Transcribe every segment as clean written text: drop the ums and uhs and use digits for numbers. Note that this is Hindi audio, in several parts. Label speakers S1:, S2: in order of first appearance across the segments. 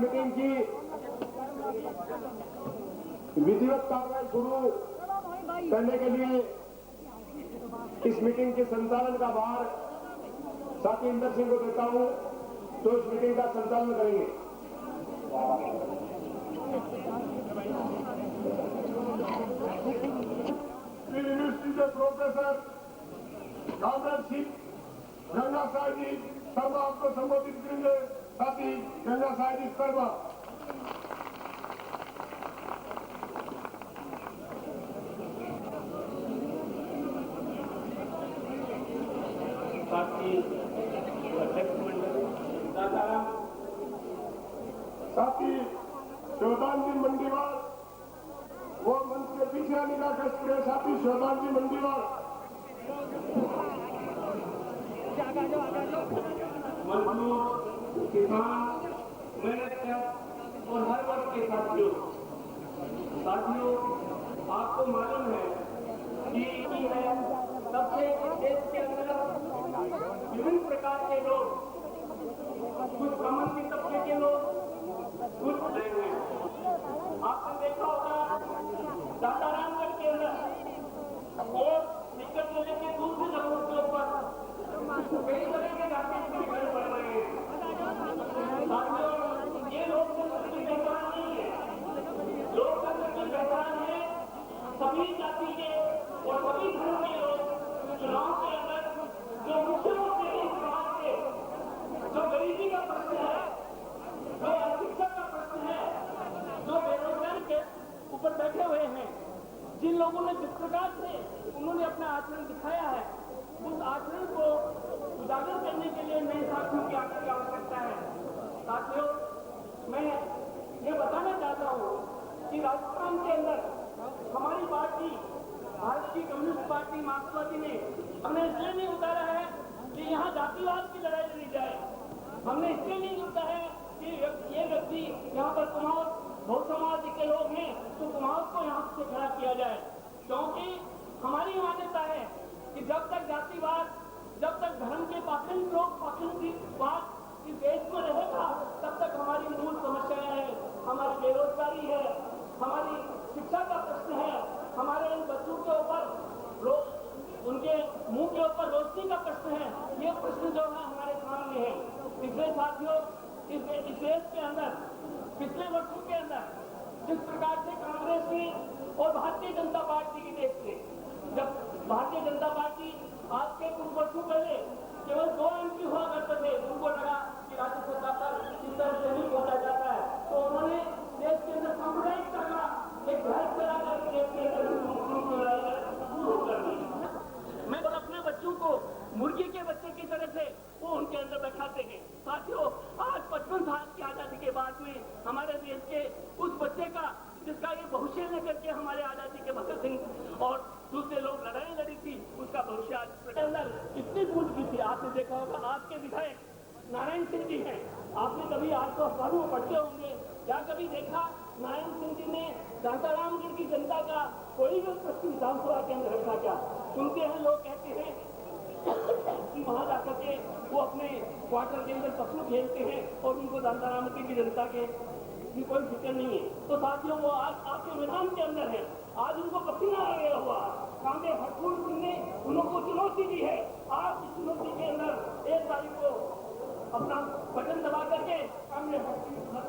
S1: मीटिंग की विधिवत कार्रवाई शुरू करने के लिए इस मीटिंग के संचालन का भार साथी इंदर सिंह को देता हूं, तो इस मीटिंग का संचालन करेंगे। यूनिवर्सिटी के प्रोफेसर कॉमरेड सिंह गंगा साहिब जी शर्मा आपको संबोधित करेंगे। साथी गंगा साहिब जी शर्मा। साथी शोधान जी मंडीवाल, वो मंच के पीछे आने का कष्ट करें। साथी शोधान जी मंडीवाल।
S2: मजदूर, किसान, मेहनत और हर वर्ग के साथियों, आपको मालूम है कि तब से देश के अंदर विभिन्न प्रकार के लोग, कुछ कमल तबके के लोग, कुछ रहे हैं। आपने देखा होगा दादारामगढ़ के अंदर और सीकर जिले के दूसरी जगहों के ऊपर कई तरह के जाति घर बढ़ रहे हैं। ये लोकतंत्र की पहचान नहीं है। लोकतंत्र की पहचान है सभी जाति के और सभी धर्म के लोग चुनाव के अंदर जो मुख्य मुद्दे हैं समाज के, जो गरीबी का प्रश्न है, जो अशिक्षा का प्रश्न है, जो बेरोजगारी के ऊपर बैठे हुए हैं, जिन लोगों ने जिस प्रकार से उन्होंने अपना आचरण दिखाया है, उस आचरण को उजागर करने के लिए नए साथियों की आने की आवश्यकता है। साथियों, मैं ये बताना चाहता हूँ कि राजस्थान के अंदर हमारी पार्टी भारतीय कम्युनिस्ट पार्टी मार्क्सवादी ने हमने इसलिए नहीं उतारा है कि यहाँ जातिवाद की लड़ाई लड़ी जाए। हमने इसलिए नहीं उतारा है कि ये व्यक्ति यहाँ पर कुमाऊं बहु समाज के लोग हैं तो कुमाऊं को यहाँ से खड़ा किया जाए, क्योंकि हमारी मान्यता है कि जब तक जातिवाद, जब तक धर्म के पाखंडवाद इस देश में रहेगा, तब तक हमारी मूल समस्याएं हैं। हमारी बेरोजगारी है, हमारी शिक्षा का प्रश्न है, हमारे इन बच्चों के ऊपर उनके मुंह के ऊपर रोशनी का प्रश्न है। ये प्रश्न जो है हमारे सामने है। इसलिए साथियों, इस देश के अंदर पिछले वर्षों के अंदर जिस प्रकार से कांग्रेस ने और भारतीय जनता पार्टी की देश में, जब भारतीय जनता पार्टी आज के कुछ वर्षों पहले केवल 2 MP हुआ करते थे, उनको लगा कि राज्य सरकार पर इस तरह से नहीं पहुंचा जाता है, तो उन्होंने देश के अंदर सांप्रदायिकता का एक घर चलाकर देश के अंदर शुरू कर दी। मैं और अपने बच्चों को मुर्गी के बच्चे की तरह से वो उनके अंदर बैठाते हैं। साथियों, आज 55 साल की आजादी के बाद में हमारे देश के उस बच्चे का, जिसका ये भविष्य लेकर के हमारे आजादी के भगत सिंह और दूसरे लोग लड़ाई लड़ी थी, उसका भविष्य आज के अंदर इतनी बूझ की थी। आपने देखा होगा आपके विधायक नारायण सिंह जी हैं, आपने कभी आज को अखबारों में पढ़ते होंगे या कभी देखा नारायण सिंह जी ने दादारामगढ़ की जनता का कोई भी प्रश्न विधानसभा के अंदर रखा क्या? सुनते हैं लोग कहते हैं कि वहां जाकर के वो अपने क्वार्टर के अंदर पशु खेलते हैं और उनको दादारामगढ़ की जनता के की कोई फिक्र नहीं है। तो साथियों, वो आज आपके विधान के अंदर है, आज उनको पसीना आ गया हुआ। कांग्रेस हरपूर सिंह ने उनको चुनौती दी है। आज इस चुनौती के अंदर 1 तारीख को अपना बटन दबा करके कांग्रेस को जिताए।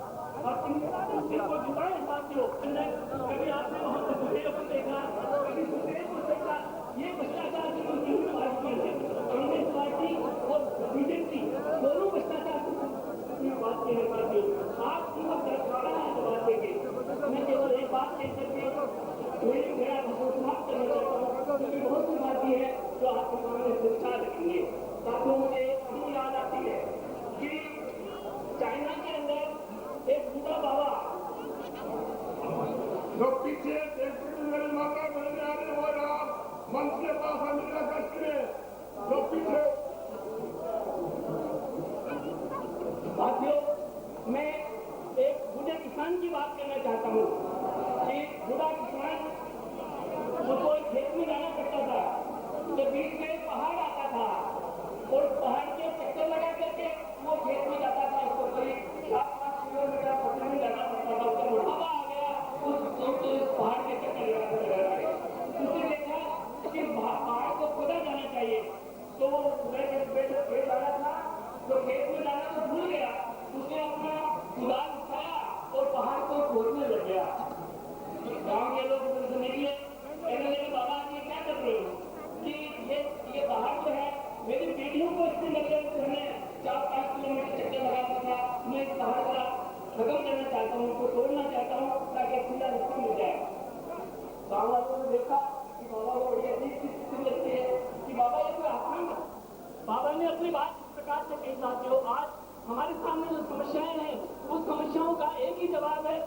S2: साथियों, कभी आपने वहां से सुखेल को देखा, कभी सुखेल को देखा, ये भ्रष्टाचार की पार्टी है। कांग्रेस पार्टी और बीजेपी दोनों भ्रष्टाचार की बात कह रहे हैं। आप उनको दर्शाना है बात देंगे। मैं केवल एक बात कह करके मेरा समाप्त करना चाहता हूँ, क्योंकि बहुत सी बातें हैं जो आपके सामने शिक्षा रखेंगे। साथियों, मुझे एक कहानी याद आती है कि चाइना के अंदर एक बूढ़ा बाबा जो पीछे माता बनने आ रहे हो, मंच के पास आने विकास से कई साथियों, आज हमारे सामने जो समस्याएं हैं उस समस्याओं का एक ही जवाब है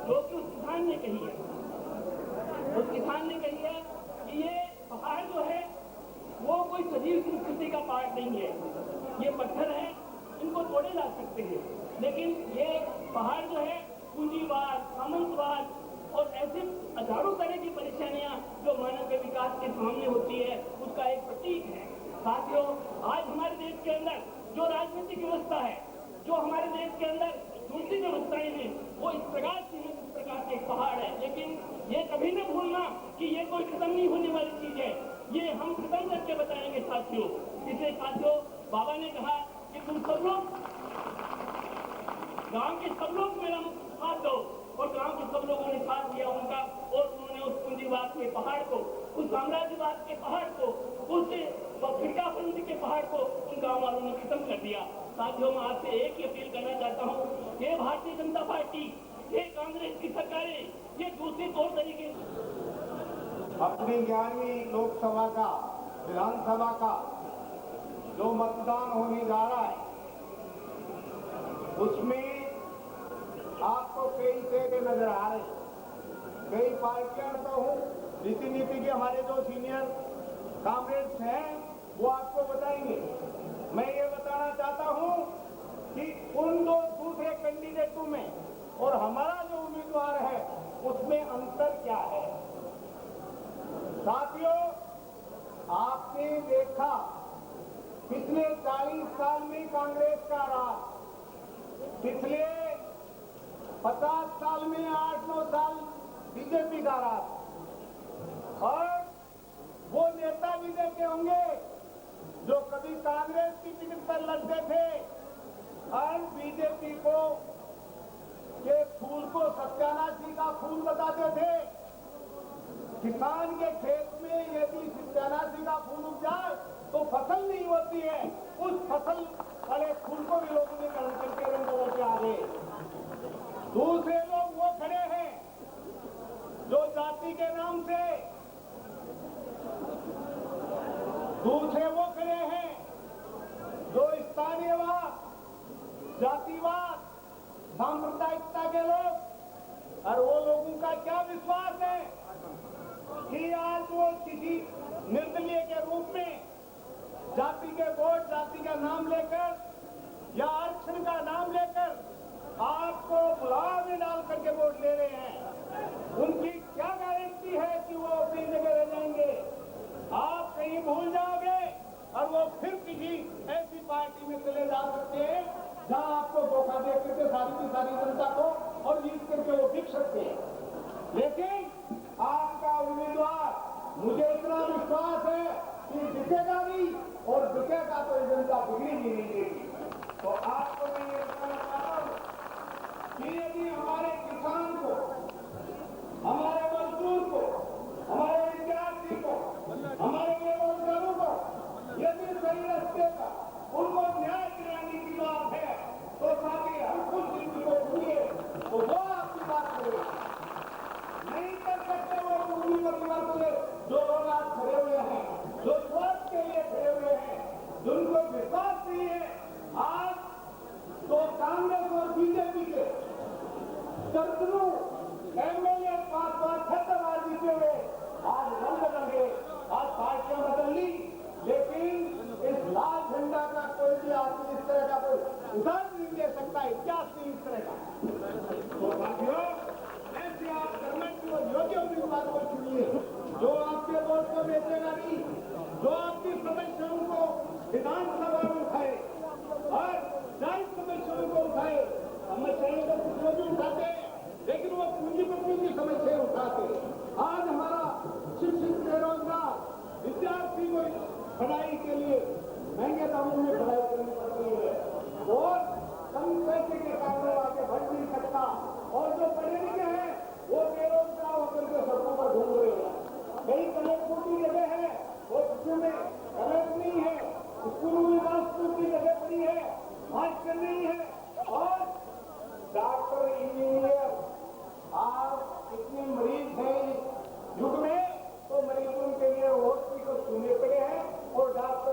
S2: जो कि उस किसान ने कही है। उस किसान ने कही है कि ये पहाड़ जो है वो कोई सजीव संस्कृति का पार्ट नहीं है, ये पत्थर है, इनको तोड़े जा सकते हैं, लेकिन ये पहाड़ जो है पूंजीवाद, सामंतवाद और ऐसे हजारों तरह की परेशानियां जो मानव के विकास के सामने होती है उसका एक प्रतीक है। साथियों, आज हमारे देश के अंदर जो राजनीतिक व्यवस्था है, जो हमारे देश के अंदर दूसरी व्यवस्थाएं हैं, वो इस प्रकार से है, इस प्रकार के पहाड़ है, लेकिन ये कभी न भूलना कि ये कोई खत्म नहीं होने वाली चीज है, ये हम खत्म करके बताएंगे साथियों। इसलिए साथियों, बाबा ने कहा कि तुम सब लोग, गांव के सब लोग मेरा साथ दो, और गांव के सब लोगों ने साथ दिया उनका, और उन्होंने उस पूंजीवाद के पहाड़ को, उस साम्राज्यवाद के पहाड़ को, उस फिरकापंथी के पहाड़ को उन गांव वालों ने खत्म कर दिया। साथियों, मैं आपसे एक ही अपील करना चाहता हूँ, ये भारतीय जनता पार्टी, ये कांग्रेस की सरकारें, ये दूसरे तौर तरीके
S3: अपनी 11वीं लोकसभा का, विधानसभा का जो मतदान होने जा रहा है उसमें आपको कई चेहरे नजर आ रहे हैं। कई पार्टियां तो हूँ, नीति के हमारे जो सीनियर कांग्रेस हैं वो आपको बताएंगे। मैं ये बताना चाहता हूँ कि उन दो दूसरे कैंडिडेटों में और हमारा जो उम्मीदवार है उसमें अंतर क्या है। साथियों, आपने देखा पिछले 40 साल में कांग्रेस का राज, पिछले 50 साल में 8-9 साल बीजेपी का राज, और वो नेता भी देखे होंगे जो कभी कांग्रेस की टिकट पर लड़ते थे और बीजेपी को के फूल को सत्यानाशी का फूल बताते थे। किसान के खेत में यदि सत्यानाशी का फूल उग जाए तो फसल नहीं होती है, उस फसल वाले फूल को भी लोगों ने ग्रहण करके रंग बदल के आ गए। दूसरे लोग वो खड़े हैं जो जाति के नाम से, दूसरे वो खड़े हैं जो स्थानीयवाद, जातिवाद, सांप्रदायिकता के लोग, और वो लोगों का क्या विश्वास है कि आज वो किसी निर्दलीय के रूप में जाति के वोट, जाति का नाम लेकर या आरक्षण का नाम लेकर आपको बुलाव में डाल करके वोट ले रहे हैं। उनकी क्या गारंटी है कि वो अपनी जगह रह जाएंगे? आप कहीं भूल जाओगे और वो फिर किसी ऐसी पार्टी में चले जा सकते हैं जहां आपको धोखा दे करके सारी की सारी जनता को और जीत करके वो बिक सकते हैं। लेकिन आपका उम्मीदवार, मुझे इतना विश्वास है कि बिकेगा भी, और बिकेगा तो जनता बिगड़ी भी नहीं देगी। तो आपको मैं ये बताना चाहता हूं कि यदि हमारे किसान को, हमारे मजदूर को, हमारे विद्यार्थी को, हमारे बेरोजगारों को यदि सही रास्ते का उनको न्याय दिलाने की बात है तो साथी हम खुद जिंदगी को भूलिए तो वो आपकी बात करें। नहीं कर सकते वो पूरी परिवार से जो लोग आज खड़े हुए हैं, जो स्वास्थ्य के लिए खड़े हुए हैं, जिनको विश्वास नहीं है। आज तो कांग्रेस और बीजेपी के दर्जनों एमएलए 5-6 बार जीते हुए आज रंग बदल गए, आज पार्टियां बदल ली, लेकिन इस लाल झंडा का कोई भी आदमी इस तरह का कोई उदाहरण नहीं दे सकता, इतिहास नहीं इस तरह का। तो साथियों, ऐसे आप गवर्नमेंट की योग्य उम्मीदवार को चुनिए जो आपके वोट को बेचेगा नहीं, जो आपकी समस्याओं को विधानसभा में उठाए और जायज समस्याओं को उठाए। समस्याएं तो कुछ लोग भी उठाते हैं, लेकिन वो पूंजीपतियों की समस्याएं उठाते। आज हमारा शिक्षित बेरोजगार विद्यार्थी को पढ़ाई के लिए महंगे दामों में पढ़ाई करनी पड़ती है और कम पैसे के कारण आगे बढ़ नहीं सकता, और जो पढ़े लिखे हैं वो बेरोजगार होकर के सड़कों पर घूम रहे हैं। कई कलेक्टरों की जगह है वो में कलेक्ट नहीं है, स्कूलों में मास्टर की जगह पड़ी है, मास्टर नहीं है, और डॉक्टर, इंजीनियर, आप इतने मरीज हैं इस युग में तो मरीजों के लिए हॉस्पिटल सुनने पड़े हैं और डॉक्टर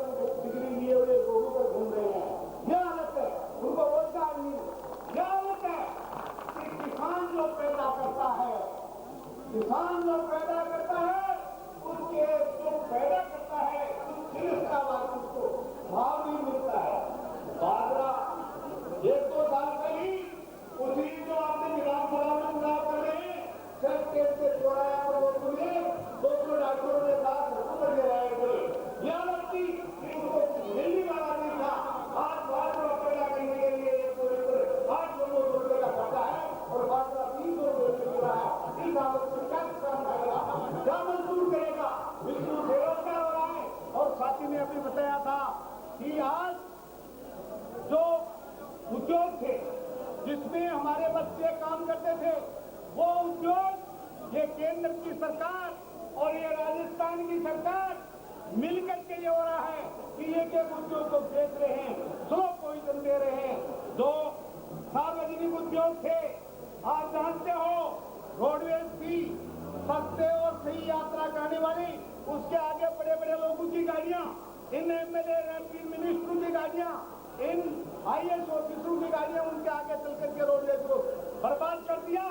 S3: उसमें हमारे बच्चे काम करते थे। वो उद्योग ये केंद्र की सरकार और ये राजस्थान की सरकार मिलकर के ये हो रहा है कि एक एक उद्योग को बेच रहे हैं, स्लो पॉइजन दे रहे हैं। जो सार्वजनिक उद्योग थे, आप जानते हो रोडवेज थी, सस्ते और सही यात्रा करने वाली, उसके आगे बड़े बड़े लोगों की गाड़ियां, इन एमएलए एमपी मिनिस्टरों की गाड़ियां, इन आईएएस ऑफिसरों की गाड़ियां उनके आगे चल करके रोडवेज को बर्बाद कर दिया।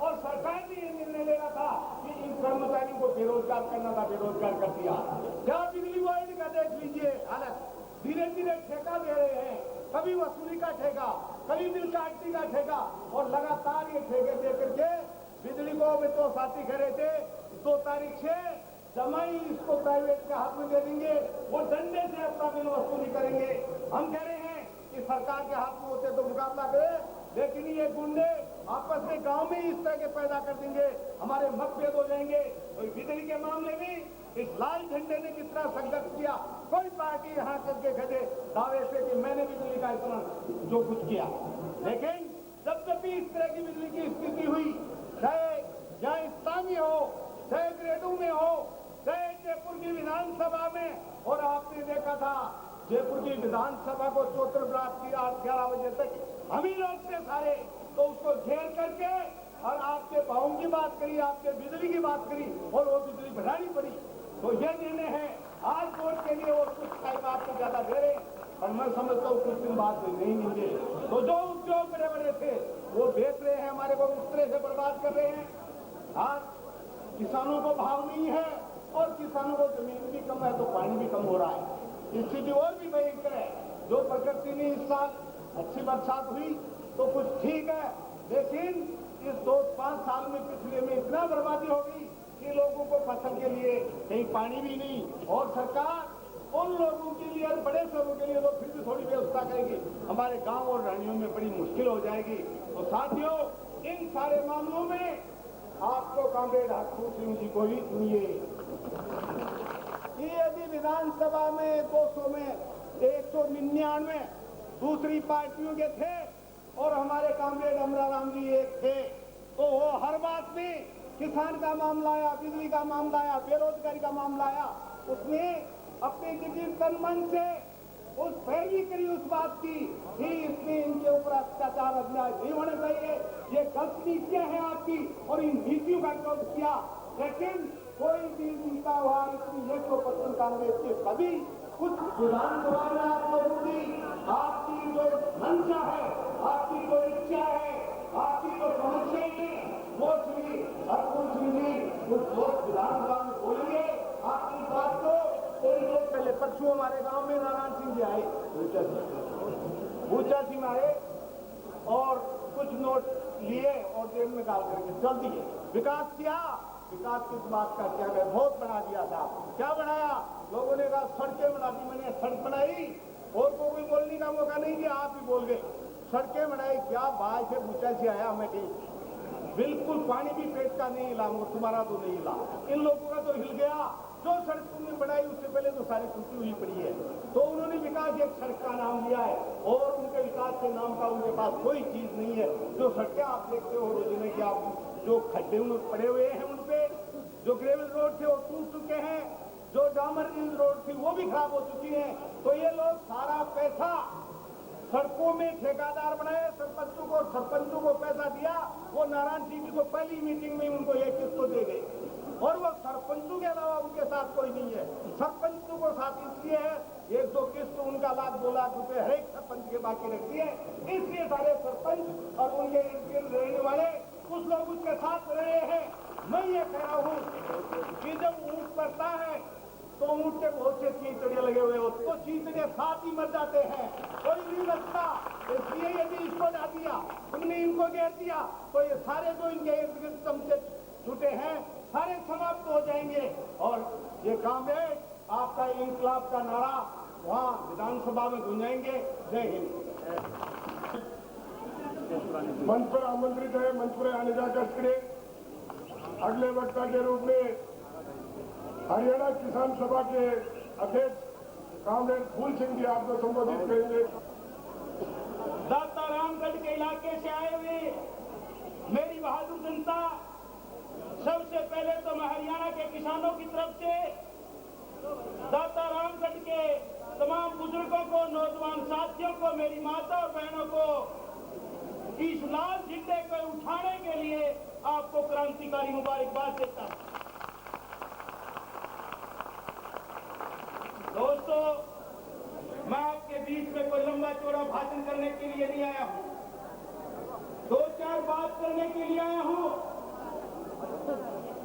S3: और सरकार ने ये निर्णय लेना था कि इन कर्मचारियों को बेरोजगार करना था, बेरोजगार कर दिया। क्या बिजली बोर्ड का देख लीजिए हालत, धीरे धीरे ठेका दे रहे हैं, कभी वसूली का ठेका, कभी बिल काटने का ठेका, और लगातार ये ठेके दे करके बिजली को भी तो साथी कह रहे थे 2 तारीख से जमाई इसको प्राइवेट के हाथ में दे देंगे, वो डंडे से अपना बिल वसूली करेंगे। हम कह रहे हैं कि सरकार के हाथ में होते तो मुकाबला करे, लेकिन ये गुंडे आपस में गांव में इस तरह के पैदा कर देंगे, हमारे मतभेद हो जाएंगे। तो बिजली के मामले में इस लाल झंडे ने कितना संघर्ष किया, कोई पार्टी यहाँ करके खड़े दावे से कि मैंने बिजली का इतना जो कुछ किया। लेकिन जब भी इस तरह की बिजली की स्थिति हुई, चाहे जहाँ स्थानीय हो, चाहे ग्रेडू में हो, चाहे जयपुर की विधानसभा में, और आपने देखा था जयपुर की विधानसभा को चौतर ब्लाक की 8-11 बजे तक हम ही लोग थे सारे, तो उसको घेर करके और आपके भावों की बात करी, आपके बिजली की बात करी, और वो बिजली बढ़ानी पड़ी। तो ये निर्णय है, आज वोट के लिए वो कुछ टाइम आपको ज्यादा दे रहे, और मैं समझता हूँ कुछ दिन बाद नहीं मिलेंगे। तो जो उद्योग बड़े बड़े थे वो बेच रहे हैं, हमारे को उस तरह से बर्बाद कर रहे हैं। आज किसानों को भाव नहीं है, और किसानों को जमीन भी कम है तो पानी भी कम हो रहा है। स्थिति और भी भयंकर है। जो प्रकृति ने इस साल अच्छी बरसात हुई तो कुछ ठीक है, लेकिन इस 2-5 साल में पिछले में इतना बर्बादी हो गई कि लोगों को फसल के लिए कहीं पानी भी नहीं, और सरकार उन लोगों के लिए, बड़े शहरों के लिए तो फिर भी थोड़ी व्यवस्था करेगी, हमारे गांव और रानियों में बड़ी मुश्किल हो जाएगी। तो साथियों, इन सारे मामलों में आपको कामरेड हरसूर सिंह जी को ही सुनिए कि यदि विधानसभा में 200 में 199 दूसरी पार्टियों के थे और हमारे कामरेड अमराराम जी एक थे, तो वो हर बात में किसान का मामला आया, बिजली का मामला आया, बेरोजगारी का मामला आया, उसने अपने जिगर तन मन से उस पैरवी करी उस बात की कि इसमें इनके ऊपर अत्याचार अन्याय नहीं होने चाहिए, ये गलत नीतियां हैं आपकी, और इन नीतियों का विरोध किया। लेकिन कोई भी नेता हुआ इतनी 100% कांग्रेस के कभी कुछ विधानसभा में आप लोगों की आपकी जो मंशा है, आपकी जो इच्छा है, आपकी जो समस्या है, वो श्री हरसूर सिंह जी उस लोग विधानसभा में बोलेंगे आपकी बात को। कोई लोग पहले परसों हमारे गांव में नारायण सिंह जी आए, बूचासी में आए, और कुछ नोट लिए और जेब में डाल करके चल दिए। विकास किया, विकास किस बात का किया गया, बहुत बना दिया था। क्या बनाया? लोगों ने कहा सड़कें बना दी, मैंने सड़क बनाई, और को कोई बोलने का मौका नहीं दिया, आप ही बोल गए सड़कें बनाई। क्या बात है, बूचासी आया, मैं कहीं बिल्कुल पानी भी पेट का नहीं हिला, तुम्हारा तो नहीं हिला, इन लोगों का तो हिल गया। जो सड़क तुमने बनाई उससे पहले तो सारी टूटी हुई पड़ी है। तो उन्होंने विकास एक सड़क का नाम लिया है, और उनके विकास के नाम का उनके पास कोई चीज नहीं है। जो सड़कें आप देखते हो रोजाना की, आप जो खड्डे पड़े हुए हैं उनपे, जो ग्रेवल रोड थे वो टूट चुके हैं, जो डामर रोड थी वो भी खराब हो चुकी है। तो ये लोग सारा पैसा सड़कों में ठेकेदार बनाए, सरपंचों को पैसा दिया, वो नारायण सिंह जी को पहली मीटिंग में उनको एक किस्त दे गए, और वो सरपंचों के अलावा उनके साथ कोई नहीं है। सरपंचों को साथ इसलिए है, 1-2 किस्त उनका 1-2 लाख रुपए हर एक सरपंच के बाकी रखती है, इसलिए सारे सरपंच और उनके इर्द गिर्द रहने वाले कुछ लोग उसके साथ रहे हैं। मैं ये कह रहा हूँ कि जब ऊंट पड़ता है तो ऊंट के बहुत से चींटड़े लगे हुए होते, तो चींटड़े साथ ही मर जाते हैं, कोई नहीं बचता। इसलिए यदि इसको डाल दिया, तुमने इनको घेर दिया, तो ये सारे जो इनके इर्द गिर्द चमचे छूटे हैं सारे समाप्त हो जाएंगे। और ये कामरेड आपका इंकलाब का नारा वहाँ विधानसभा में गूंजाएंगे। जय हिंद।
S1: मंच पर आमंत्रित है, मंच पर आने जाकर अगले वक्ता के रूप में हरियाणा किसान सभा के अध्यक्ष कामरेड फूल सिंह जी आपको संबोधित करेंगे।
S3: दाता रामगढ़ के इलाके से आए हुए मेरी बहादुर जनता, सबसे पहले तो मैं हरियाणा के किसानों की तरफ से दाता रामगढ़ के तमाम बुजुर्गों को, नौजवान साथियों को, मेरी माता और बहनों को इस लाल झंडे को उठाने के लिए आपको क्रांतिकारी मुबारकबाद देता हूं। दोस्तों, मैं आपके बीच में कोई लंबा चौड़ा भाषण करने के लिए नहीं आया हूं, दो चार बात करने के लिए आया हूं।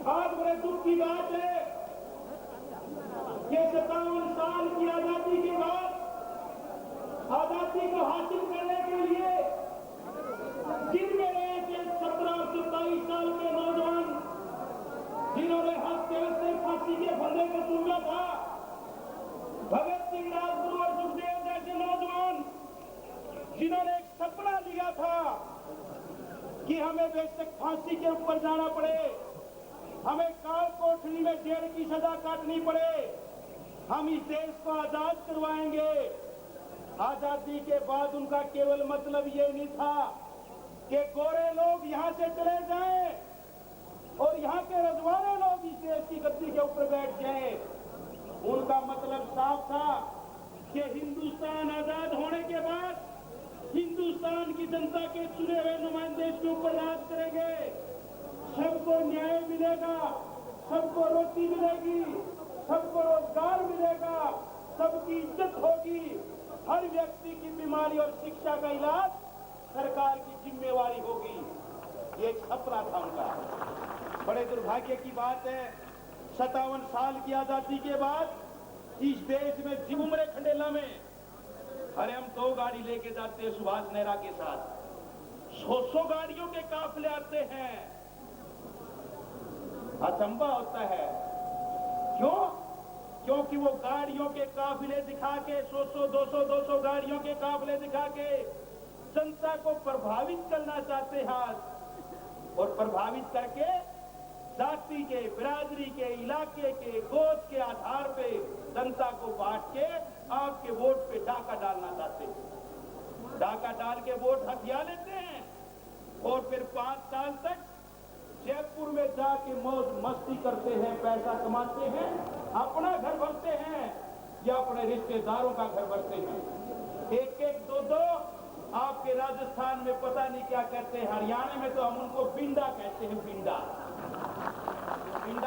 S3: आज बड़े दुख की बात है कि 57 साल की आजादी के बाद आजादी को हासिल करने के लिए जिन मेरे ऐसे 17 से 22 साल के नौजवान जिन्होंने हत्या से फांसी के फंदे को चूमा था, भगत सिंह, राजगुरु और सुखदेव जैसे नौजवान जिन्होंने एक सपना लिया था कि हमें बेशक फांसी के ऊपर जाना पड़े, हमें काल कोठरी में जेल की सजा काटनी पड़े, हम इस देश को आजाद करवाएंगे। आजादी के बाद उनका केवल मतलब ये नहीं था कि गोरे लोग यहां से चले जाएं और यहां के रजवाड़े लोग इस देश की गद्दी के ऊपर बैठ जाएं। उनका मतलब साफ था कि हिंदुस्तान आजाद होने के बाद हिंदुस्तान की जनता के चुने हुए नुमाइंदे इसके ऊपर राज करेंगे, सबको न्याय मिलेगा, सबको रोटी मिलेगी, सबको रोजगार मिलेगा, सबकी इज्जत होगी, हर व्यक्ति की बीमारी और शिक्षा का इलाज सरकार की जिम्मेवारी होगी। ये एक सपना था उनका। बड़े दुर्भाग्य की बात है, 57 साल की आजादी के बाद इस देश में जिमुमरे खंडेला में अरे हम 2 गाड़ी लेके जाते हैं सुभाष नेहरा के साथ, 100 गाड़ियों के काफिले आते हैं। अचंभा होता है, क्यों? क्योंकि वो गाड़ियों के काफिले दिखा के 100, 200 गाड़ियों के काफिले दिखा के जनता को प्रभावित करना चाहते हैं और प्रभावित करके जाति के, बिरादरी के, इलाके के, गोद के आधार पे जनता को बांट के आपके वोट पे डाका डालना चाहते हैं। डाका डाल के वोट हथिया लेते हैं और फिर 5 साल तक जयपुर में जाके मौज मस्ती करते हैं, पैसा कमाते हैं, अपना घर भरते हैं या अपने रिश्तेदारों का घर भरते हैं। 1-1, 2-2 आपके राजस्थान में पता नहीं क्या कहते हैं, हरियाणा में तो हम उनको बिंडा कहते हैं। बिंडा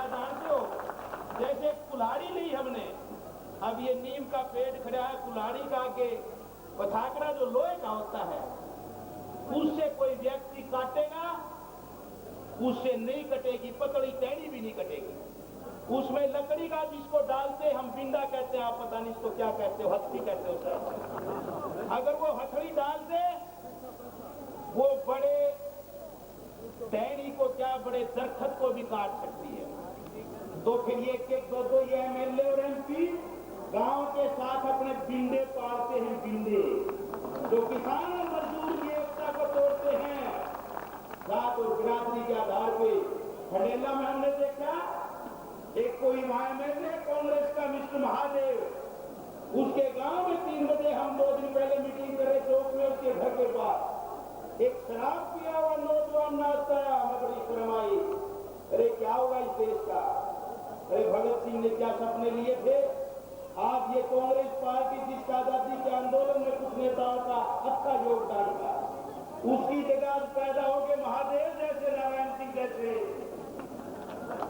S3: जानते हो? जैसे कुल्हाड़ी ली हमने, अब ये नीम का पेड़ खड़ा है, कुल्हाड़ी का के पथाकड़ा जो लोहे का होता है उससे कोई व्यक्ति काटेगा, उससे नहीं कटेगी, पतली टेढ़ी भी नहीं कटेगी। उसमें लकड़ी का जिसको डालते हम बिंडा कहते हैं, आप पता नहीं इसको क्या कहते हो, हथड़ी कहते हो सर। अगर वो हथड़ी डाल दे, वो बड़े टेढ़ी को क्या, बड़े दरखत को भी काट सकती है। तो फिर ये 1-1, 2-2 ये एमएलए और एमपी गांव के साथ अपने बिंडे पालते हैं। बिंडे जो किसान और मजदूर की एकता को तोड़ते हैं, जात और बिरादरी के आधार पे। खंडेला में हमने देखा एक कोई वहां एमएलए कांग्रेस का मिस्टर महादेव, उसके गांव में 3 बजे हम 2 दिन पहले मीटिंग कर रहे चौक में, उसके घर के पास एक शराब पिया हुआ नौजवान नाचता है। हमें बड़ी शर्म आई, अरे क्या होगा इस देश का? अरे भगत सिंह ने क्या सपने लिए थे? आज ये कांग्रेस पार्टी जिसका आजादी के आंदोलन में कुछ नेताओं का अच्छा योगदान था, उसकी जगह पैदा हो गए महादेव जैसे, नारायण सिंह जैसे।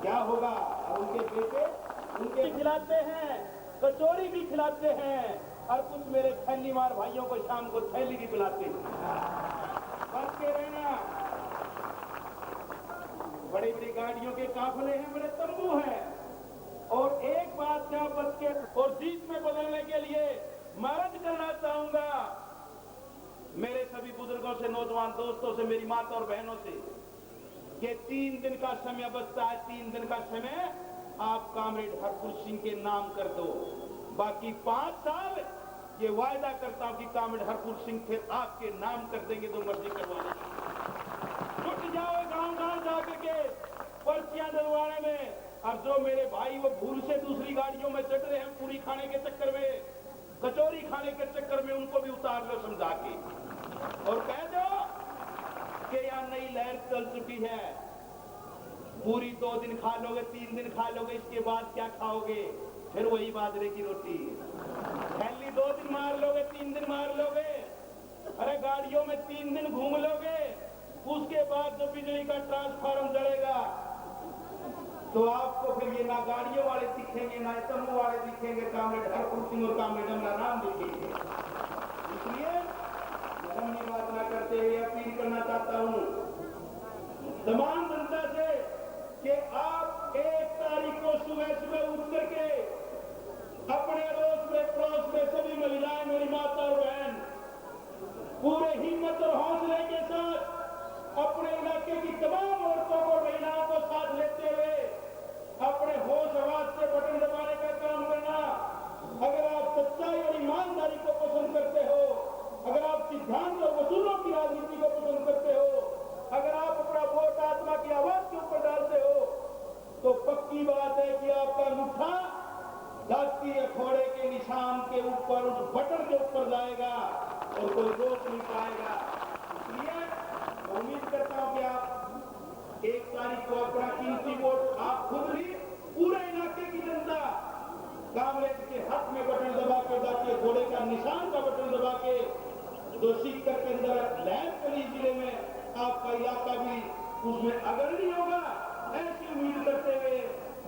S3: क्या होगा? उनके बेटे उनके खिलाते हैं, कचौड़ी भी खिलाते हैं और कुछ मेरे थैली मार भाइयों को शाम को थैली भी पिलाते हैं। बच के रहना, बड़ी बड़ी गाड़ियों के काफिले हैं, बड़े तंबू हैं। और एक बात क्या बच के और जीत में बदलने के लिए मैं अर्ज करना चाहूंगा मेरे सभी बुजुर्गों से, नौजवान दोस्तों से, मेरी माता और बहनों से, कि 3 दिन का समय बचता है। 3 दिन का समय आप कामरेड हरपुर सिंह के नाम कर दो, बाकी 5 साल ये वायदा करता हूं कि कामरेड हरपुर सिंह फिर आपके नाम कर देंगे, जो मर्जी करवा लेंगे। जुट जाओ गांव-गांव जाकर के पर्चियां डलवाने में। और जो मेरे भाई वो भूल से दूसरी गाड़ियों में चढ़ रहे हैं पूरी खाने के चक्कर में, कचौरी खाने के चक्कर में, उनको भी उतार लो समझा के और कह दो नई लहर चल चुकी है। पूरी 2 दिन खा लोगे, 3 दिन खा लोगे, इसके बाद क्या खाओगे? फिर वही बाजरे की रोटी। थैली 2 दिन मार लोगे, 3 दिन मार लोगे, अरे गाड़ियों में 3 दिन घूम लोगे, उसके बाद जो बिजली का ट्रांसफार्मर जलेगा तो आपको फिर ये ना गाड़ियों वाले दिखेंगे, ना तंबू वाले दिखेंगे, कामरेड हरपुर सिंह और कामरेड अमला राम दिखेंगे। इसलिए लंबी बात ना करते हुए अपील करना चाहता हूं तमाम जनता से कि आप 1 तारीख को सुबह सुबह उठ करके अपने अड़ोस में पड़ोस में सभी महिलाएं, मेरी माता और बहन, पूरे हिम्मत और हौसले के साथ अपने इलाके की तमाम औरतों और महिलाओं को साथ लेते हुए अपने होश आवाज से बटन दबाने का काम करना। अगर आप सच्चाई और ईमानदारी को पसंद करते हो, अगर आप सिद्धांत और वसूलों की राजनीति को पसंद करते हो, अगर आप अपना वोट आत्मा की आवाज के ऊपर डालते हो, तो पक्की बात है कि आपका मुट्ठा राष्ट्रीय घोड़े के निशान के ऊपर, उस बटन के ऊपर जाएगा और कोई रोक नहीं पाएगा। इसलिए उम्मीद करता हूं कि आप 1 तारीख को अपना कीमती वोट आप खुद भी, पूरे इलाके की जनता कांग्रेस के हक में बटन दबा के, जातीय घोड़े का निशान का बटन दबा के, जो सीकर के अंदर लहर चली जिले में आपका इलाका भी उसमें अग्रणी होगा, ऐसी उम्मीद करते हुए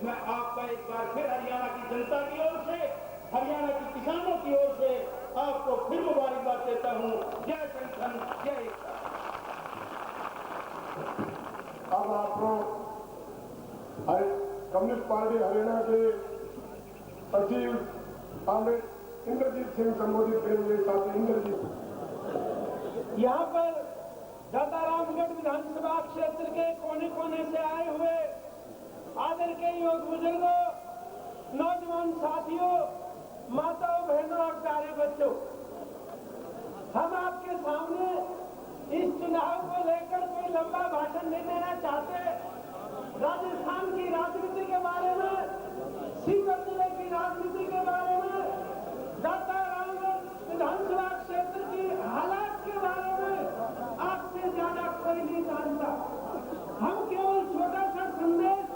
S3: मैं आपका एक बार फिर हरियाणा की जनता की ओर से, हरियाणा के किसानों की ओर से आपको फिर मुबारकबाद देता हूं। जय संगठन, जय एकता।
S1: अब आपको कम्युनिस्ट पार्टी हरियाणा के सचिव कांग्रेस इंद्रजीत सिंह संबोधित करेंगे। साथी इंद्रजीत।
S4: यहाँ पर दातारामगढ़ विधानसभा क्षेत्र के कोने कोने से आए हुए आदर के योग बुजुर्गों, नौजवान साथियों, माताओं, बहनों और प्यारे बच्चों, हम आपके सामने इस चुनाव को लेकर कोई लंबा भाषण नहीं देना चाहते। राजस्थान की राजनीति के बारे में, सीकर जिले की राजनीति के बारे में, दातारामगढ़ विधानसभा क्षेत्र की हालात के बारे में आपसे ज्यादा कोई नहीं जानता। हम केवल छोटा सा संदेश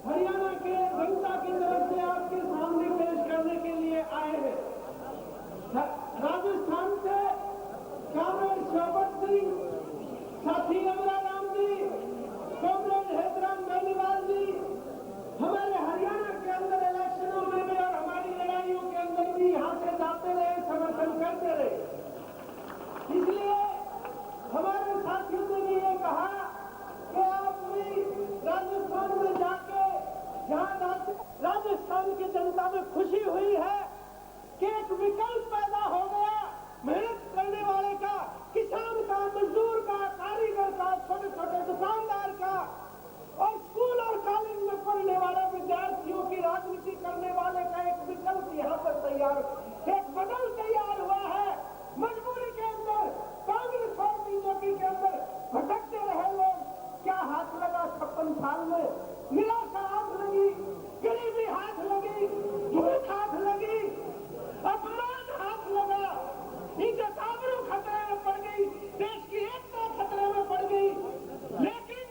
S4: हरियाणा के जनता की तरफ से आपके सामने पेश करने के लिए आए हैं। राजस्थान से कामरेड शोभत सिंह, साथी अमला राम जी, कॉमरेड हैदराम बेनीवाल जी हमारे हरियाणा के अंदर इलेक्शनों में भी और हमारी लड़ाइयों के अंदर भी यहाँ से जाते रहे, समर्थन करते रहे। इसलिए हमारे साथियों ने भी ये कहा कि आप भी राजस्थान में जाके, जहाँ राजस्थान की जनता में खुशी हुई है कि एक विकल्प पैदा हो गया, मेहनत करने वाले का, किसान का, मजदूर का, कारीगर का, छोटे छोटे दुकानदार का, और स्कूल और कॉलेज में पढ़ने वाले विद्यार्थियों की राजनीति करने वाले का एक विकल्प यहाँ पर तैयार, एक बदल तैयार हुआ है। मजबूरी के अंदर कांग्रेस और बीजेपी के अंदर भटकते रहे लोग। क्या हाथ लगा 56 साल में? निराशा हाथ लगी, गरीबी हाथ लगी, भूख हाथ लगी, अपमान हाथ लगा, इज्जत आबरू खतरे में पड़ गई, देश की एकता खतरे में पड़ गई। लेकिन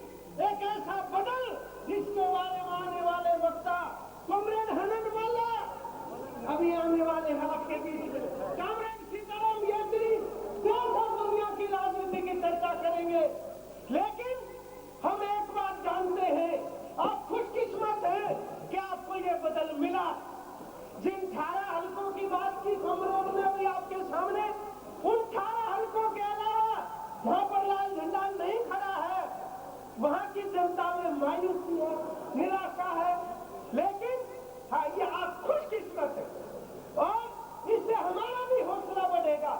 S4: एक ऐसा बदल जिसके बारे में आने वाले वक्ता कॉमरेड हनन वाला, अभी आने वाले हाथ के बीच कॉमरेड सीताराम येचुरी दुनिया की राजनीति की चर्चा करेंगे। लेकिन हम एक बात जानते हैं, आप खुशकिस्मत हैं कि आपको ये बदल मिला। जिन 18 हलकों की बात की कॉमरेड ने अभी आपके सामने, उन 18 हलकों के अलावा जहां पर लाल झंडा नहीं खड़ा है, वहां की जनता में मायूसी है, निराशा है। लेकिन हाँ, ये आप खुशकिस्मत है और इससे हमारा भी हौसला बढ़ेगा।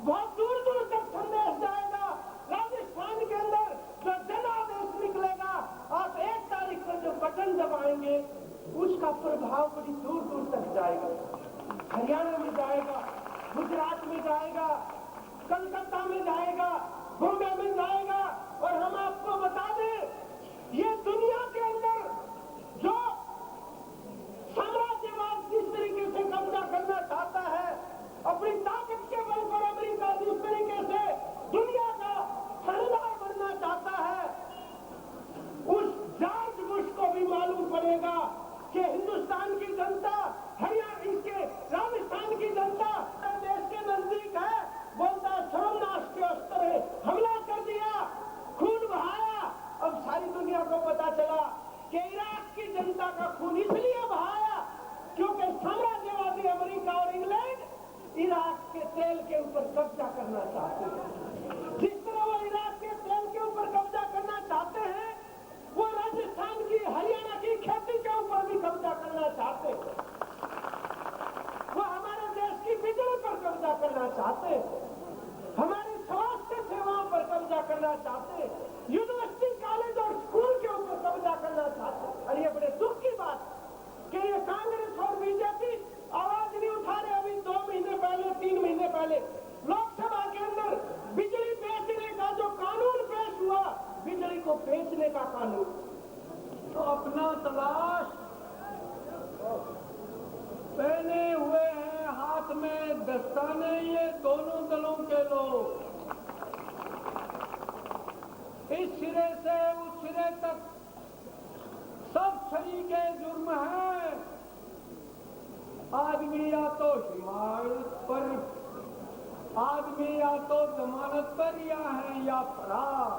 S4: बहुत दूर दूर तक संदेश जाएगा। राजस्थान के अंदर जो जनादेश निकलेगा, आप 1 तारीख को जो बटन दबाएंगे उसका प्रभाव बड़ी दूर दूर तक जाएगा। हरियाणा में जाएगा, गुजरात में जाएगा, कलकत्ता में जाएगा, बॉम्बे में जाएगा। और हम आपको बता दें, ये दुनिया के अंदर जो साम्राज्यवाद जिस तरीके से कब्जा करना चाहता है, अपनी ताकत के बल पर अमेरिका जिस तरीके से दुनिया का सरदार बनना चाहता है, चाहते हैं। जिस तरह वो इराक के तेल के ऊपर कब्जा करना चाहते हैं, वो राजस्थान की, हरियाणा की खेती के ऊपर भी कब्जा करना चाहते हैं। वो हमारे देश की बिजली पर कब्जा करना चाहते हैं, हमारी स्वास्थ्य सेवाओं पर कब्जा करना चाहते हैं, यूनिवर्सिटी, कॉलेज और स्कूल के ऊपर कब्जा करना चाहते हैं। और ये बड़े दुख की बात कि ये कांग्रेस और बीजेपी आवाज नहीं उठा रहे। अभी 2 महीने पहले, 3 महीने पहले लोकसभा के अंदर बिजली बेचने का जो कानून पेश हुआ, बिजली को बेचने का कानून, तो अपना तलाश पहने हुए हैं, हाथ में दस्ताने, ये दोनों दलों के लोग इस सिरे से उस सिरे तक सब शरीके जुर्म हैं। आदमी या तो हिमायत पर, आदमी या तो जमानत पर या है या फरार।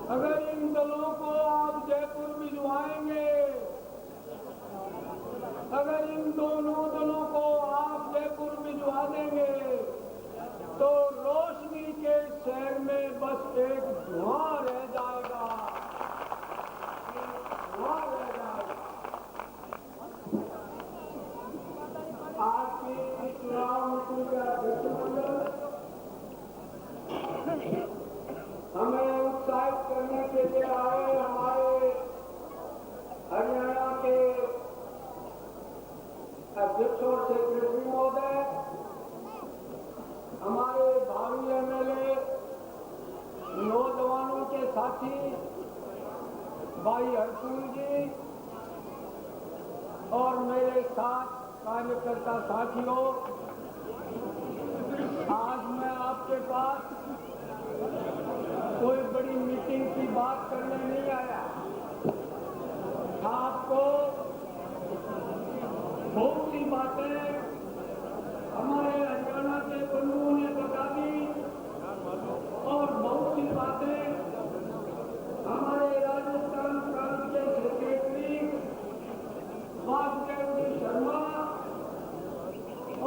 S4: अगर इन दलों को आप जयपुर भिजवाएंगे, अगर इन दोनों दलों को आप जयपुर भिजवा देंगे, तो रोशनी के शहर में बस एक धुआं रह जाएगा, धुआं रह जाएगा। आज की चुनाव नीति का शिष्टमंडल हमें उत्साहित करने के लिए आए हमारे हरियाणा के अध्यक्ष और सेक्रेटरी महोदय, हमारे भावी एमएलए, नौजवानों के साथी भाई हरसूल जी और मेरे साथ कार्यकर्ता साथियों, आज मैं आपके पास कोई बड़ी मीटिंग की बात करने नहीं आया। आपको बहुत सी बातें हमारे हरियाणा के बंधुओं ने बता दी और बहुत सी बातें हमारे राजस्थान प्रांत के सेक्रेटरी वासुदेव जी शर्मा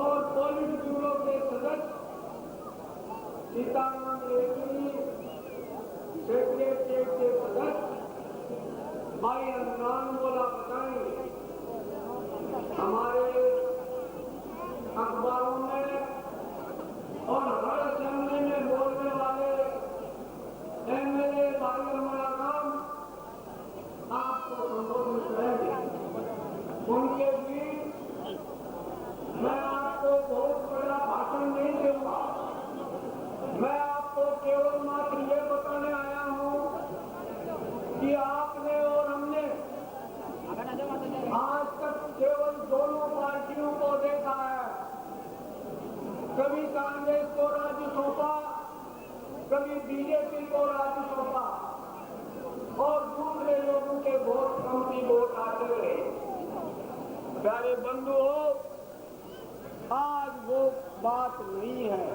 S4: और पोलिट ब्यूरो के सदस्य सीताराम रेड्डी, सेक्रेटरी के सदस्य भाई अनुराग बोला बताएंगे। हमारे अखबारों में और हर असेंबली में बोलने वाले एमएलए भाई हमारा नाम आपको संबोधित करेंगे। उनके बीच मैं आपको बहुत बड़ा भाषण नहीं दूंगा। मैं आपको केवल मात्र ये बताने आया हूं कि आपने और हमने आज तक केवल दोनों पार्टियों को देखा है। कभी कांग्रेस को राज्य सौंपा, कभी बीजेपी को राज्य सौंपा और दूसरे लोगों के वोट कम वोट आते रहे। प्यारे बंधुओं, आज वो बात नहीं है।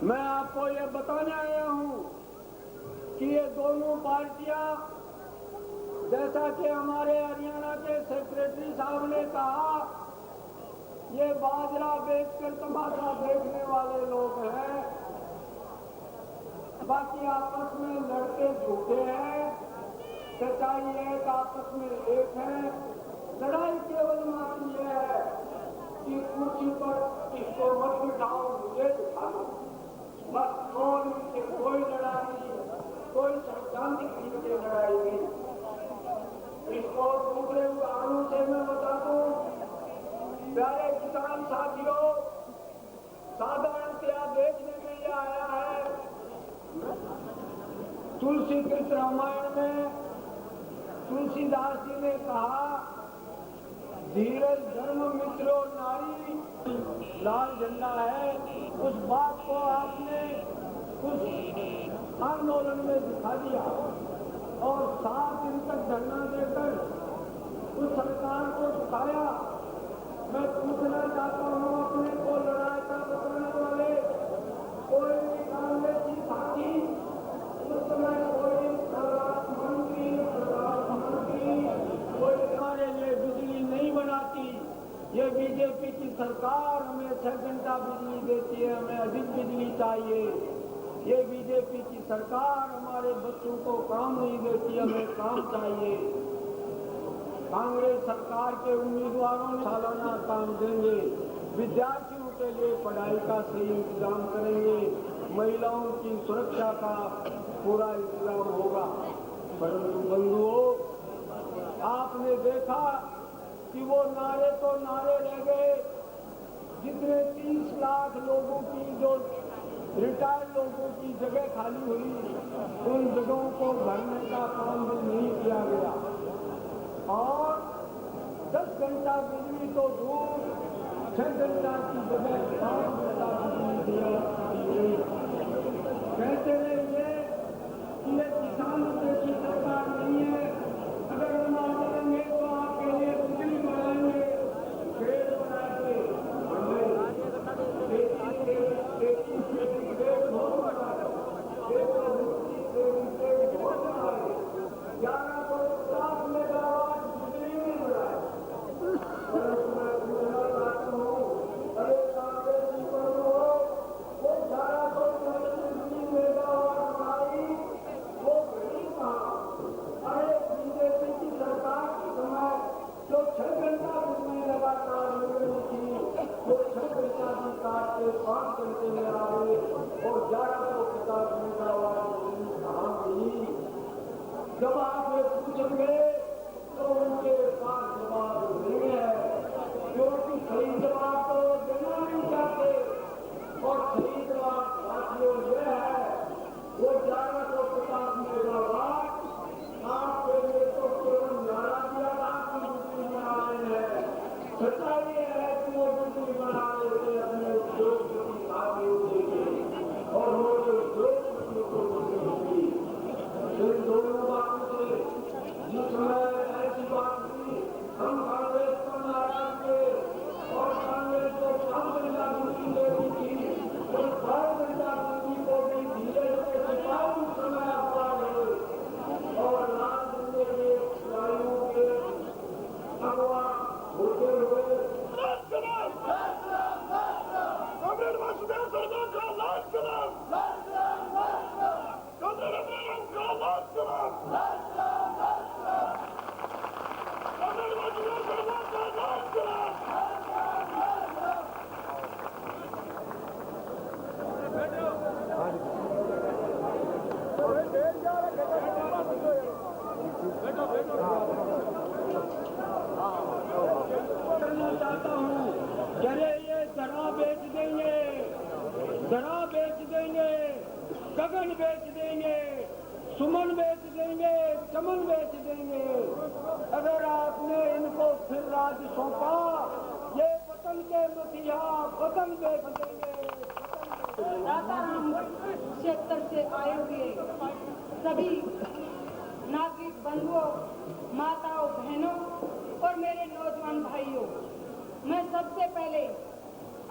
S4: मैं आपको ये बताने आया हूं कि ये दोनों पार्टियां, जैसा कि हमारे हरियाणा के सेक्रेटरी साहब ने कहा, ये बाजरा बेचकर तमाशा देखने वाले लोग हैं। बाकी आपस में लड़ते झूठे हैं, सच्चाई एक आपस में एक है। लड़ाई केवल मात्र यह है कि कुर्सी पर इसको मत बिठाओ, मुझे बिठा दो, बस। कोई लड़ाई नहीं, कोई सैद्धांतिक लड़ाई नहीं। इसको दूसरे उदाहरणों से मैं बता दूं। प्यारे किसान साथियों, साधारणतया देखने में यह आया है, तुलसी कृष्ण रामायण में तुलसीदास जी ने कहा, धीरज धर्म मित्रो नारी, लाल झंडा है। उस बात को आपने उस आंदोलन में दिखा दिया और 7 दिन तक धरना देकर उस सरकार को झुकाया। मैं पूछना चाहता हूं, अपने को लड़ाई का बताने वाले कोई भी कांग्रेसी साथी, उस समय कोई प्रधानमंत्री कोई हमारे लिए बिजली नहीं बनाती, ये बीजेपी की सरकार हमें 6 घंटा बिजली देती है, हमें अधिक बिजली चाहिए। ये बीजेपी की सरकार हमारे बच्चों को काम नहीं देती, हमें काम चाहिए। कांग्रेस सरकार के उम्मीदवारों ने सालाना काम देंगे, विद्यार्थियों के लिए पढ़ाई का सही इंतजाम करेंगे, महिलाओं की सुरक्षा का पूरा इंतजाम होगा। परंतु बंधुओं, आपने देखा कि वो नारे तो नारे रह गए। जितने 30 लाख लोगों की जो रिटायर्ड लोगों की जगह खाली हुई, उन जगहों को भरने का काम भी नहीं किया गया। और 10 घंटा बिजली तो दूर, 6 घंटा की जगह 5 घंटा बिजली दिया। कहते रहेंगे कि ये किसानों की सरकार नहीं है, अगर हम आ जाएंगे तो आपके लिए बिजली बनाएंगे, पेड़ बनाएंगे, जब आप ये पूछेंगे तो उनके पास जवाब नहीं है, क्योंकि सही जवाब तो देना नहीं चाहते। और सही जवाब साथियों ये है, वो 1150 मेगावाट आपके लिए तो केवल नारा दिया आपकी बिजली बना रहे हैं। सच्चाई ये है कि वो बिजली बना रहे थे अपने उद्योगपति साथियों के लिए, और वो उद्योगपतियों को बिजली होगी। इन दोनों बातों से जिस समय ऐसी बात थी, हम कांग्रेस पर नाराज थे और कांग्रेस को 5 घंटा बिजली दे दी थी, तो 5 घंटा बिजली को भी धीरे से सिपाही उस समय अपराध हुए और लाल झंडे के खिलाड़ियों के अगवा होते हुए करना चाहता हूँ, जरे ये जरा बेच देंगे, जरा बेच देंगे, गगन बेच देंगे, सुमन बेच देंगे, चमन बेच देंगे। अगर आपने इनको फिर राज सौंपा, ये वतन के मसीहा वतन बेच देंगे।
S5: राताराम क्षेत्र से आए हुए सभी नागरिक बंधुओं, माताओं, बहनों और मेरे नौजवान भाइयों, मैं सबसे पहले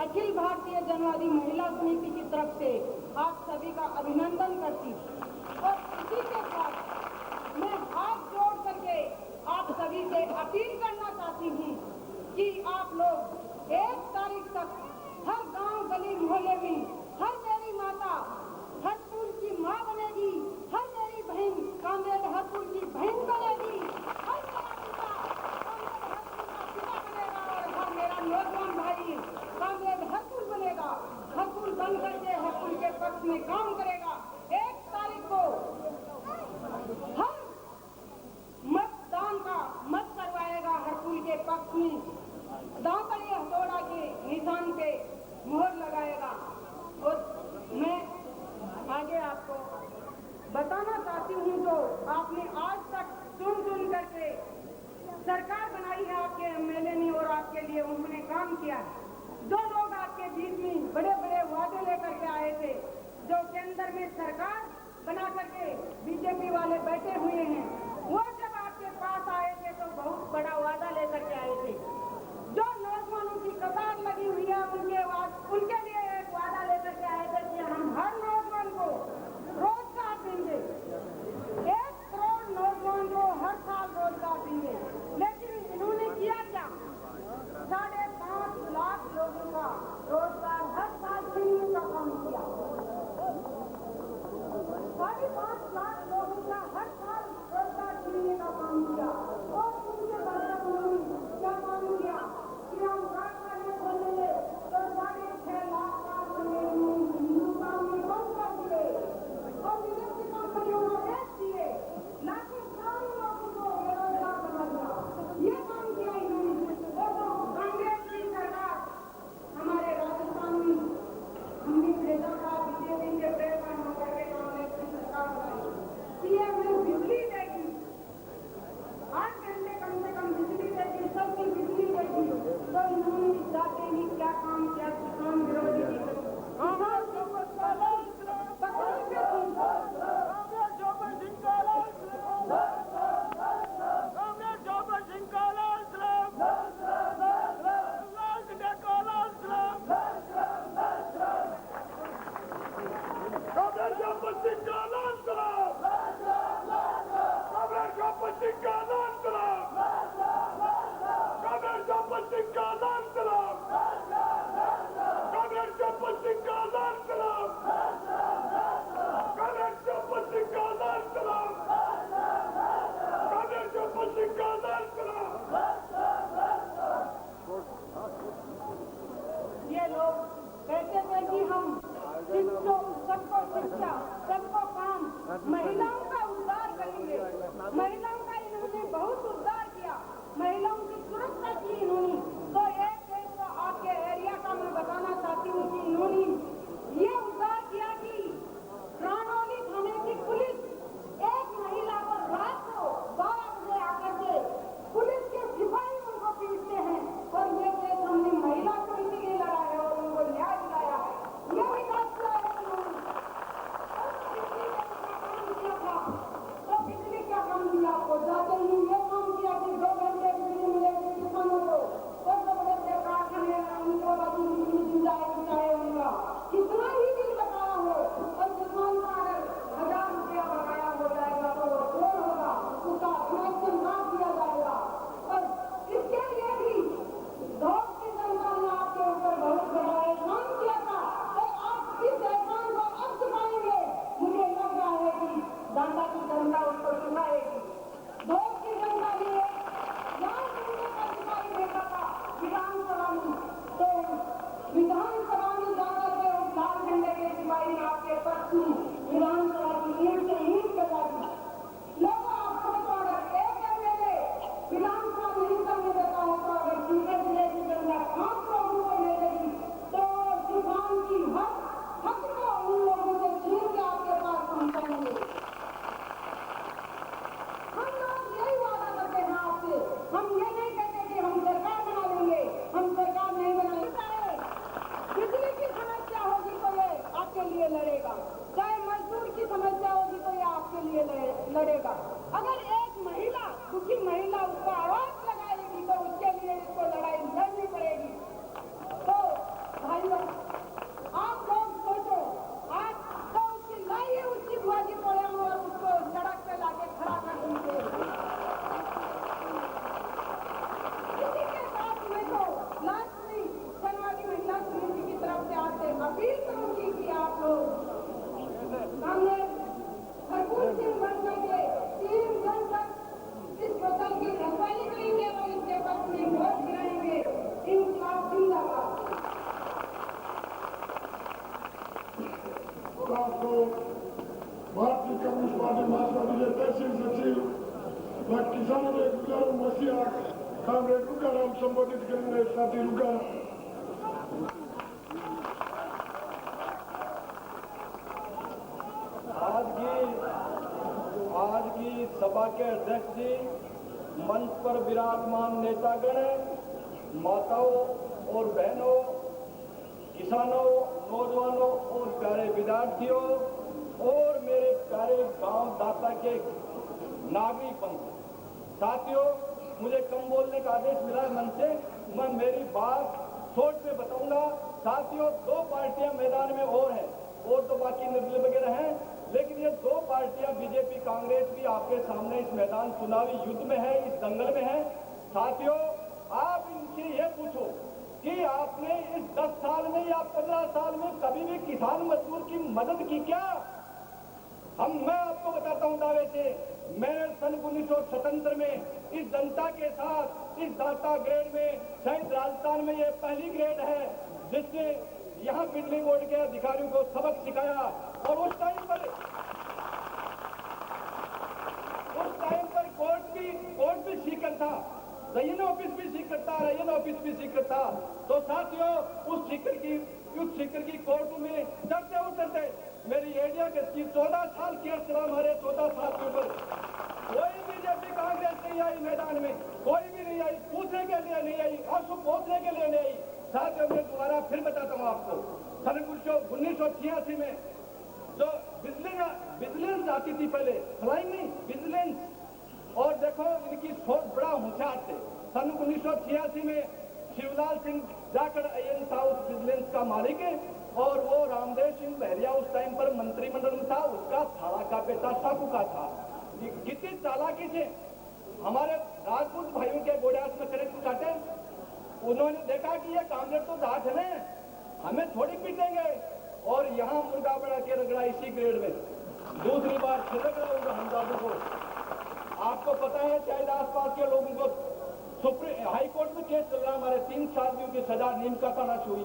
S5: अखिल भारतीय जनवादी महिला समिति की तरफ से आप सभी का अभिनंदन करती हूँ। और इसी के साथ मैं हाथ जोड़ करके आप सभी से अपील करना चाहती हूँ कि आप लोग 1 तारीख तक हर गांव, गली, मोहल्ले में हर मेरी माता हरपुर की माँ बनेगी, हर मेरी बहन कामरेड हरपुर की बहन बनेगी, हर मेरा पिता कामरेड हरपुर का पिता बनेगा और हर मेरा नौजवान भाई कामरेड हरपुर बनेगा। हरपुर बन करके हरपुर के पक्ष में काम करेगा। 1 तारीख को हर मतदान का मत करवाएगा हरपुर के पक्ष में, दांतड़ी हथौड़ा के निशान पे मोहर लगाएगा। और मैं आगे आपको बताना चाहती हूँ, जो आपने आज तक चुन करके सरकार बनाई है, आपके एमएलए ने और आपके लिए उन्होंने काम किया है। जो लोग आपके बीच में बड़े बड़े वादे लेकर के आए थे, जो केंद्र लोग कहते थे कि हम सबको शिक्षा, सबको काम, महिलाओं का उद्धार करेंगे। महिलाओं का इन्होंने बहुत उद्धार किया, महिलाओं की सुरक्षा की इन्होंने। तो एक देश को आपके एरिया का मैं बताना चाहती हूँ कि इन्होंने ये उद्धार किया कि रानौली थाने की पुलिस एक महिला को रात को 12 बजे आकर के पुलिस के सिपाही उनको पीटते हैं, और ये केस हमने महिला समिति के लड़ा है और उनको न्याय दिलाया है। ये विकास किया है उन्होंने। तो बिजली क्या काम दिया आपको? जाते ही ये काम किया कि 2 घंटे बिजली मिलेगी किसानों को, और जो बड़े बड़े कारखाने हैं उनको बाकी बिजली दी जाएगी चाहे उनका कितना ही बिल बकाया हो, और किसान का अगर 1000 रुपया बकाया हो जाएगा तो वो कौन होगा, उसका कनेक्शन काट दिया जाएगा। और इसके लिए भी धोख की जनता ने आपके ऊपर बहुत बड़ा एहसान किया था, और आप इस एहसान को अब चुकाएंगे। मुझे लग रहा है कि जनता की जनता उसको चुकाएगी। धोख की जनता ने लाल झंडे का अधिकारी देखा था विधानसभा में, तो विधानसभा में जाकर के उस लाल झंडे के सिपाही ने आपके पक्ष में विधानसभा की ईंट से ईंट बजा दी। लोगों आपको तो अगर एक एमएलए विधानसभा नहीं करने देता है तो अगर दूसरे जिले की जनता 5 लोगों को ले लेगी तो किसान की हक को उन लोगों से छीन के आपके पास पहुंचाएंगे। हम लोग यही वादा करते हैं आपसे, हम ये नहीं कहते कि हम सरकार बना लेंगे, हम सरकार नहीं बनाएंगे। बिजली की समस्या होगी तो ये आपके लिए लड़ेगा, चाहे मजदूर की समस्या होगी तो ये आपके लिए लड़ेगा। अगर एक महिला, दुखी महिला उसको आवाज लगाएगी तो उसके लिए इसको लड़ाई लड़नी पड़ेगी। तो भाइयों, आप लोग सोचो, आप तो उसकी लाइए उसकी बुआजी तोड़े और उसको सड़क पे लाके खड़ा कर देंगे। इसी के साथ मैं तो लास्ट में समाजवादी महिला समिति की तरफ से आपसे अपील करूंगी कि आप लोग कांग्रेस हरपुर सिंह बनने के 3 जन तक इस फसल की रखवाली करेंगे और इसके पक्ष में वोट गिराएंगे। इंकलाब जिंदाबाद।
S1: आपको भारतीय कम्युनिस्ट पार्टी मार्क्सवादी के तहसील सचिव व किसानों के गुजार मसीहा कामरेड रुकाराम संबोधित करेंगे। साथी रुकाराम।
S3: आज की सभा के अध्यक्ष जी, मंच पर विराजमान नेतागण, माताओं और बहनों, किसानों, नौजवानों और प्यारे विद्यार्थियों और मेरे प्यारे गांव दाता के नागरिक बंधु, साथियों, मुझे कम बोलने का आदेश मिला है मंच से, मैं मेरी बात शॉर्ट में बताऊंगा। साथियों, 2 पार्टियां मैदान में और हैं, और तो बाकी निर्दलीय वगैरह हैं, लेकिन ये 2 पार्टियां बीजेपी कांग्रेस भी आपके सामने इस मैदान चुनावी युद्ध में है, इस दंगल में है। साथियों, आप इनसे ये पूछो कि आपने इस 10 साल में या 15 साल में कभी भी किसान मजदूर की मदद की क्या? मैं आपको बताता हूं दावे से, मैंने सन 1977 में इस जनता के साथ इस दाता ग्रेड में शायद राजस्थान में ये पहली ग्रेड है जिसने यहाँ बिजली बोर्ड के अधिकारियों को सबक सिखाया। और उस टाइम पर कोर्ट भी सीकर था, रैयन ऑफिस भी सीकर था, रैयन ऑफिस भी सीकर था। तो साथियों, उस सीकर की कोर्ट में चढ़ते उतरते मेरी एरिया के 14 साल केस चला, हमारे 14 साल के ऊपर कोई बीजेपी कांग्रेस नहीं आई मैदान में, कोई भी नहीं आई, पूछने के लिए नहीं आई, आंसू पोंछने के लिए नहीं आई। साथियों, मैं दोबारा फिर बताता हूँ आपको, सन 1986 में जो विजिलेंस आती थी, पहले फ्लाइंग नहीं विजिलेंस, और देखो इनकी सोच बड़ा होशियार थे। सन 1986 में शिवलाल सिंह जाखड़ अय्यर था उस विजिलेंस का मालिक, और वो रामदेव सिंह बहरिया उस टाइम पर मंत्रिमंडल में था, उसका थाड़ा का बेटा साकू का था। कितनी चालाकी से हमारे राजपूत भाइयों के गोडास में करेक्ट काटे, उन्होंने देखा कि ये कांग्रेस तो जाट है, हमें थोड़ी पीटेंगे, और यहाँ मुर्गा बड़ा के रगड़ा इसी ग्रेड में दूसरी बार छिड़क रहा होगा हम दादू को। आपको पता है शायद आसपास के लोगों को सुप्रीम हाई कोर्ट में केस चल रहा है, हमारे 3 साथियों की सजा नीम का ताना छुई,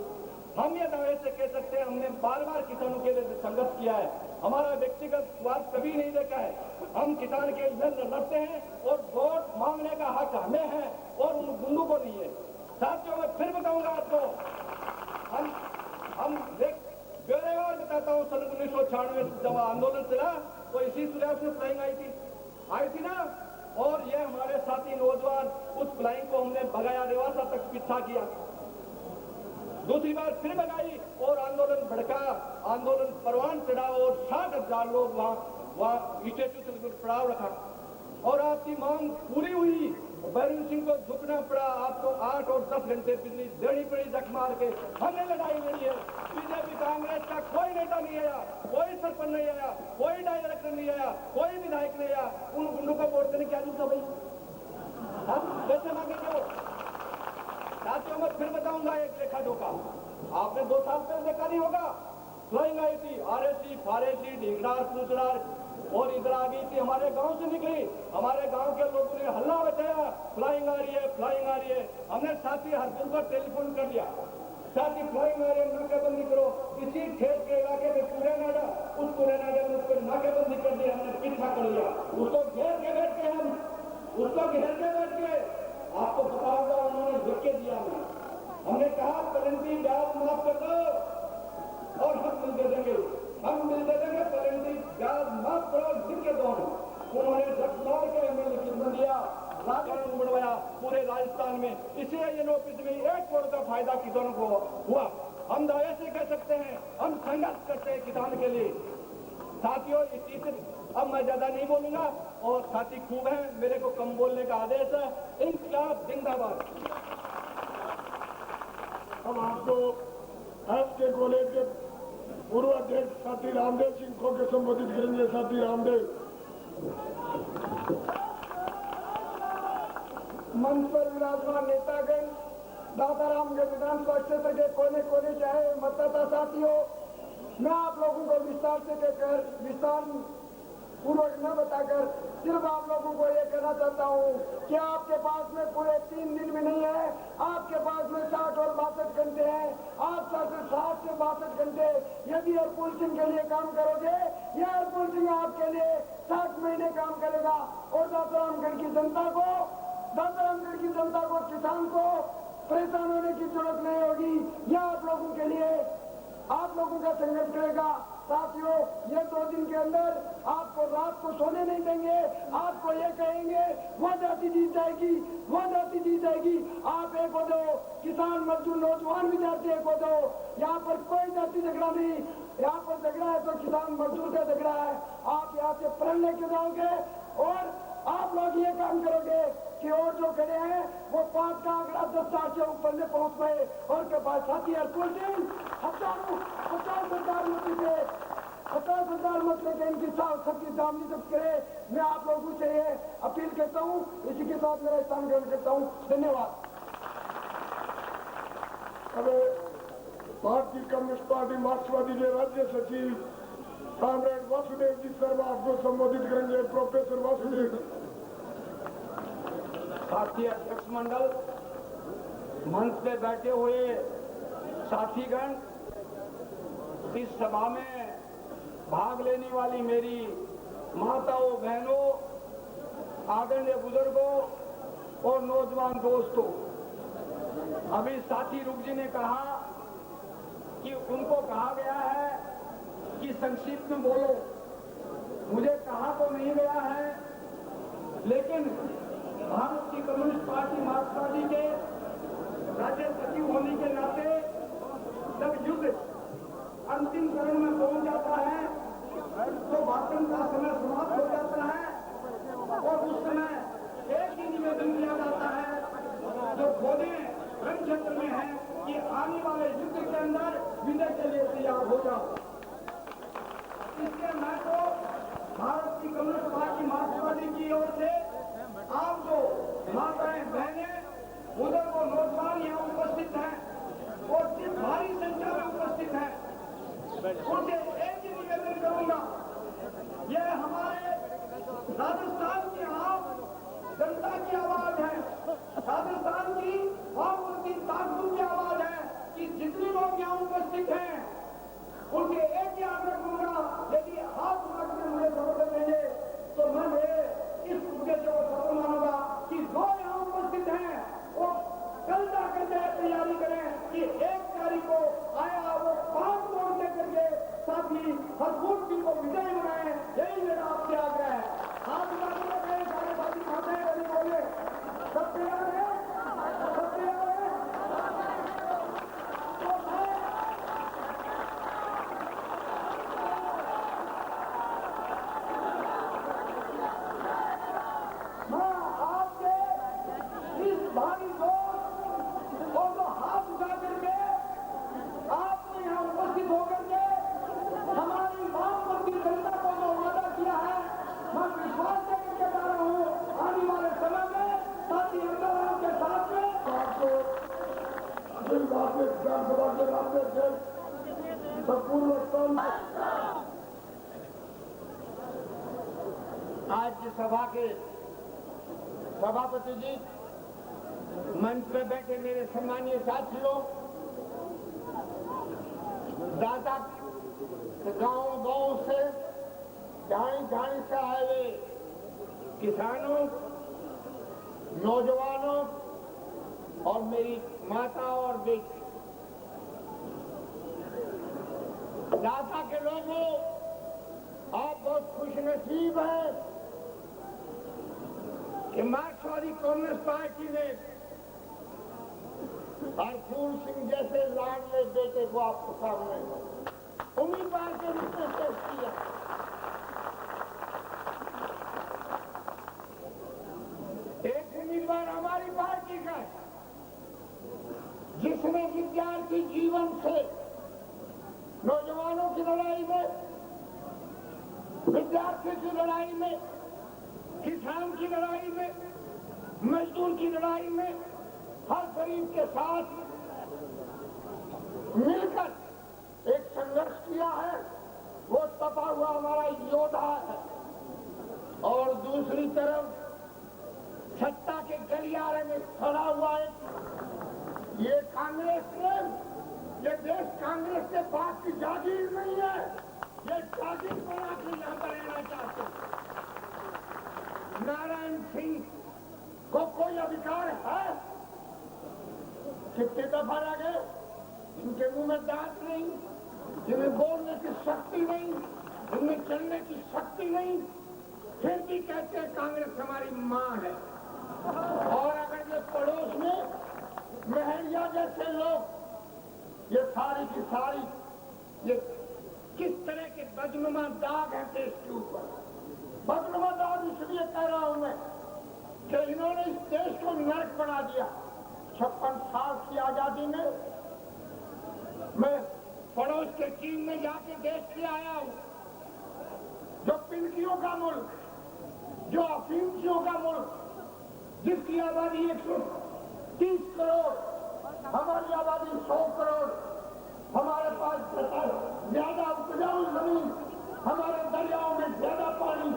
S3: हम ये दावे से कह सकते हैं हमने बार बार किसानों के लिए संघर्ष किया है, हमारा व्यक्तिगत स्वार्थ कभी नहीं देखा है। हम किसान के लिए लड़ते हैं और वोट मांगने का हक हमें है और उन गुंडों को नहीं है। साथियों, मैं फिर बताऊंगा आपको, हम बेरेवार बताता हूँ, सन 1996 जब आंदोलन चला तो इसी सुलह से फ्लाइंग आई थी ना, और ये हमारे साथी नौजवान उस फ्लाइंग को हमने भगाया, रेवासा तक पीछा किया, दूसरी बार फिर भगाई और आंदोलन भड़का, आंदोलन परवान चढ़ा और 60,000 लोग वहां स्टेचू से पड़ाव रखा और आपकी मांग पूरी हुई। बैरून सिंह को झुकना पड़ा, आपको 8 और 10 घंटे बिजली देनी पड़ी जख मार के। हमने लड़ाई लड़ी है, बीजेपी कांग्रेस का कोई नेता नहीं आया, कोई सरपंच नहीं आया, कोई डायरेक्टर नहीं आया, कोई विधायक नहीं आया, उन गुंडों को वोट देने क्या जरूरत है भाई? हम कैसे मांगेंगे वो? साथियों, मैं फिर बताऊंगा एक लेखा जोखा, आपने 2 साल पहले देखा नहीं होगा, फ्लाइंग आई थी, आरएसी, फारेसी, ढींगरार, पूछरार और इधर आ गई थी, हमारे गांव से निकली, हमारे गांव के लोगों ने हल्ला बचाया, फ्लाइंग आ रही है, फ्लाइंग आ रही है। हमने साथी हरपुर पर टेलीफोन कर लिया, साथी फ्लाइंग आ रही है, नाकेबंदी करो। इसी खेत के इलाके में पूरे नाडा, उस पूरे नाडे में उसको नाकेबंदी कर दी, हमने पीछा कर लिया, उसको घेर के बैठ के आपको बताऊंगा, उन्होंने धक्के दिया। हमने कहा करेंसी ब्याज माफ कर दो और हम बिल दे देंगे, करेंसी ब्याज माफ करो, जिनके दो। उन्होंने जगमार के हमें लिखित दिया, राजकारण बढ़वाया पूरे राजस्थान में। इसलिए ये नोटिस में 1 करोड़ का फायदा किसानों को हुआ। हम दावे से कह सकते हैं, हम संघर्ष करते हैं किसान के लिए। साथियों, अब मैं ज्यादा नहीं बोलूंगा और साथी खूब है, मेरे को कम बोलने का आदेश है। इंकलाब जिंदाबाद।
S1: हम आपको एसके कॉलेज के पूर्व अध्यक्ष साथी रामदेव सिंह को के संबोधित करेंगे। साथी रामदेव।
S4: मंच पर विराजमान नेतागण, दातारामगढ़ विधानसभा क्षेत्र के कोने कोने चाहे मतदाता साथियों, मैं आप लोगों को विस्तार से कहकर, विस्तार पूर्वक न बताकर सिर्फ आप लोगों को ये कहना चाहता हूँ कि आपके पास में पूरे 3 दिन भी नहीं है, आपके पास में 60 और 62 घंटे हैं। आप 60 से 62 घंटे यदि हरपुर सिंह के लिए काम करोगे, या हरपुर सिंह आपके लिए 60 महीने काम करेगा और दातारामगढ़ की जनता को, किसान को परेशान होने की जरूरत नहीं होगी। यह आप लोगों के लिए, आप लोगों का संघर्ष करेगा। साथियों, ये 2 दिन के अंदर आपको रात को सोने नहीं देंगे, आपको ये कहेंगे वो जाति जीत जाएगी, आप एक हो दो, किसान मजदूर नौजवान विद्यार्थी एक हो दो। यहाँ पर कोई जाति झगड़ा नहीं, यहाँ पर झगड़ा है तो किसान मजदूर का झगड़ा है। आप यहाँ से प्रण लेके जाओगे और आप लोग ये काम करोगे कि और जो खड़े हैं वो 5 का आंकड़ा 10 साल से ऊपर में पहुंच गए और के पास साथी हरपुर सिंह 50,000 मत लेके इनकी सबकी सामने जब करे। मैं आप लोगों से ये अपील करता हूँ, इसी के साथ मेरा स्थान ग्रहण करता हूँ। धन्यवाद।
S1: अब भारतीय कम्युनिस्ट पार्टी मार्क्सवादी के राज्य सचिव कॉमरेड वासुदेव जी शर्मा आपको संबोधित करेंगे। प्रोफेसर वासुदेव।
S3: भारतीय अध्यक्ष मंडल, मंच पे बैठे हुए साथीगण, इस सभा में भाग लेने वाली मेरी माताओं, बहनों, आदरणीय बुजुर्गों और नौजवान दोस्तों, अभी साथी रुक जी ने कहा कि उनको कहा गया है कि संक्षिप्त में बोलो। मुझे कहा तो नहीं गया है, लेकिन भारत की कम्युनिस्ट पार्टी मार्क्सवादी के राज्य सचिव होने के नाते जब युद्ध अंतिम चरण में पहुंच जाता है तो भाषण का समय समाप्त हो जाता है और उस समय एक ही निवेदन किया जाता है जो खोदे रण क्षेत्र में है कि आने वाले युद्ध के अंदर विजय के लिए तैयार हो जाओ। इसलिए मैं तो भारत की कम्युनिस्ट पार्टी मार्क्सवादी की ओर से आप जो माताएं, बहनें, बुजुर्ग और नौजवान यहाँ उपस्थित हैं और जिस भारी संख्या में उपस्थित हैं, उनसे एक ही निवेदन करूंगा, यह हमारे राजस्थान की आम जनता की आवाज है, राजस्थान की और उनकी ताकतों की आवाज है कि जितने लोग यहाँ
S1: अखिल भारतीय किसान सभा के राष्ट्रीय अध्यक्ष संपूर्ण
S3: आज सभा के सभापति जी, मंच में बैठे मेरे सम्मानीय साथियों, दादा गांव से ढाणी से आए हुए किसानों, नौजवानों और मेरी माता और बेटी, दादा के लोगों, आप बहुत खुशनसीब हैं कि मार्क्सवादी कम्युनिस्ट पार्टी ने हरफूल सिंह जैसे लाडले बेटे को आपको सामने उम्मीदवार के रूप में पेश किया। एक उम्मीदवार हमारी पार्टी का है, जिसने विद्यार्थी जीवन से नौजवानों की लड़ाई में, विद्यार्थी की लड़ाई में, किसान की लड़ाई में, मजदूर की लड़ाई में, हर गरीब के साथ मिलकर एक संघर्ष किया है। वो तपा हुआ हमारा योद्धा है। और दूसरी तरफ सत्ता के गलियारे में खड़ा हुआ है ये कांग्रेस ने, ये देश कांग्रेस के पास की जागीर नहीं है, ये जागीर बना के यहाँ पर रहना चाहते हैं। नारायण सिंह को कोई अधिकार है? कितने दफा रह गए, इनके मुंह में दांत नहीं, इन्हें बोलने की शक्ति नहीं, इनमें चलने की शक्ति नहीं, फिर भी कहते हैं कांग्रेस हमारी माँ है। और अगर ये पड़ोस में महरिया जैसे लोग, ये सारी की सारी, ये किस तरह के बदनुमा दाग है देश के ऊपर। बदनुमा दाग इसलिए कह रहा हूं मैं कि इन्होंने इस देश को नर्क बना दिया। 56 साल की आजादी में मैं पड़ोस के चीन में जाके देख के आया हूं, जो पिनकियों का मुल्क, जो अफीमचियों का मुल्क, जिसकी आबादी 130 करोड़, हमारी आबादी 100 करोड़, हमारे पास ज्यादा उपजाऊ जमीन, हमारे दरियाओं में ज्यादा पानी,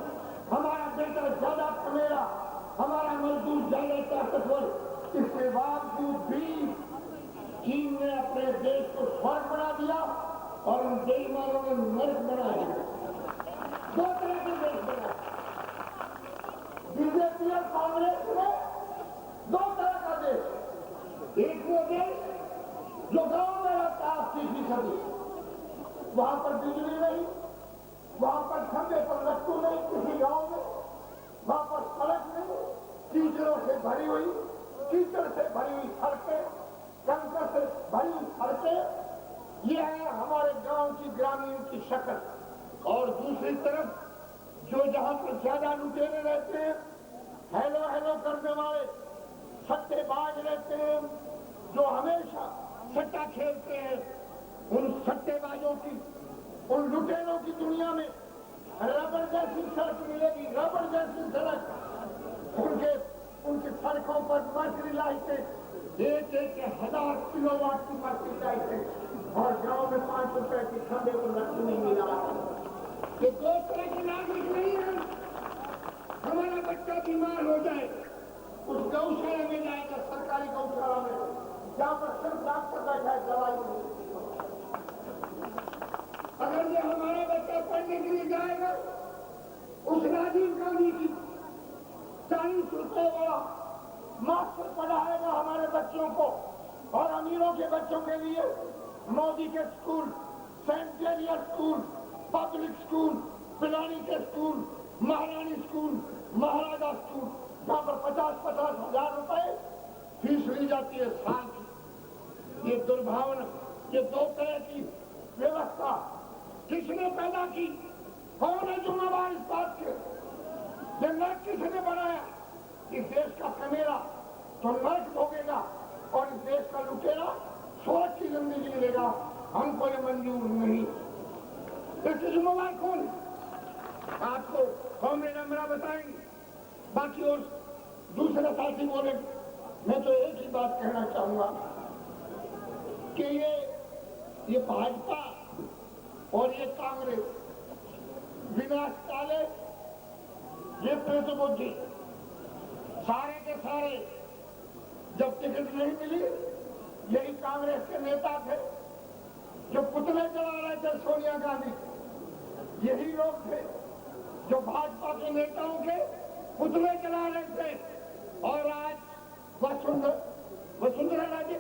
S3: हमारा बेटा ज्यादा कमेरा, हमारा मजदूर ज्यादा ताकतवर, इसके बावजूद भी चीन ने अपने देश को स्वर्ग बना दिया और उन बेईमानों ने नर्क बना दिया। 2 तरह के देश बना, बीजेपी और कांग्रेस ने 2 तरह का देश। एक वो देश जो गांव में रहता है 80%, वहां पर बिजली नहीं, वहां पर खंभे पर लट्टू नहीं किसी गांव में, वहां पर सड़क नहीं, कीचड़ों से भरी हुई, कीचड़ से भरी हुई सड़कें, कंकर से भरी हुई सड़कें, ये है हमारे गांव की ग्रामीण की शक्ल। और दूसरी तरफ जो जहां पर ज्यादा लुटेरे रहते हैं, हेलो हेलो करने वाले सट्टेबाज रहते हैं, जो हमेशा सट्टा खेलते हैं, उन सट्टेबाजों की, उन लुटेरों की दुनिया में रबड़ जैसी सड़क मिलेगी, रबड़ जैसी सड़क। उनकी सड़कों पर मर्करी लाइटें 1,000 किलोवाट की मर्करी लाइटें, और गांव में 5 रुपए की खंभे पर लट्टू नहीं मिला। ये 2 तरह की नागरिक नहीं है। हमारा बच्चा बीमार हो जाए, उस गौशाला में जाएगा, सरकारी गौशाला में, जहां पर सिर्फ डॉक्टर बैठा है, दवाई नहीं। अगर ये हमारा बच्चा पढ़ने के लिए जाएगा, उस राजीव गांधी की 40 रुपए वाला मास्टर पढ़ाएगा हमारे बच्चों को, और अमीरों के बच्चों के लिए मोदी के school, saint Xavier school, public school, Pilani के स्कूल, महारानी स्कूल, महाराजा स्कूल, जहां पर 50-50 हजार रुपए फीस ली जाती है साल की। ये दुर्भावना, ये 2 तरह की व्यवस्था किसने पैदा की? कौन है जुम्मेवार इस बात के? ये नर्क किसने बनाया? इस देश का कमेरा तो नर्क भोगेगा और इस देश का लुटेरा स्वर्ग की जिंदगी मिलेगा। हमको ये मंजूर नहीं। इसकी जुम्मेवार कौन है? आपको कॉमरेड अमरा बताएंगे, बाकी और दूसरे साथी बोले। मैं तो एक ही बात कहना चाहूंगा कि ये भाजपा और ये कांग्रेस विनाश काले ये प्रतिबुद्धि सारे के सारे जब टिकट नहीं मिली यही कांग्रेस के नेता थे जो पुतले जला रहे थे सोनिया गांधी, यही लोग थे जो भाजपा के नेताओं के पुतले जला रहे थे। और आज वसुंधरा राजे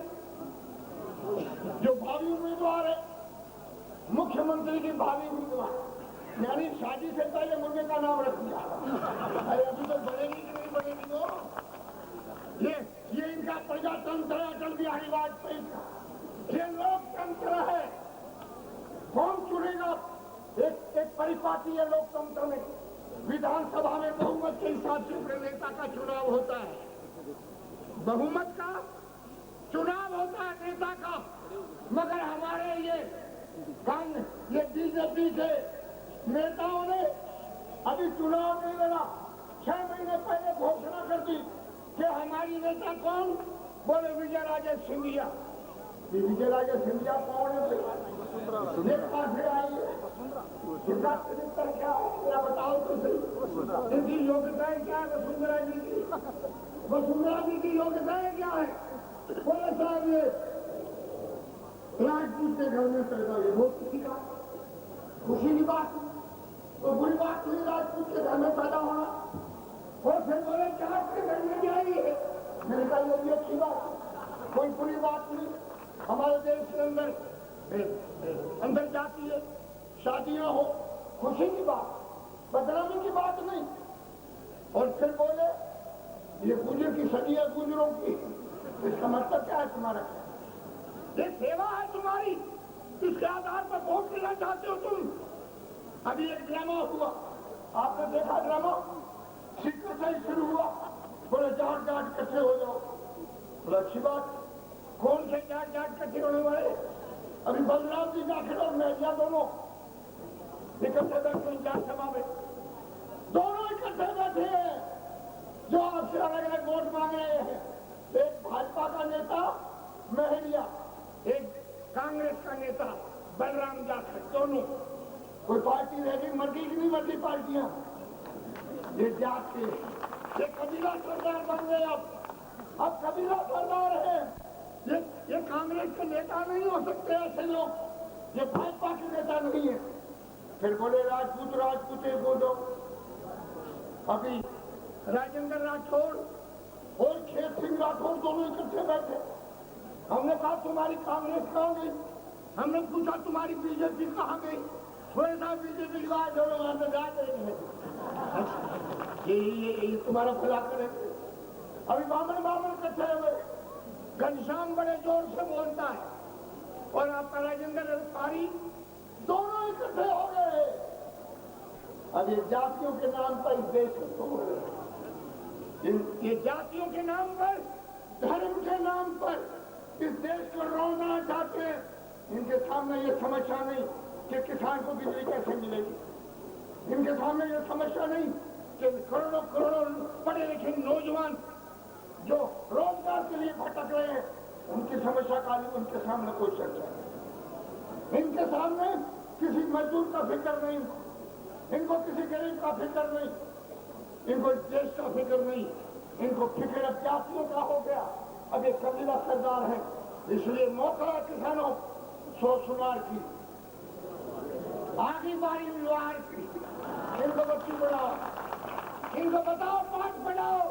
S3: जो भावी उम्मीदवार है, मुख्यमंत्री की भावी उम्मीदवार, यानी शादी से पहले मुझे का नाम रख दिया। अरे अभी तो बनेगी कि नहीं बनेगी वो, ये इनका प्रजातंत्र है अटल बिहारी वाजपेयी का, ये लोकतंत्र है। कौन चुनेगा? एक परिपाटी है लोकतंत्र में, विधानसभा में बहुमत के हिसाब से नेता का चुनाव होता है, बहुमत का चुनाव होता है नेता का। मगर हमारे ये बीजेपी के नेताओं ने अभी चुनाव नहीं लड़ा, 6 महीने पहले घोषणा कर दी कि हमारी नेता कौन? बोले विजय राजे सिंधिया। विजय राजे सिंधिया कौन है? ये कहां से आई है? इनका चरित्र क्या है? क्या बताओ तो सही। इनकी योग्यताएं क्या है? वसुंधरा जी की योग्यताएं क्या है? बोले साहब ये राजपूत के घर में पैदा हुए, बहुत खुशी की बात, तो बुरी बात हुई राजपूत के घर में पैदा होना। और फिर बोले जाट के घर में आई है, मैंने कहा ये भी अच्छी बात, कोई बुरी बात नहीं। हमारे देश के अंदर जाती है शादियां हो, खुशी की बात, बदनामी की बात नहीं। और फिर बोले ये गुजर की सदी है गुजरों की, इसका मतलब क्या है तुम्हारा? ये सेवा है तुम्हारी, इसके आधार पर वोट लेना चाहते हो तुम। अभी एक ड्रामा हुआ, आपने देखा ड्रामा, सीकर से ही शुरू हुआ, बोले जाट इकट्ठे हो जाओ। बोले अच्छी बात, कौन से जाट इकट्ठे होने वाले? अभी बलराम जी जाखड़ और मेहदिया दोनों इकट्ठे बैठे जाट सभा में, दोनों इकट्ठे बैठे हैं जो आपसे अलग अलग वोट मांग रहे हैं। एक भाजपा का नेता मेहदिया, एक कांग्रेस का नेता बलराम जाखड़, दोनों। कोई पार्टी रहेगी, मर्जी की नहीं मर्जी पार्टियां, ये जाट के ये कबीला सरदार बन गए। अब कबीला सरदार है, ये कांग्रेस के नेता नहीं हो सकते ऐसे लोग, ये भाजपा के नेता नहीं है। फिर बोले राजपूत एक दो। अभी राजेंद्र राठौड़ और खेत सिंह राठौड़ दोनों इकट्ठे बैठे। हमने कहा तुम्हारी कांग्रेस कहाँ गई? हमने पूछा तुम्हारी बीजेपी कहाँ गई? बोले साहब बीजेपी की बात जोड़ो, वहां से ये तुम्हारा भला करे। अभी बामन इकट्ठे हुए, घनश्याम बड़े जोर से बोलता है और आपका राजेंद्र पारी, दोनों इकट्ठे हो गए। अब ये जातियों के नाम पर इस देश को तोड़ रहे, ये जातियों के नाम पर, धर्म के नाम पर इस देश को रोना चाहते हैं। इनके सामने ये समस्या नहीं कि किसान को बिजली कैसे मिलेगी, इनके सामने ये समस्या नहीं कि करोड़ों पढ़े लिखे नौजवान जो रोजगार के लिए भटक रहे हैं, उनकी समस्या का उनके सामने कोई चर्चा नहीं। इनके सामने किसी मजदूर का फिक्र नहीं, इनको किसी गरीब का फिक्र नहीं, इनको इस देश का फिक्र नहीं, इनको फिक्र अब जातियों का हो गया। अब ये कबीला सरदार है, इसलिए मौका है किसानों सोचुनार की, आगे बारी उल्लार की। इनको बच्ची बढ़ाओ, इनको बताओ, पाठ पढ़ाओ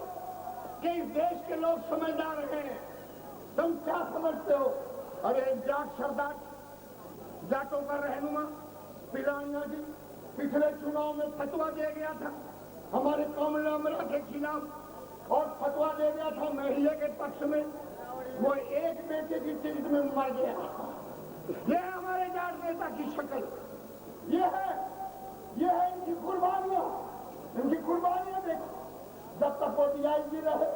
S3: कि इस देश के लोग समझदार हैं। तुम क्या समझते हो? अरे जाट सरदार, जाटों का रहनुमा पिरानिया जी पिछले चुनाव में फतवा दे गया था हमारे कमला के खिलाफ, और फतवा दे गया था महिला के पक्ष में। वो एक बेटे की टिकट में मर गया। ये है हमारे जाट नेता की शक्ल, ये है इनकी कुर्बानियां, इनकी कुर्बानियां देखो। जब तक वो डीआईजी रहे,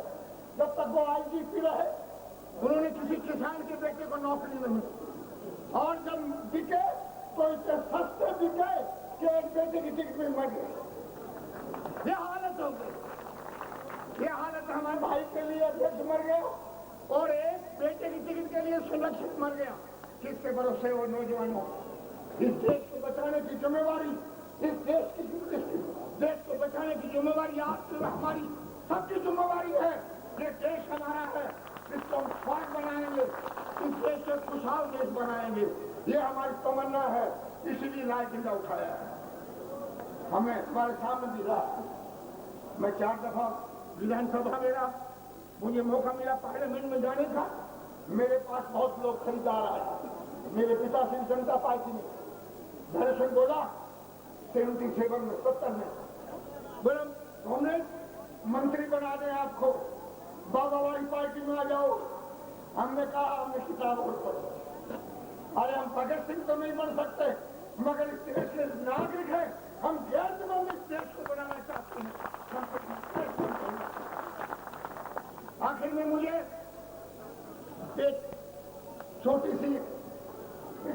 S3: जब तक वो आईजीपी रहे, उन्होंने किसी किसान के बेटे को नौकरी नहीं, और जब बिके तो इतने सस्ते बिके कि एक बेटे की टिकट में मर गए। ये हालत हो गई। ये हालत हमारे भाई के लिए अध्यक्ष मर गया और एक बेटे की टिकट के लिए सुरक्षित मर गया। किसके भरोसे हो नौजवानों? इस देश को बचाने की जिम्मेवारी, इस देश को बचाने की जिम्मेवारी आपकी, हमारी सबकी जिम्मेवारी है। ये देश हमारा है, इसको हम स्वास्थ्य बनाएंगे, इस देश को खुशहाल देश बनाएंगे, ये हमारी तमन्ना है। इसीलिए लाल झंडा उठाया है। हमें हमारे सामने भी रहा। मैं 4 दफा विधानसभा में रहा, मुझे मौका मिला पार्लियामेंट में जाने का। मेरे पास बहुत लोग खरीदार आए। मेरे पिता से जनता पार्टी में दर्शन बोला 77 में 70 में बोला हमने मंत्री बना दें आपको, बाबा वाली पार्टी में आ जाओ। हमने कहा हमने किताब और पढ़ी। अरे हम भगत सिंह तो नहीं बन सकते, मगर इस देश के नागरिक हैं, हम गैर जमानत इस देश को बनाना चाहते हैं। आखिर में मुझे एक छोटी सी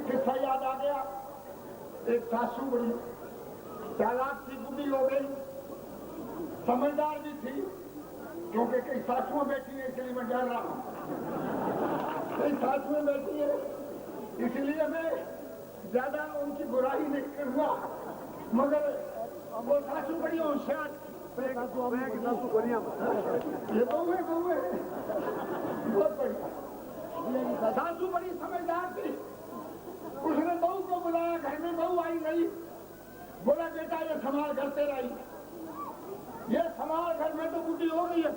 S3: किस्सा याद आ गया। एक सासू बड़ी चालाक थी, बुद्धि हो गई, समझदार भी थी, क्योंकि कई सासुएं बैठी है इसलिए मैं डर रहा हूं। कई सासुएं बैठी है इसलिए मैं ज्यादा उनकी बुराई नहीं करूंगा, मगर वो सासू बड़ी होशियार, ये बहू है बहुत बढ़िया। सासू बड़ी समझदार थी। उसने बहू को बुलाया, घर में बहू आई नहीं, बोला बेटा ये संभाल घर तेरा ही, ये संभाल घर में तो बुद्धि हो गई है,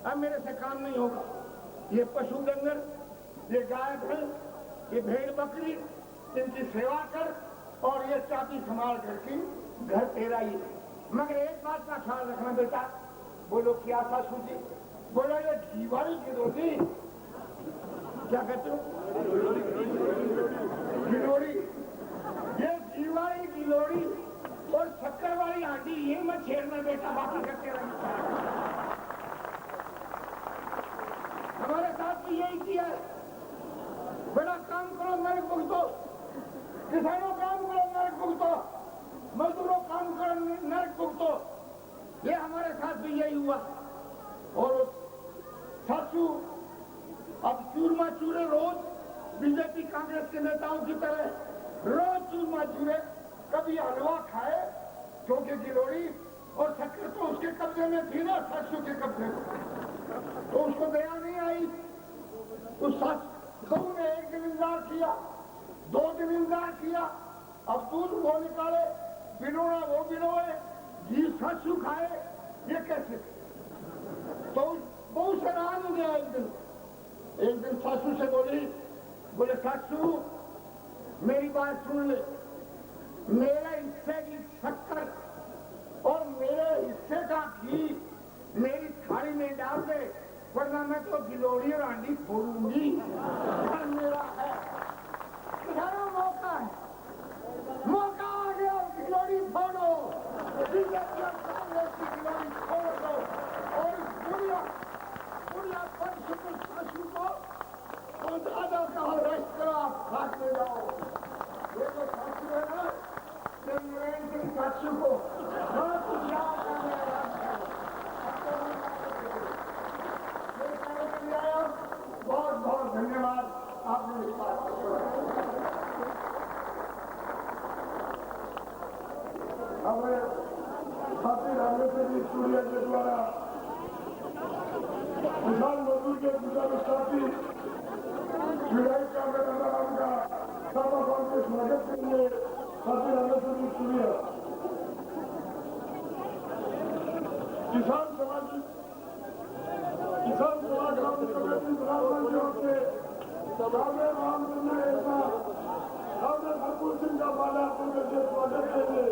S3: अब मेरे से काम नहीं होगा। ये पशु डंगर, ये गाय भैंस, ये भेड़ बकरी, इनकी सेवा कर और ये चाबी संभाल घर की, घर तेरा ही है। मगर एक बात का ख्याल रखना बेटा। बोलो क्या सासू जी? बोलो ये दीवारी की रोटी, क्या कहते हो? गिलोड़ी, ये दीवारी गिलोड़ी और शक्कर वाली आंटी, ये मत छेड़ना बेटा, बाकी करते रहना। हमारे साथ भी यही किया है। बड़ा काम करो नरक भुगतो, किसानों काम करो नरक भुगतो, मजदूरों काम करो नरक भुगतो। ये हमारे साथ भी यही हुआ। और सासू अब चूरमा चूरे रोज बीजेपी कांग्रेस के नेताओं की तरह रोज चूरमा चूरे, कभी हलवा खाए, क्योंकि गिलोड़ी और शक्कर तो उसके कब्जे में थी ना, सासू के कब्जे में, तो उसको दया नहीं आई। उस बहू ने एक दिन इंतजार किया, 2 दिन इंतजार किया, अब दूध वो निकाले, बिनोना वो बिनोए, घी सासू खाए, ये कैसे? तो बहू से रहा नहीं गया। एक दिन सासू से बोले सासू मेरी बात सुन ले, मेरे हिस्से की शक्कर और मेरे हिस्से का घी मेरी थाली में डाल दे, वरना मैं तो गिलोड़ी और आंडी फोड़ूंगी। मेरा है मौका आ गया, गिलोड़ी फोड़ो, बीजेपी और कांग्रेस की गिलोड़ी फोड़ दो और बुढ़िया सासू को और दादा का रेस्ट करो, आप खाट में जाओ। ये तो सासू है ना, सासू को बहुत कुछ याद करने बहुत बहुत धन्यवाद, आपने इस बात को सुना। हमें साथी रामेश्वर सूर्य के द्वारा किसान मजदूर के गुजरात साथी विधायक का नाम का सभा के स्वागत के लिए साथी रामेश्वर सूर्य किसान सभा ग्राम कमेटी प्रधानमंत्री से सामने रामचंद्र ऐसा सामने भरपूर सिंह का बालापुर के स्वागत के लिए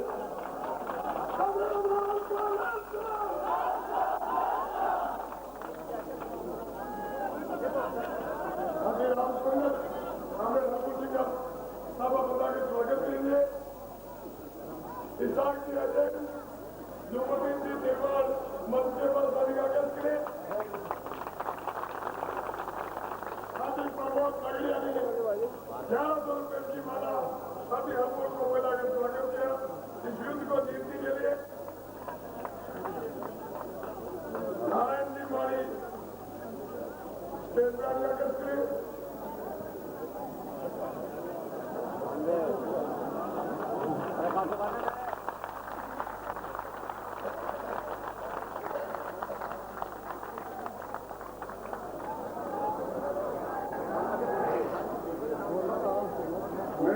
S3: स्वागत करेंगे। इस साल की अध्यक्ष युवती जी देवाल मंच के पर स्वागत करें। प्रमोद कड़िया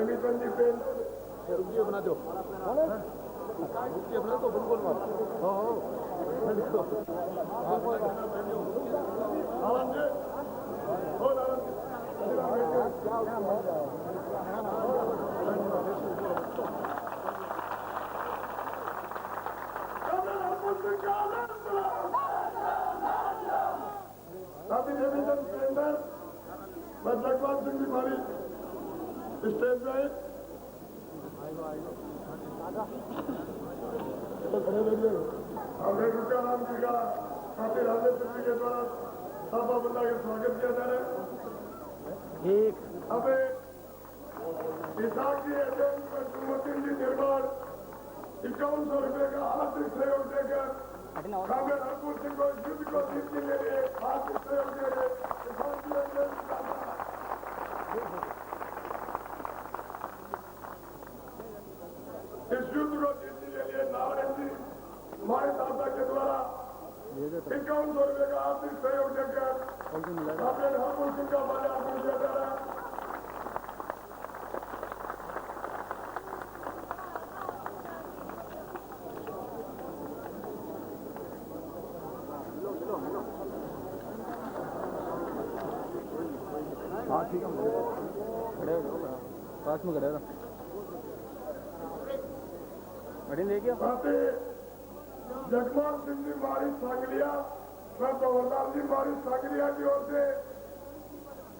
S1: जमीन जी पेन
S3: रुकिए बना दो रुकिए बना दो बिल्कुल
S1: साथी डिवीजन के अंदर मैं जगपाल सिंह जी मारी स्टेज पे हमने रुकाराम जी का साथी राजेंद्र जी के द्वारा सभा बंदा का स्वागत किया जा रहा है। अब किसान की एजेंट पर सुमतिन जी निर्माण 5100 रुपए का आर्थिक सहयोग देकर कांग्रेस हरपुर सिंह को युद्ध को जीतने के लिए आर्थिक सहयोग दे रहे किसान की एजेंट इस युद्ध को जीतने के लिए नारायण जी हमारे दादा के द्वारा 5100 रुपए का आर्थिक सहयोग देकर कांग्रेस हरपुर सिंह का माल्यार्पण किया जा रहा है।
S3: हाँ ठीक है खड़े हो जाओ पास में खड़े रहो गाड़ी ले गया
S1: जगमोहन सिंह जी मारी सांगलिया मैं पवरलाल जी मारी सांगलिया की ओर से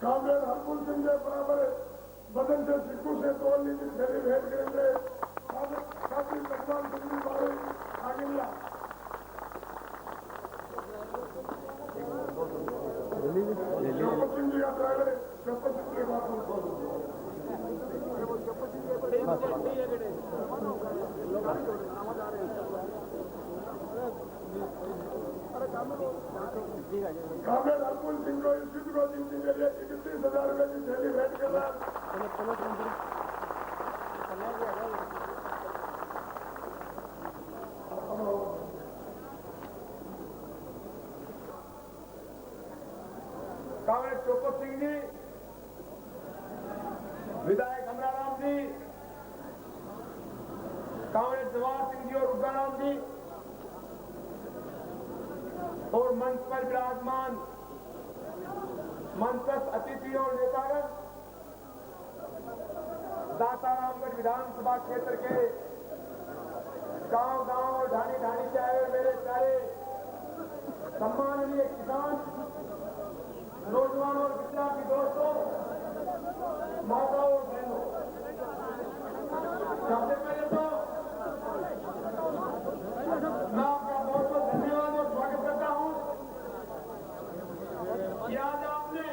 S1: कामरेड हरपुर सिंह के बराबर बदन से सिक्कू से 2 लीटर थैली भेंट करेंगे जगमोहन सिंह जी मारी सांगलिया जगमोहन सिंह जी का ड्राइवर जगमोहन सिंह की बात कामरेड हरपुर सिंह को इस युद्ध को जीतने के लिए 31,000 रुपए की थैली भेंट कर रहा कांग्रेस चौपत सिंह जी विधायक अमराराम जी कांग्रेस जवाहर सिंह जी और रुद्राराम जी और मंच पर विराजमान मंचस्थ अतिथि और नेतागण दातारामगढ़ विधानसभा क्षेत्र के गांव-गांव और ढाणी-ढाणी से आए हुए मेरे प्यारे सम्माननीय किसान नौजवान और विद्यार्थी दोस्तों माताओं और बहनों सबसे पहले तो मैं आपका बहुत बहुत धन्यवाद और स्वागत करता हूं कि आज आपने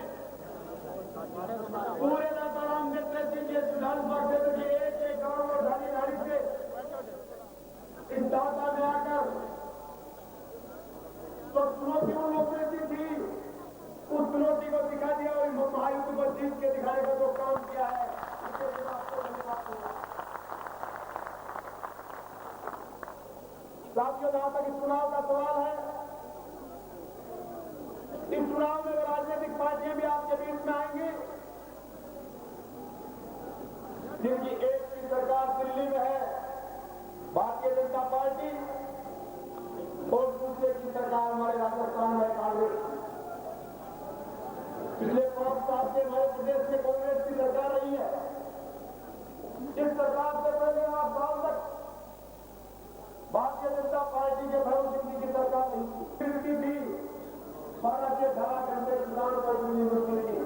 S1: पूरे दाताराम क्षेत्र के विधानसभा क्षेत्र के एक गांव और ढाणी से इस दाता में आकर तो चुनौती उन लोगों ने थी उस चुनौती को दिखा दिया और महायुद्ध को जीत के दिखाने का जो काम किया है उसके लिए आपको धन्यवाद दूंगा। साथियों जहां तक इस चुनाव का सवाल है इस चुनाव में राजनीतिक पार्टियां भी आपके बीच में आएंगी जिनकी एक की सरकार दिल्ली में है भारतीय जनता पार्टी और दूसरे की सरकार हमारे राजस्थान में कांग्रेस पिछले 5 साल से हमारे प्रदेश में कांग्रेस की सरकार रही है इस सरकार से पहले 8 साल तक भारतीय जनता पार्टी के भैरव सिंह जी की सरकार नहीं थी 12 से 18 घंटे किसानों को बिजली मिलती थी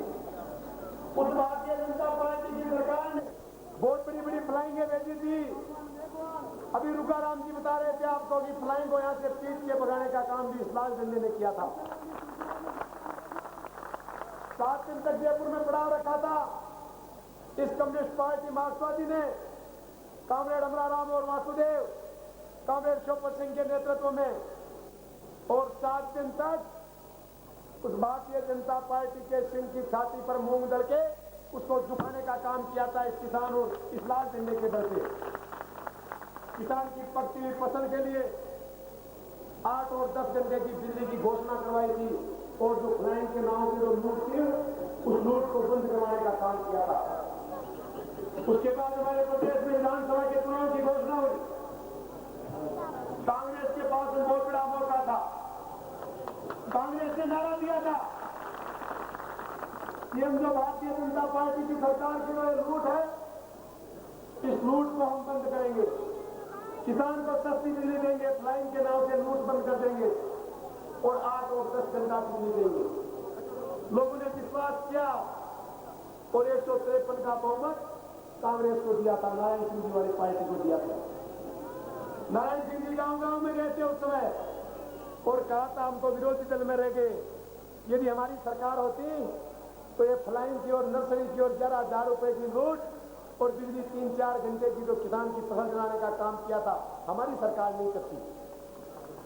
S1: उस भारतीय जनता पार्टी की सरकार ने बहुत बड़ी बड़ी फ्लाइंगें भेजी थी अभी रुकाराम जी बता रहे थे आपको कि फ्लाइंग को यहां से पीट के भगाने का काम भी इस लाल झंडे ने किया था 7 दिन तक जयपुर में पड़ाव रखा था इस कम्युनिस्ट पार्टी मार्क्सवादी ने कामरेड अमराराम और वासुदेव कामरेड चौपत सिंह के नेतृत्व में और 7 दिन तक उस भारतीय जनता पार्टी के सिंह की छाती पर मूंग दल के उसको झुकाने का काम किया था इस किसान और इस लाल झंडे के डर से किसान की पकती हुई फसल के लिए 8 और 10 घंटे की बिजली की घोषणा करवाई थी और जो फ्लाइंग के नाम से जो लूट थी उस लूट को बंद करवाने का काम किया था उसके बाद हमारे प्रदेश में विधानसभा के चुनाव की घोषणा हुई। कांग्रेस के पास बहुत बड़ा मौका था। कांग्रेस ने नारा दिया था कि हम जो भारतीय जनता पार्टी की सरकार की जो लूट है, इस लूट को हम बंद करेंगे। किसान को सस्ती बिजली देंगे, फ्लाइंग के नाम से लूट बंद कर देंगे और 8 और 10 घंटा बिजली देंगे। लोगों ने विश्वास किया और 153 का बहुमत कांग्रेस को दिया था, नारायण सिंह जी वाली पार्टी को दिया था। नारायण सिंह जी गांव-गांव में गए थे उस समय और कहा था हम तो विरोधी दल में रह गए, यदि हमारी सरकार होती तो ये फ्लाइंग की और नर्सरी की और 11,000 रुपए की लूट और बिजली 3-4 घंटे की जो किसान की फसल जलाने का काम किया था हमारी सरकार नहीं करती।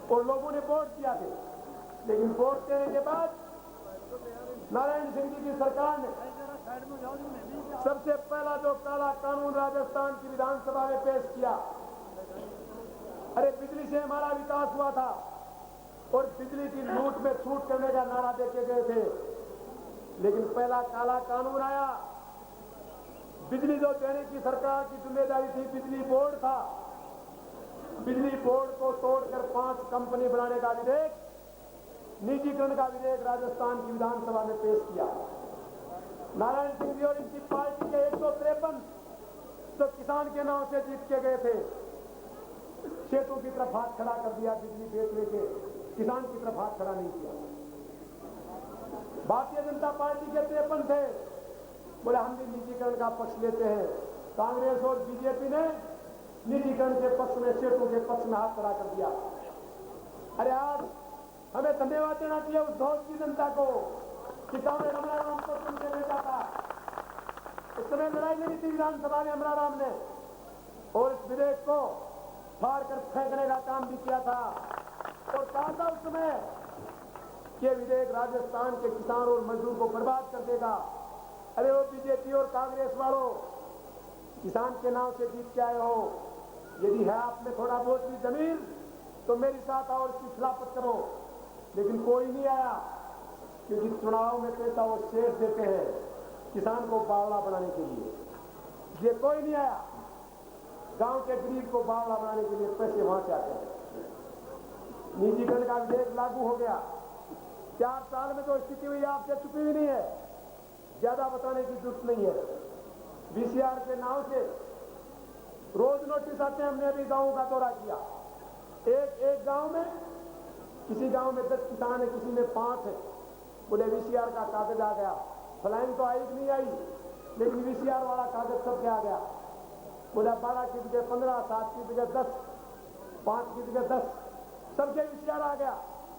S1: और लोगों ने वोट दिया थे, लेकिन वोट देने के बाद नारायण सिंह जी की सरकार ने सबसे पहला जो काला कानून राजस्थान की विधानसभा में पेश किया। अरे बिजली से हमारा विकास हुआ था और बिजली की लूट में छूट करने का नारा देके गए थे, लेकिन पहला काला कानून आया। बिजली जो देने की सरकार की जिम्मेदारी थी, बिजली बोर्ड था। बिजली बोर्ड को तोड़कर 5 कंपनी बनाने का विधेयक, निजीकरण का विधेयक राजस्थान की विधानसभा में पेश किया। नारायण सिंह जी और इनकी पार्टी के 153 जो किसान के नाम से जीत के गए थे, खेतों की तरफ हाथ खड़ा कर दिया। बिजली बेचने के किसान की तरफ हाथ खड़ा नहीं किया। भारतीय जनता पार्टी के 53 थे, बोले हम भी निजीकरण का पक्ष लेते हैं। कांग्रेस और बीजेपी ने निजीकरण के पक्ष में, सेठों के पक्ष में हाथ खड़ा कर दिया। अरे आज हमें धन्यवाद देना चाहिए उस देश की जनता को कि कांग्रेस अमराराम को चुन के भेजा था। उस समय लड़ाई लड़ी थी विधानसभा में अमराराम ने और इस विधेयक को फाड़ कर फेंकने का काम भी किया था और कहा था उस समय कि विधेयक राजस्थान के किसान और मजदूर को बर्बाद कर देगा। अरे वो बीजेपी और कांग्रेस वालों, किसान के नाम से जीत के आए हो, यदि है आप में थोड़ा बहुत भी जमीन तो मेरे साथ आओ, इसकी खिलाफत करो। लेकिन कोई नहीं आया, क्योंकि चुनाव में पैसा वो शेष देते हैं किसान को बावला बनाने के लिए। ये कोई नहीं आया, गांव के गरीब को बावला बनाने के लिए पैसे वहां से आते हैं। निजीकरण का विधेयक लागू हो गया। 4 साल में जो स्थिति हुई आपसे छुपी हुई नहीं है, ज्यादा बताने की जरूरत नहीं है। वीसीआर के नाम से रोज नोटिस आते हैं। हमने अभी गांव का दौरा किया। एक गांव में, किसी गांव में 10 किसान है, किसी में 5 है। बोले वीसीआर का कागज आ गया। फ्लाइंग तो आई नहीं आई, लेकिन वीसीआर वाला कागज सबके आ गया। बोला 12 की जगह 15, 7 की जगह 10, 5 की जगह 10, सबके वीसीआर आ गया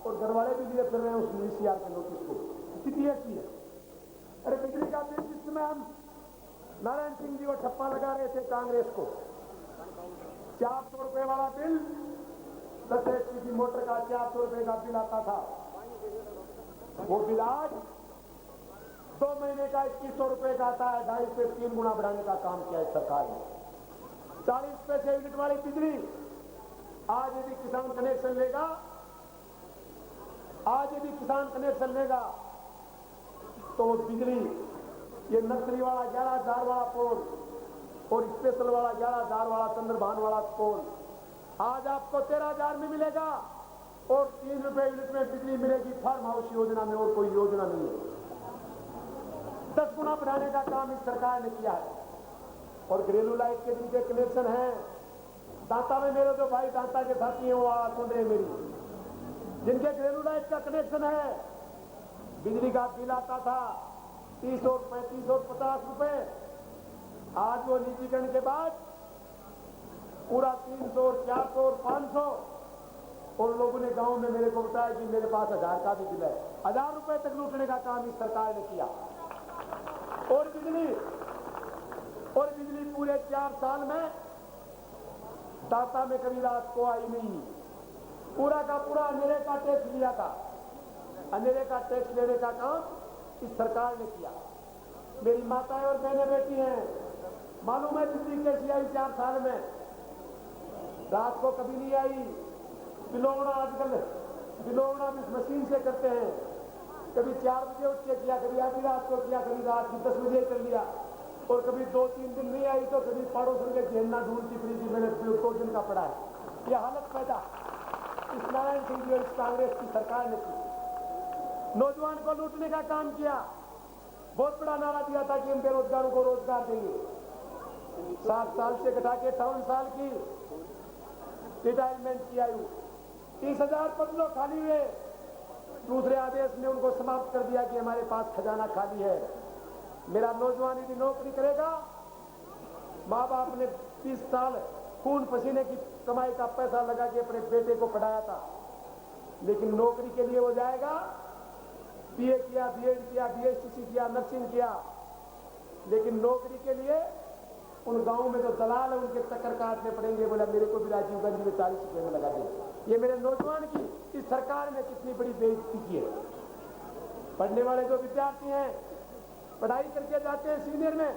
S1: और घर वाले भी लिए फिर रहे हैं उस वीसीआर के नोटिस को। स्थिति ऐसी है। अरे बिजली का बिल जिस समय हम नारायण सिंह जी को ठप्पा लगा रहे थे कांग्रेस को, 400 रुपए वाला बिल, 10 HP की मोटर का 400 रुपए का बिल आता था। वो बिल आज 2 महीने का 2100 रुपए का आता है। 2.5 से 3 गुना बढ़ाने का काम किया है सरकार ने। 40 पैसे यूनिट वाली बिजली आज यदि किसान कनेक्शन लेगा, तो वो बिजली, ये नर्सरी वाला 11,000 वाला पोल और स्पेशल वाला 11,000 वाला चंद्रभान वाला पोल आज आपको 13,000 में मिलेगा और 3 रुपए यूनिट में बिजली मिलेगी फार्म हाउस योजना में, और कोई योजना नहीं है। 10 गुना बढ़ाने का काम इस सरकार ने किया है। और घरेलू लाइट के जिनके कनेक्शन है, दांता में मेरे जो भाई दांता के साथी हैं वो आवाज सुन रहे मेरी, जिनके घरेलू लाइट का कनेक्शन है, बिजली का बिल आता था 30 और 35 और 50 रुपए, आज वो निजीकरण के बाद पूरा 300 और 400 और 500। और लोगों ने गांव में मेरे को बताया कि मेरे पास 1000 का भी बिल है। 1000 रुपए तक लूटने का काम इस सरकार ने किया। और बिजली पूरे 4 साल में दाता में कभी रात को आई नहीं। पूरा का पूरा अंधेरे का टैक्स लिया था। अंधेरे का टैक्स लेने का काम इस सरकार ने किया। मेरी माताएं और बहनें बैठी हैं, मालूम है बिजली कैसी आई 4 साल में। रात को कभी नहीं आई। बिलोवना आजकल बिलोवना भी मशीन से करते हैं। कभी 4 बजे उठ के किया, कभी आधी रात को किया, कभी रात की 10 बजे कर लिया। और कभी 2-3 दिन नहीं आई तो कभी पड़ोसन के झेलना ढूंढती फिरी थी। मैंने 2 दिन का पड़ा है। यह हालत पैदा इस नारायण सिंह जी और इस कांग्रेस की सरकार ने की। नौजवान को लूटने का काम किया। बहुत बड़ा नारा दिया था कि हम बेरोजगारों को रोजगार देंगे। 7 साल से घटा के 58 साल की रिटायरमेंट की आयु, 30,000 पद लोग खाली हुए। दूसरे आदेश ने उनको समाप्त कर दिया कि हमारे पास खजाना खाली है। मेरा नौजवान यदि नौकरी करेगा, माँ बाप ने 30 साल खून पसीने की कमाई का पैसा लगा के अपने बेटे को पढ़ाया था, लेकिन नौकरी के लिए वो जाएगा। बीए किया, बीएड किया, बीएसटीसी किया, नर्सिंग किया, लेकिन नौकरी के लिए उन गांवों में जो दलाल है उनके चक्कर काटने पड़ेंगे। बोला मेरे को भी राजीव गांधी में 40 रुपए में लगा दे। ये मेरे नौजवान की इस सरकार ने कितनी बड़ी बेइज्जती की है। पढ़ने वाले जो विद्यार्थी हैं, पढ़ाई करके जाते हैं सीनियर में,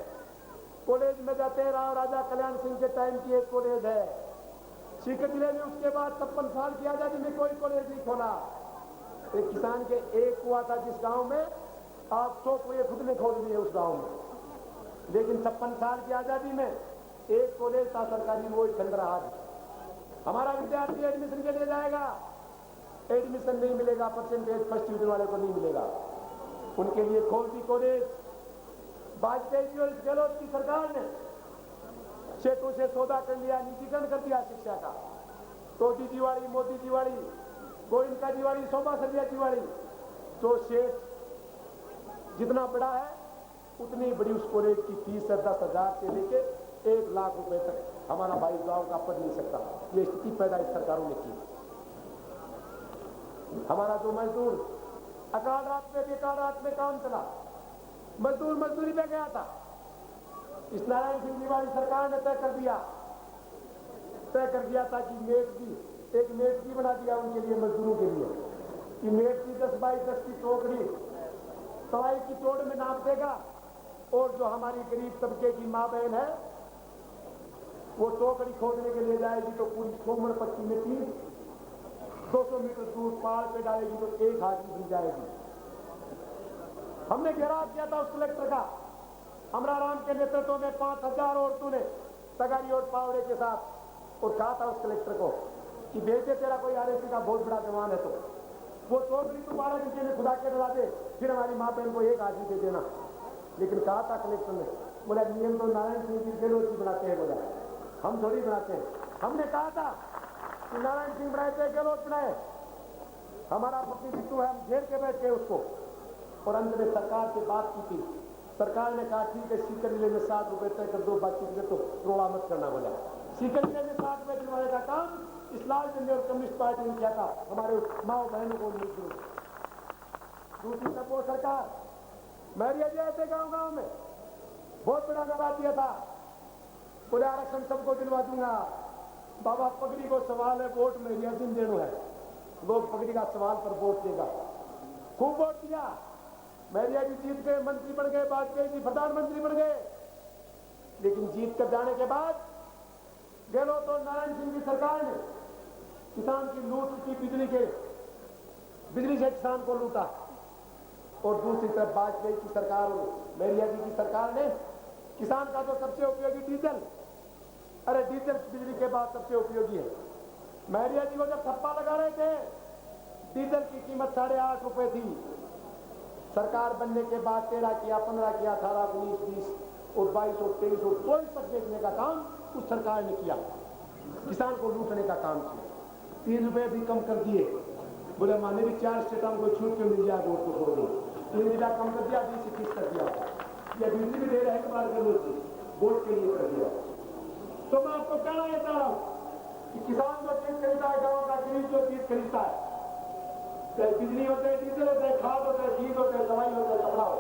S1: कॉलेज में जाते हैं। राव राजा कल्याण सिंह के टाइम की एक कॉलेज है सीकर जिले में। उसके बाद 56 साल की आजादी में कोई कॉलेज नहीं खोला। एक किसान के एक कुआ था जिस गांव में, आज 100 कुएं खुद ने खोल दिए उस गांव में। लेकिन 56 साल की आजादी में एक कॉलेज था सरकारी, वो चल रहा है। हमारा विद्यार्थी एडमिशन के लिए जाएगा, एडमिशन नहीं मिलेगा, परसेंटेज फर्स्ट डिवीजन वाले को नहीं मिलेगा। उनके लिए खोल दी कॉलेज। वाजपेयी जी और गहलोत की सरकार ने सेठों से सौदा कर लिया, निजीकरण कर दिया शिक्षा का। टोटी जीवाड़ी, मोदी जीवाड़ी, गोइंका जीवाड़ी, शोभा सरिया जीवाड़ी। तो सेठ जितना बड़ा है उतनी बड़ी उस कॉलेज की फीस है। 10,000 से लेके 1 लाख रुपए तक हमारा भाई गांव का पढ़ नहीं सकता। ये स्थिति पैदा इस सरकारों ने की। हमारा जो मजदूर अकाल रात में बेकार रात में काम चला, मजदूर मजदूरी पे गया था, इस नारायण सिंह जी वाली सरकार ने तय कर दिया था कि एक मेट भी बना दिया उनके लिए, मजदूरों के लिए, कि मेट की 10 बाई 10 की टोकरी तवाई की तोड़ में नाप देगा, और जो हमारी गरीब तबके की माँ बहन है वो टोकरी खोदने के लिए जाएगी तो पूरी 100 मन पत्ती मिट्टी 200 मीटर दूर पहाड़ पे डालेगी तो 1 हाथ बन जाएगी। हमने घेराव किया था उस कलेक्टर का। अमरा राम के नेतृत्व में 5,000 औरतों ने तगारी और पावड़े के साथ, और कहा था उस कलेक्टर को कि बेटे तेरा कोई आरएसपी का बहुत बड़ा जवान है तो वो टोकरी तू 12 घंटे में खुदा के डला दे, फिर हमारी माँ बहन को 1 आदमी दे देना। लेकिन कहा था कलेक्टर ने, बोला नियम तो नारायण सिंह जी गहलोत जी बनाते हैं, बोला हम थोड़ी बनाते हैं। हमने कहा था कि नारायण सिंह बनाए थे, गहलोत बनाए, हमारा प्रतिनिधित्व है, हम घेर के बैठ गए उसको। और अंत में सरकार से बात की थी, सरकार ने कहा ठीक है सीकर जिले में 60 रुपए तय कर दो, बाकी जिले तो रोड़ा मत करना। बोला सीकर जिले में 60 रुपए दिलवाने का काम इस लाल झंडे और कम्युनिस्ट पार्टी ने किया था, हमारे माओ बहनों को मिलकर। दूसरी तरफ वो सरकार मैरिया जी ऐसे गांव गांव में बहुत बड़ा नारा दिया था, बोले आरक्षण सबको दिलवा दूंगा। बाबा पगड़ी को सवाल है, वोट मैरिया जी देना है, लोग पगड़ी का सवाल पर वोट देगा। खूब वोट दिया, मैरिया जी जीत गए, मंत्री बन गए, वाजपेयी जी प्रधानमंत्री बन गए। लेकिन जीत कर जाने के बाद गहलोत और नारायण सिंह की सरकार ने किसान की लूट की, बिजली से किसान को लूटा। और दूसरी तरफ वाजपेयी की सरकार और मैरिया जी की सरकार ने किसान का तो सबसे उपयोगी डीजल, अरे डीजल बिजली के बाद सबसे उपयोगी है। मैरिया जी को जब ठप्पा लगा रहे थे, डीजल की कीमत 8.5 रुपए थी। सरकार बनने के बाद 13 किया, 15 किया, 18, 19, 20 और 22 और 23 और 24 तक बेचने का काम उस सरकार ने किया। किसान को लूटने का काम किया। 3 रुपए भी कम कर दिए, बोले माने भी 4 स्टेटों को छूट क्यों मिल जाए, वोट को छोड़ दो। 3 रुपया कम कर दिया, 20-21 कर दिया। या बिजली भी दे रहे हैं बार कर वोट के लिए कर दिया। तो मैं आपको कहना ये चाह रहा हूं कि किसान जो चीज खरीदता है, गाँव का गरीब जो चीज खरीदता है, चाहे बिजली होते हैं, डीजल होते हैं, खाद होते हैं, बीज होते हैं, दवाई होते हैं, कपड़ा हो,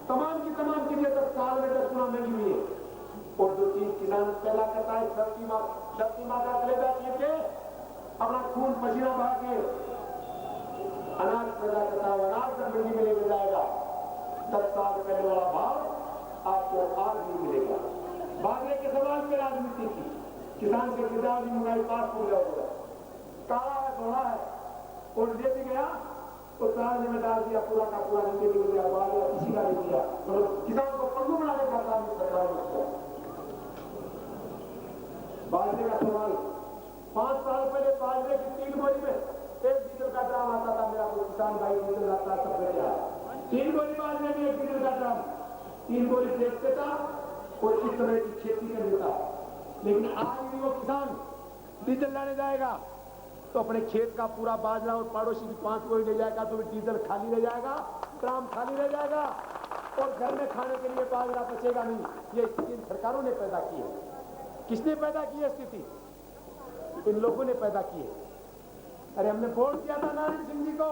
S1: तमाम की तमाम चीजें 10 साल में 10 गुना महंगी हुई है। और जो चीज किसान पैदा करता है, धरती माँ का कलेजा पीट के अपना खून पसीना बहा के अनाज पैदा करता है, अनाज जब मंडी में लेके जाएगा 10 साल पहले वाला भाव आपको आज नहीं मिलेगा। बाजरे के सवाल में राजनीति की, किसान से किताब भी मंगाई, पास हो जाओगे, काला है, धोड़ा है, और दे भी गया तो तारने में डाल दिया, पूरा का पूरा नीचे मिल गया, किसी का नहीं दिया, मतलब किसान को पल्लू बनाने का काम सरकार ने किया। बाजरे का सवाल, 5 साल पहले बाजरे की 3 बोरी में 1 डीजल का ड्राम आता था। मेरा कोई किसान भाई डीजल लाता सब बेचा 3 बोरी बाजरे में 1 डीजल का ड्राम 3 बोरी बेचते था और इस तरह की खेती कर लेता। लेकिन आज भी वो किसान डीजल लाने जाएगा तो अपने खेत का पूरा बाजरा और पड़ोसी की 5 बोरी ले जाएगा तो भी डीजल खाली रह जाएगा, ड्राम खाली रह जाएगा और घर में खाने के लिए बाजरा बचेगा नहीं। ये स्थिति सरकारों ने पैदा की है। किसने पैदा की है स्थिति? इन लोगों ने पैदा की है। अरे हमने वोट दिया था नारायण सिंह जी को,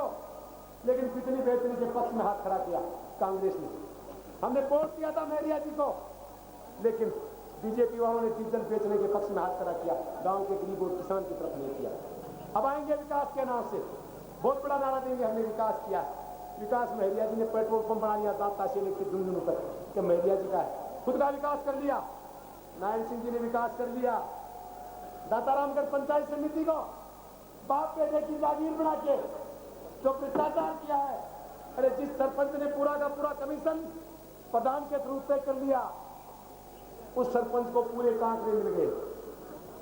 S1: लेकिन कितनी बेहतरी के पक्ष में हाथ खड़ा किया कांग्रेस ने। हमने वोट दिया था मेरिया जी को, लेकिन बीजेपी वालों ने डीजल बेचने के पक्ष में हाथ खड़ा किया, गांव के गरीब और किसान की तरफ नहीं किया। अब आएंगे विकास के नाम से, बहुत बड़ा नारा देंगे हमने विकास किया। विकास मेहरिया जी ने पेट्रोल पंप बना लिया दांता से लेकर झुंझुनू तक, कि मेहरिया जी का है। खुद का विकास कर लिया, नारायण सिंह जी ने विकास कर लिया। दातारामगढ़ पंचायत समिति को बाप बेटे की जागीर बना के जो भ्रष्टाचार किया है, अरे जिस सरपंच ने पूरा का पूरा कमीशन प्रधान के थ्रू तय कर लिया, उस सरपंच को पूरे कांकरे मिल गए।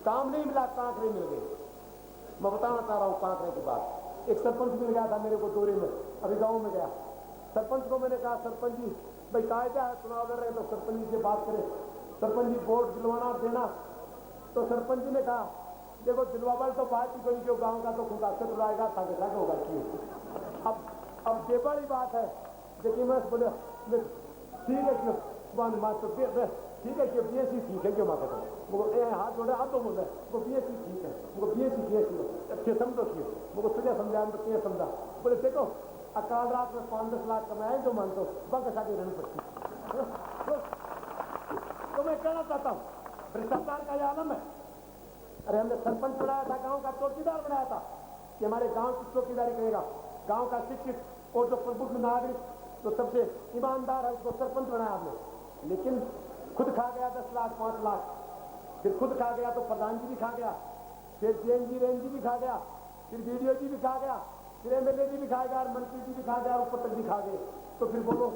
S1: काम नहीं मिला, कांकरे मिल गए। मैं बताना चाह रहा हूं कांकरे की बात। एक सरपंच मिल गया था मेरे को दौरे में, अभी गांव में गया। सरपंच को मैंने कहा, सरपंच जी भाई कायदा है, चुनाव लड़ रहे तो सरपंच जी से बात करें, सरपंच जी वोट दिलवाना देना। तो सरपंच जी ने कहा, देखो दिलवाबल तो बात ही कोई, जो गांव का तो खुद असर उड़ाएगा था होगा क्यों। अब ये बड़ी बात है। देखिए मैं बोले ठीक है क्यों ठीक है कि बीएससी ठीक है क्यों माता वो हाथ जोड़े आप तो बोल रहे वो बीएससी ठीक है, वो बीएससी अच्छे समझो क्यों, वो तुझे समझा तो क्या समझा। बोले देखो अकाल रात में 5-10 लाख कमाए जो मान दो बंक साड़ी रहनी पड़ती। तो मैं कहना चाहता हूँ भ्रष्टाचार का यह आलम है। अरे हमने सरपंच बनाया था, गांव का चौकीदार बनाया था कि हमारे गांव की चौकीदारी करेगा। गांव का शिक्षित और जो प्रबुद्ध नागरिक जो सबसे ईमानदार है उसको सरपंच बनाया हमने। लेकिन खुद खा गया 10 लाख 5 लाख, फिर खुद खा गया तो प्रधान जी भी खा गया, फिर सीएमजी रेंज जी भी खा गया, फिर बीडीओ जी भी खा गया, फिर एमएलए जी भी खा गया, मंत्री जी भी खा गया, ऊपर तक भी खा गए। तो फिर बोलो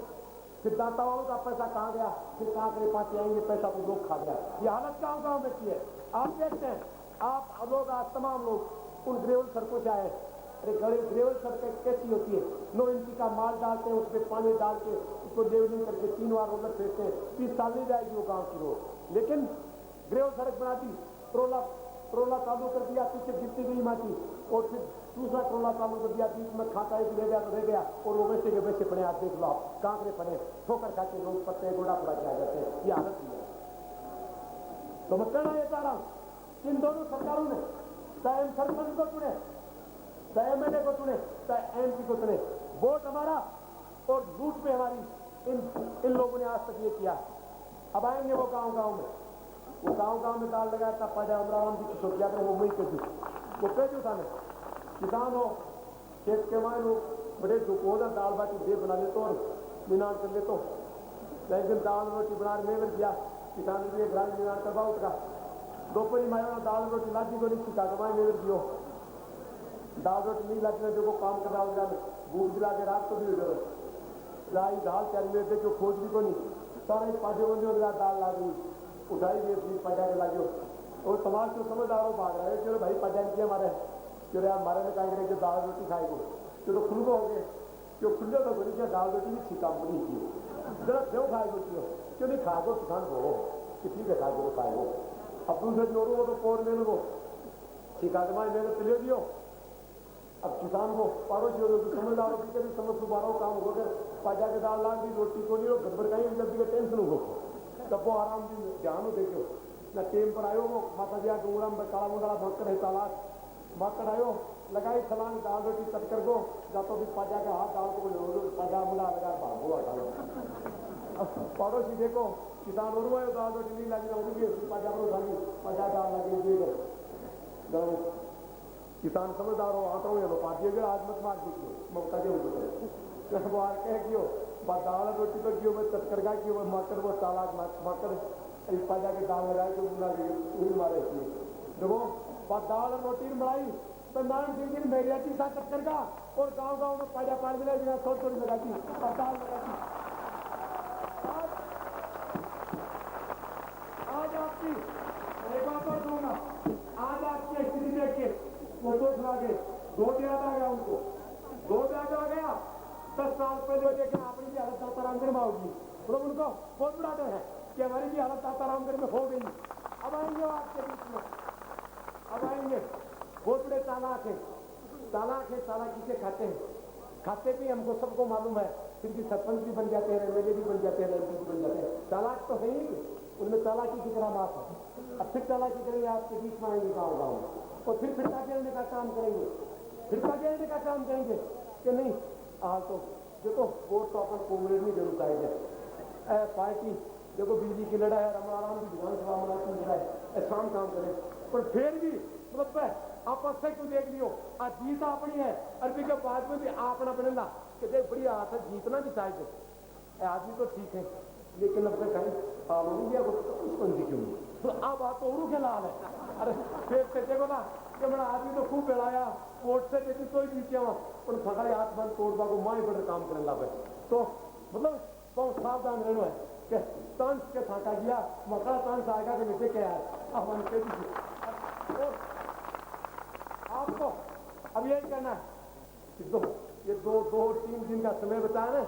S1: फिर दाता वालों का पैसा कहाँ गया? फिर कहाँ करे पाते आएंगे पैसा तो लोग खा गया। ये हालत गाँव गाँव में की है। आप देखते हैं, आप लोग आज तमाम लोग उन ग्रेवल सड़कों से आए। अरे ग्रेवल सड़कें कैसी होती है? 9 इंची का माल डालते हैं, उसमें पानी डाल के उसको लेवलिंग करके 3 बार रोलर फेंकते हैं। 30 साल नहीं जाएगी वो गांव की रोड। लेकिन ग्रेवल सड़क बना दी, ट्रोला चालू कर दिया, पीछे गिरती गई माटी, और फिर दूसरा ट्रोला चालू कर दिया, बीच में खाता एक रह गया तो रह गया, और वो वैसे के वैसे पड़े। आप देख लो, आप कांकरे पड़े, ठोकर खा के लोग पत्ते गोड़ा पड़ा के आ जाते हैं। ये हालत हुई है। तो मैं कहना ये चाह रहा हूं, इन दोनों सरकारों ने चाहे हम सरपंच को चुने, चाहे एमएलए को चुने, चाहे एमपी को चुने, वोट हमारा और लूट में हमारी इन लोगों ने आज तक ये किया। अब आएंगे वो गांव गांव में, वो गांव में दाल लगाया था पाजा अमराराम जी की छोटिया था, वो वही पेजू, वो पेजू था। किसान हो, खेत के माए हो, बड़े दुख हो जाए, दाल बाटी दे बना ले तो और निनान कर ले तो। लेकिन दाल रोटी बना लेकर दिया, किसान ने ग्राम निनान करवा उसका दोपहरी माया दाल रोटी लादी को नहीं सिखा कमाए लेकर दियो। दाल रोटी नहीं लाती में देखो काम कर रहा होगा, भूख दिला के रात को भी हो लाई दाल चारी में देखो खोज भी को नहीं सारा पाजे बंदी हो गया, दाल ला गई उठाई गई फिर पजा के लागो। और समाज को समझदारों भाग रहा है, चलो भाई पजा किया हमारे, चलो यार हमारे में कहीं जो दाल रोटी खाएगो चलो खुल हो गए, क्यों खुल तो बोली क्या दाल रोटी भी छिका नहीं की जरा क्यों खाएगो क्यों नहीं खाएगो किसान को कि ठीक है खाएगो तो खाएगो। अब दूसरे जोड़ो वो तो पोर में लो छिका के मारे मेहनत चले दियो। अब किसान को पड़ोसी हो समझदारों की कभी समझ सुबारो काम हो गए, पाजा के दाल लाग दी रोटी को नहीं गड़बड़ का जल्दी का टेंशन हो तब वो आराम से ध्यान हो देखो ना टेम पर आयो वो माता जी डूंगरा में काला मुंडा भक्कर है तालाब भाकर आयो लगाई छलांग दाल रोटी कट कर गो जातो भी पाजा का हाथ डाल को पाजा मुंडा लगा भागो हटाओ। अब पड़ोसी देखो किसान और वो दाल रोटी नहीं लगी उनकी पाजा पर उठानी पाजा दाल लगी किसान समझदार हो आता हूँ पार्टी आज मत मार दीजिए ममता के वो कह क्यों दाल रोटी पर क्यों चटकर का क्यों मकर वो तालाब मकर पाजा के दाल लगाए क्यों मारे देखो दाल रोटी बनाई तो नारायण सिंह जी मेरिया की साथ चक्कर का और गांव गांव में पाजा पाड़ मिला बिना थोड़ी थोड़ी लगाती और दाल लगाती। वो तो सुना के दो याद आ गया उनको, दो याद आ गया। 10 साल पहले देखे अपनी भी हालत दातारामगढ़ में होगी, मतलब उनको बहुत बड़ा डर है कि हमारी भी हालत दातारामगढ़ में हो गई। अब आएंगे वो आपके बीच में, अब आएंगे बहुत बड़े चालाक है, चालाकी से खाते भी हमको सबको मालूम है, फिर भी सरपंच भी बन जाते हैं, एमएलए भी बन जाते हैं, एमपी भी बन जाते हैं। चालाक तो है ही, उनमें चालाकी की तरह बात है। अब फिर चालाकी करेंगे, आपके बीच में आएंगे गाँव गाँव और फिर फिरका खेलने का काम करेंगे, फिरका खेलने का काम करेंगे कि नहीं। हाँ तो देखो वोट तो अपन कांग्रेस में जरूर आएगा, पार्टी देखो बिजली की लड़ाई है, रमणाराम की विधानसभा में की लड़ाई, शाम काम करें, पर फिर भी मतलब आपस से क्यों देख लियो, आज जीत अपनी है, अरबी के बाद में भी आपना बनेगा कि देख बड़ी आस है, जीतना भी चाहिए, आदमी तो ठीक है, लेकिन अब तक इंडिया को क्यों नहीं, तो अब बात तो के लाल है। अरे फिर देखो ना कि मेरा आदमी तो खूब बेड़ाया, वोट से देती तो ही जीते वहां, उन फटाए हाथ बंद तोड़वा को माई बड़े काम करने लगे। तो मतलब बहुत सावधान रहना है कि तांस के थाका गया मकड़ा तांस आएगा कि मुझे क्या है। अब हम आपको अब यही करना है कि ये दो 3 दिन का समय बताया ना,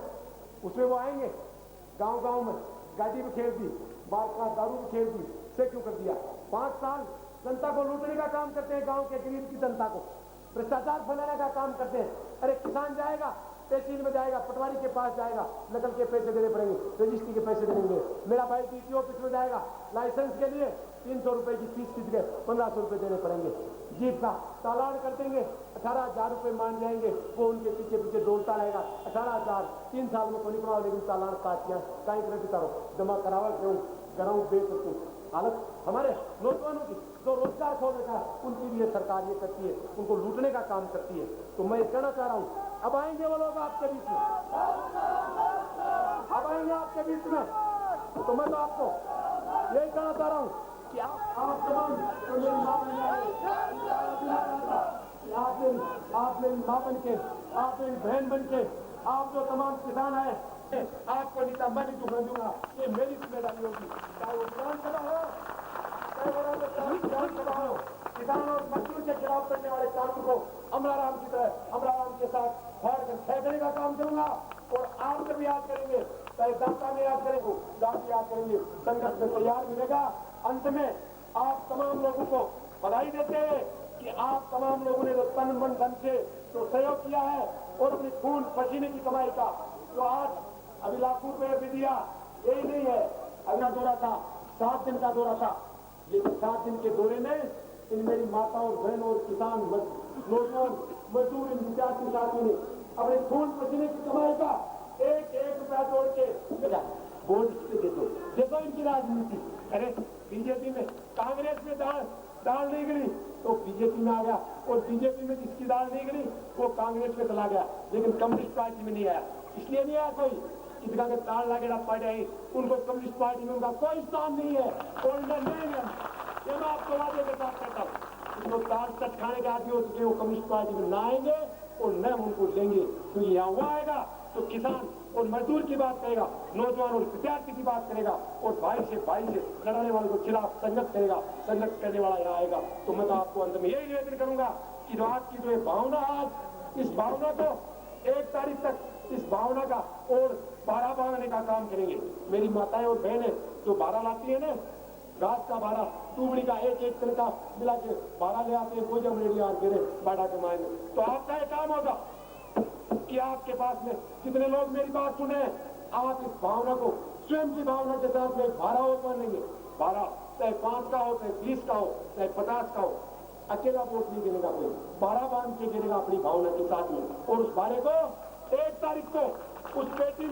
S1: उसमें वो आएंगे गांव गांव में, गाड़ी भी खेल दी, बार का दारू भी खेल दी, से क्यों कर दिया। 5 साल जनता को लूटने का काम करते हैं, गांव के गरीब की जनता को भ्रष्टाचार फैलाने का काम करते हैं। अरे किसान जाएगा तहसील में जाएगा, पटवारी के पास जाएगा, नकल के पैसे देने पड़ेंगे, रजिस्ट्री के पैसे देंगे। मेरा भाई डीटीओ ऑफिस में जाएगा, लाइसेंस के लिए 300 रुपए की फीस खींच के 1500 रुपए देने पड़ेंगे। जीप का चालान कर देंगे, 18,000 रुपए मान जाएंगे, वो उनके पीछे पीछे डोलता रहेगा। 18,000 3 साल में कोई पड़ा, लेकिन चालान काट दिया, कहीं तरह की तरह जमा करावा क्यों कराऊं दे सकूं। हालत हमारे नौजवानों की जो रोजगार खोलने का उनकी भी ये सरकार ये करती है, उनको लूटने का काम करती है। तो मैं कहना चाह रहा हूं, अब आएंगे वो लोग आपके बीच में, अब आएंगे आपके बीच में, तो मैं तो आपको यही कहना चाह रहा हूं कि आप तमाम आप मेरी माँ बन के, आप मेरी बहन बन के, आप जो तमाम किसान है आपको नीता मैं नहीं दुखा दूंगा, ये मेरी जिम्मेदारी होगी। चाहे वो विधानसभा हो, चाहे विधानसभा हो, किसान और मजदूर के खिलाफ करने वाले कानून को अमराराम की तरह अमराराम के साथ फाड़ कर फेंकने का काम करूंगा। और आप जब याद करेंगे, चाहे दाता में याद करेंगे, दाद याद करेंगे, संघर्ष में तैयार मिलेगा। अंत में आप तमाम लोगों को बधाई देते हैं कि आप तमाम लोगों ने तन मन धन से जो सहयोग किया है और अपनी खून पसीने की कमाई का जो आज अभी लाखों रुपए भी दिया, यही नहीं है। अगला दौरा था 7 दिन का दौरा था, लेकिन 7 दिन के दौरे में इन मेरी माताओं बहनों और किसान नौजवान मजदूर इन विद्यार्थी साथियों ने अपने खून पसीने की कमाई का एक रुपया जोड़ के वोट देखो इनकी राजनीति। अरे बीजेपी में कांग्रेस में दाल नहीं गई तो बीजेपी में आ गया, और बीजेपी में जिसकी दाल नहीं गई वो कांग्रेस में चला गया, लेकिन कम्युनिस्ट पार्टी में नहीं आया। इसलिए नहीं आया कोई इनका के ताल लागेड़ा पड़े, उनको कम्युनिस्ट पार्टी में उनका कोई स्थान नहीं है, और नहीं है। ये मैं आपको वादे के साथ कहता हूँ, उनको ताल तक खाने के आदमी हो चुके वो कम्युनिस्ट पार्टी में ना आएंगे और न उनको लेंगे, क्योंकि यहाँ वो आएगा तो किसान और मजदूर की बात करेगा, नौजवान और विद्यार्थी की बात करेगा, और भाई से लड़ाने वालों के खिलाफ संघर्ष करेगा, संघर्ष करने वाला यहाँ आएगा। तो मैं तो आपको अंत में यही निवेदन करूंगा कि जो आज की जो भावना, आज इस भावना को 1 तारीख तक इस भावना का और बारह बांधने का काम करेंगे। मेरी माताएं और बहनें जो बारह लाती है ना, घास का बारह, टूबड़ी का एक तरह का मिला के बारह ले आते हैं, वो जब रेडिया बाड़ा के मायने, तो आपका एक काम होगा कि आपके पास में जितने लोग मेरी बात सुने, आप इस भावना को स्वयं की भावना के साथ में 12 वोट मानेंगे। 12 चाहे 5 का हो, चाहे 20 का हो, चाहे 50 का हो, अकेला वोट नहीं गिरेगा कोई, 12 बांध के गिरेगा अपनी भावना के साथ में। और उस 12 को 1 तारीख को उस पेटी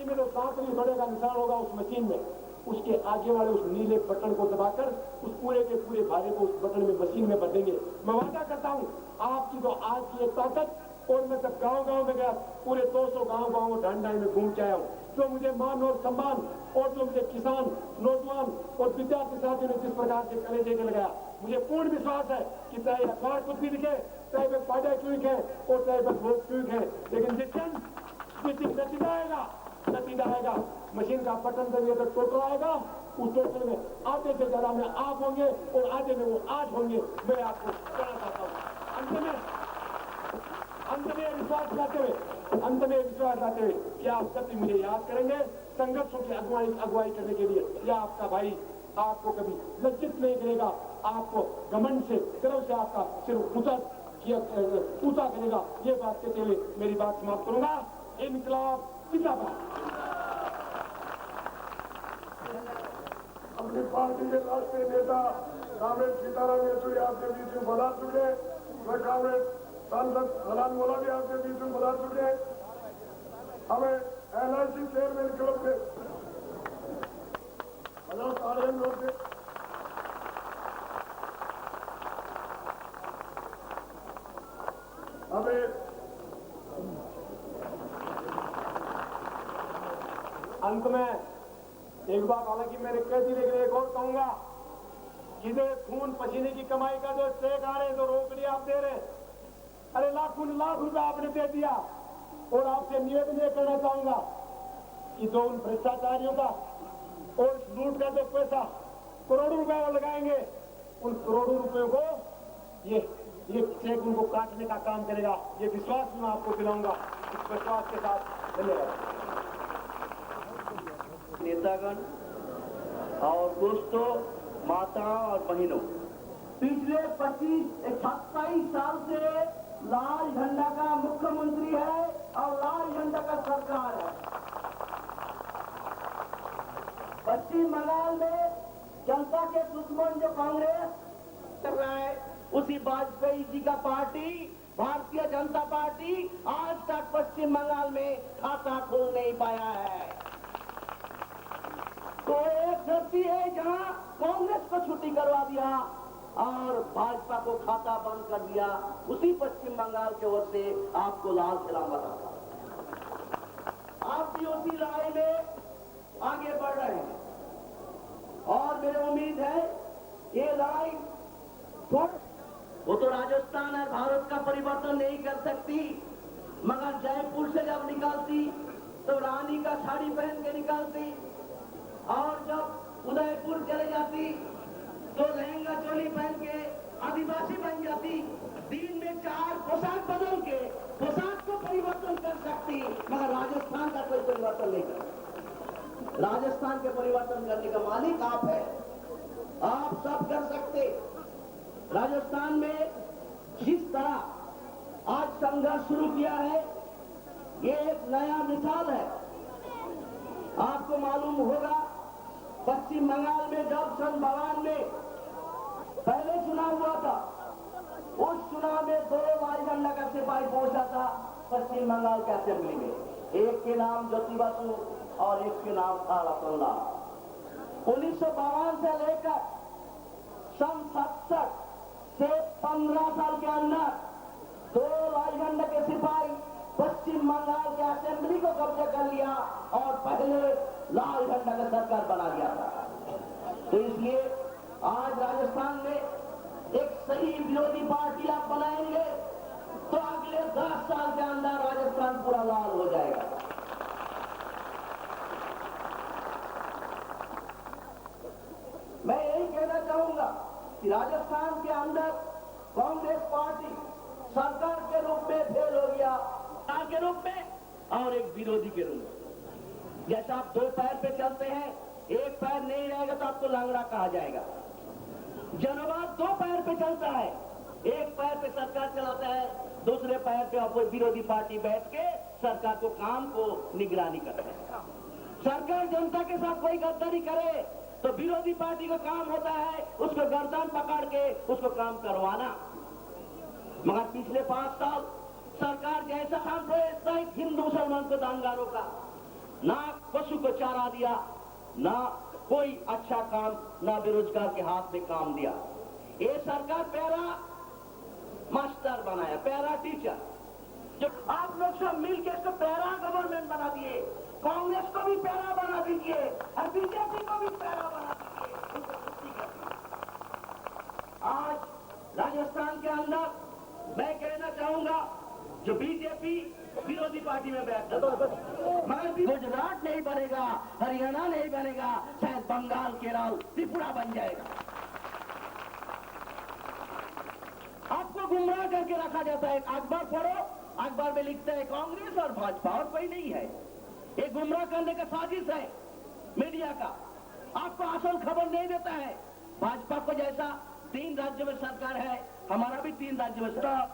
S1: में जो 7वीं बड़े का निशान होगा उस मशीन में, उसके आगे वाले उस नीले बटन को दबाकर उस पूरे के पूरे भारे को उस बटन में मशीन में भर देंगे। मैं वादा करता हूं आपकी जो आज की एक ताकत, और मैं जब गांव में गया, पूरे 200 गांव ढांढाई में घूम के आया हूं, जो मुझे मान और सम्मान, और जो मुझे किसान, नौजवान और विद्यार्थी साथियों ने जिस प्रकार से कलेजे के लगाया, मुझे पूर्ण विश्वास है कि चाहे अखबार कुछ भी लिखे, चाहे वे पार्टियां क्यों लिखे और चाहे वे लोग क्यों लिखे, लेकिन जिस दिन नतीजा आएगा, मशीन का बटन दबिए तो टोटल आएगा, उसके चले में आधे से ज्यादा में आप होंगे और आधे में वो 8 होंगे। मैं आपको कहना चाहता हूँ। अंत में विश्वास लाते हुए कि आप सभी मुझे याद करेंगे संघर्षों की अगुवाई करने के लिए। या आपका भाई आपको कभी लज्जित नहीं करेगा, आपको घमंड से गर्व से आपका सिर ऊंचा करेगा। ये बात कहते हुए मेरी बात समाप्त करूंगा। इनकलाब जिंदाबाद।
S6: अपनी पार्टी के राष्ट्रीय नेता कांग्रेस सीताराम येचुरी आपके बीच में पधार चुके। मैं कांग्रेस सांसद हलान मोला भी आपके बीच में पधार चुके। हमें LIC चेयरमैन क्लब के हमें
S1: अंत में एक बात हालांकि मेरे कहती लेकिन एक और कहूंगा कि जो खून पसीने की कमाई का जो चेक आ रहे हैं, जो रोकड़ी आप दे रहे हैं, अरे लाख रुपए आपने दे दिया। और आपसे निवेदन ये करना चाहूंगा कि जो उन भ्रष्टाचारियों का और लूट का जो पैसा करोड़ों रुपए वो लगाएंगे, उन करोड़ों रुपयों को ये चेक उनको काटने का काम करेगा। ये विश्वास मैं आपको दिलाऊंगा। इस विश्वास के साथ धन्यवाद।
S3: नेतागण और दोस्तों, माता और बहनों, पिछले 27 साल से लाल झंडा का मुख्यमंत्री है और लाल झंडा का सरकार है। पश्चिम बंगाल में जनता के दुश्मन जो कांग्रेस कर रहा है, उसी वाजपेयी जी का पार्टी भारतीय जनता पार्टी आज तक पश्चिम बंगाल में खाता खोल नहीं पाया है। तो एक धरती है जहां कांग्रेस को छुट्टी करवा दिया और भाजपा को खाता बंद कर दिया। उसी पश्चिम बंगाल की ओर से आपको लाल सलामत। आप भी उसी लड़ाई में आगे बढ़ रहे हैं और मेरी उम्मीद है ये लड़ाई वो तो राजस्थान और भारत का परिवर्तन नहीं कर सकती, मगर जयपुर से जब निकलती तो रानी का साड़ी पहन के निकलती और जब उदयपुर चले जाती तो लहंगा चोली पहन के आदिवासी बन जाती। दिन में 4 पोशाक बदल के पोशाक को परिवर्तन कर सकती, मगर राजस्थान का कोई परिवर्तन नहीं कर सकता। राजस्थान के परिवर्तन करने का मालिक आप है, आप सब कर सकते। राजस्थान में जिस तरह आज संघर्ष शुरू किया है, ये एक नया मिसाल है। आपको मालूम होगा पश्चिम बंगाल में जब सन 92 में पहले चुनाव हुआ था, उस चुनाव में 2 लाल झंडा का सिपाही पहुंचा था पश्चिम बंगाल के असेंबली में। एक के नाम ज्योति बसु और एक के नाम था रतनलाल। 1952 से लेकर सन 67 से 15 साल के अंदर 2 लाल झंडा के सिपाही पश्चिम बंगाल के असेंबली को कब्जा कर लिया और पहले लाल झंडा का सरकार बना दिया था। तो इसलिए आज राजस्थान में एक सही विरोधी पार्टी आप बनाएंगे तो अगले 10 साल के अंदर राजस्थान पूरा लाल हो जाएगा। मैं यही कहना चाहूंगा कि राजस्थान के अंदर कांग्रेस पार्टी सरकार के रूप में फेल हो गया, के रूप में और एक विरोधी के रूप में। जैसा आप 2 पैर पे चलते हैं, एक पैर नहीं रहेगा तो आपको लंगड़ा कहा जाएगा। जनवाद 2 पैर पे चलता है, एक पैर पे सरकार चलाता है, दूसरे पैर पे आप विरोधी पार्टी बैठ के सरकार को काम को निगरानी करते हैं। सरकार जनता के साथ कोई गद्दारी करे तो विरोधी पार्टी का काम होता है उसको गर्दन पकड़ के उसको काम करवाना। मगर पिछले 5 साल सरकार जैसा सांप्रदायिक हिंदू मुसलमान को दांगा रोका, ना पशु को चारा दिया, ना कोई अच्छा काम, ना बेरोजगार के हाथ में काम दिया। ये सरकार पैरा मास्टर बनाया, पैरा टीचर। जो आप लोग सब मिलकर इसको पैरा गवर्नमेंट बना दिए, कांग्रेस को भी पैरा बना दीजिए और बीजेपी को भी पैरा बना दीजिए। आज राजस्थान के अंदर मैं कहना चाहूंगा जो बीजेपी विरोधी पार्टी में बैठता था, मगर गुजरात नहीं बनेगा, हरियाणा नहीं बनेगा, शायद
S7: बंगाल, केरल, त्रिपुरा बन जाएगा। आपको गुमराह करके रखा जाता है। अखबार पढ़ो, अखबार में लिखता है कांग्रेस और भाजपा, और कोई नहीं है। ये गुमराह करने का साजिश है मीडिया का। आपको असल खबर नहीं देता है। भाजपा को जैसा 3 राज्यों में सरकार है, हमारा भी 3 राज्यों में सरकार।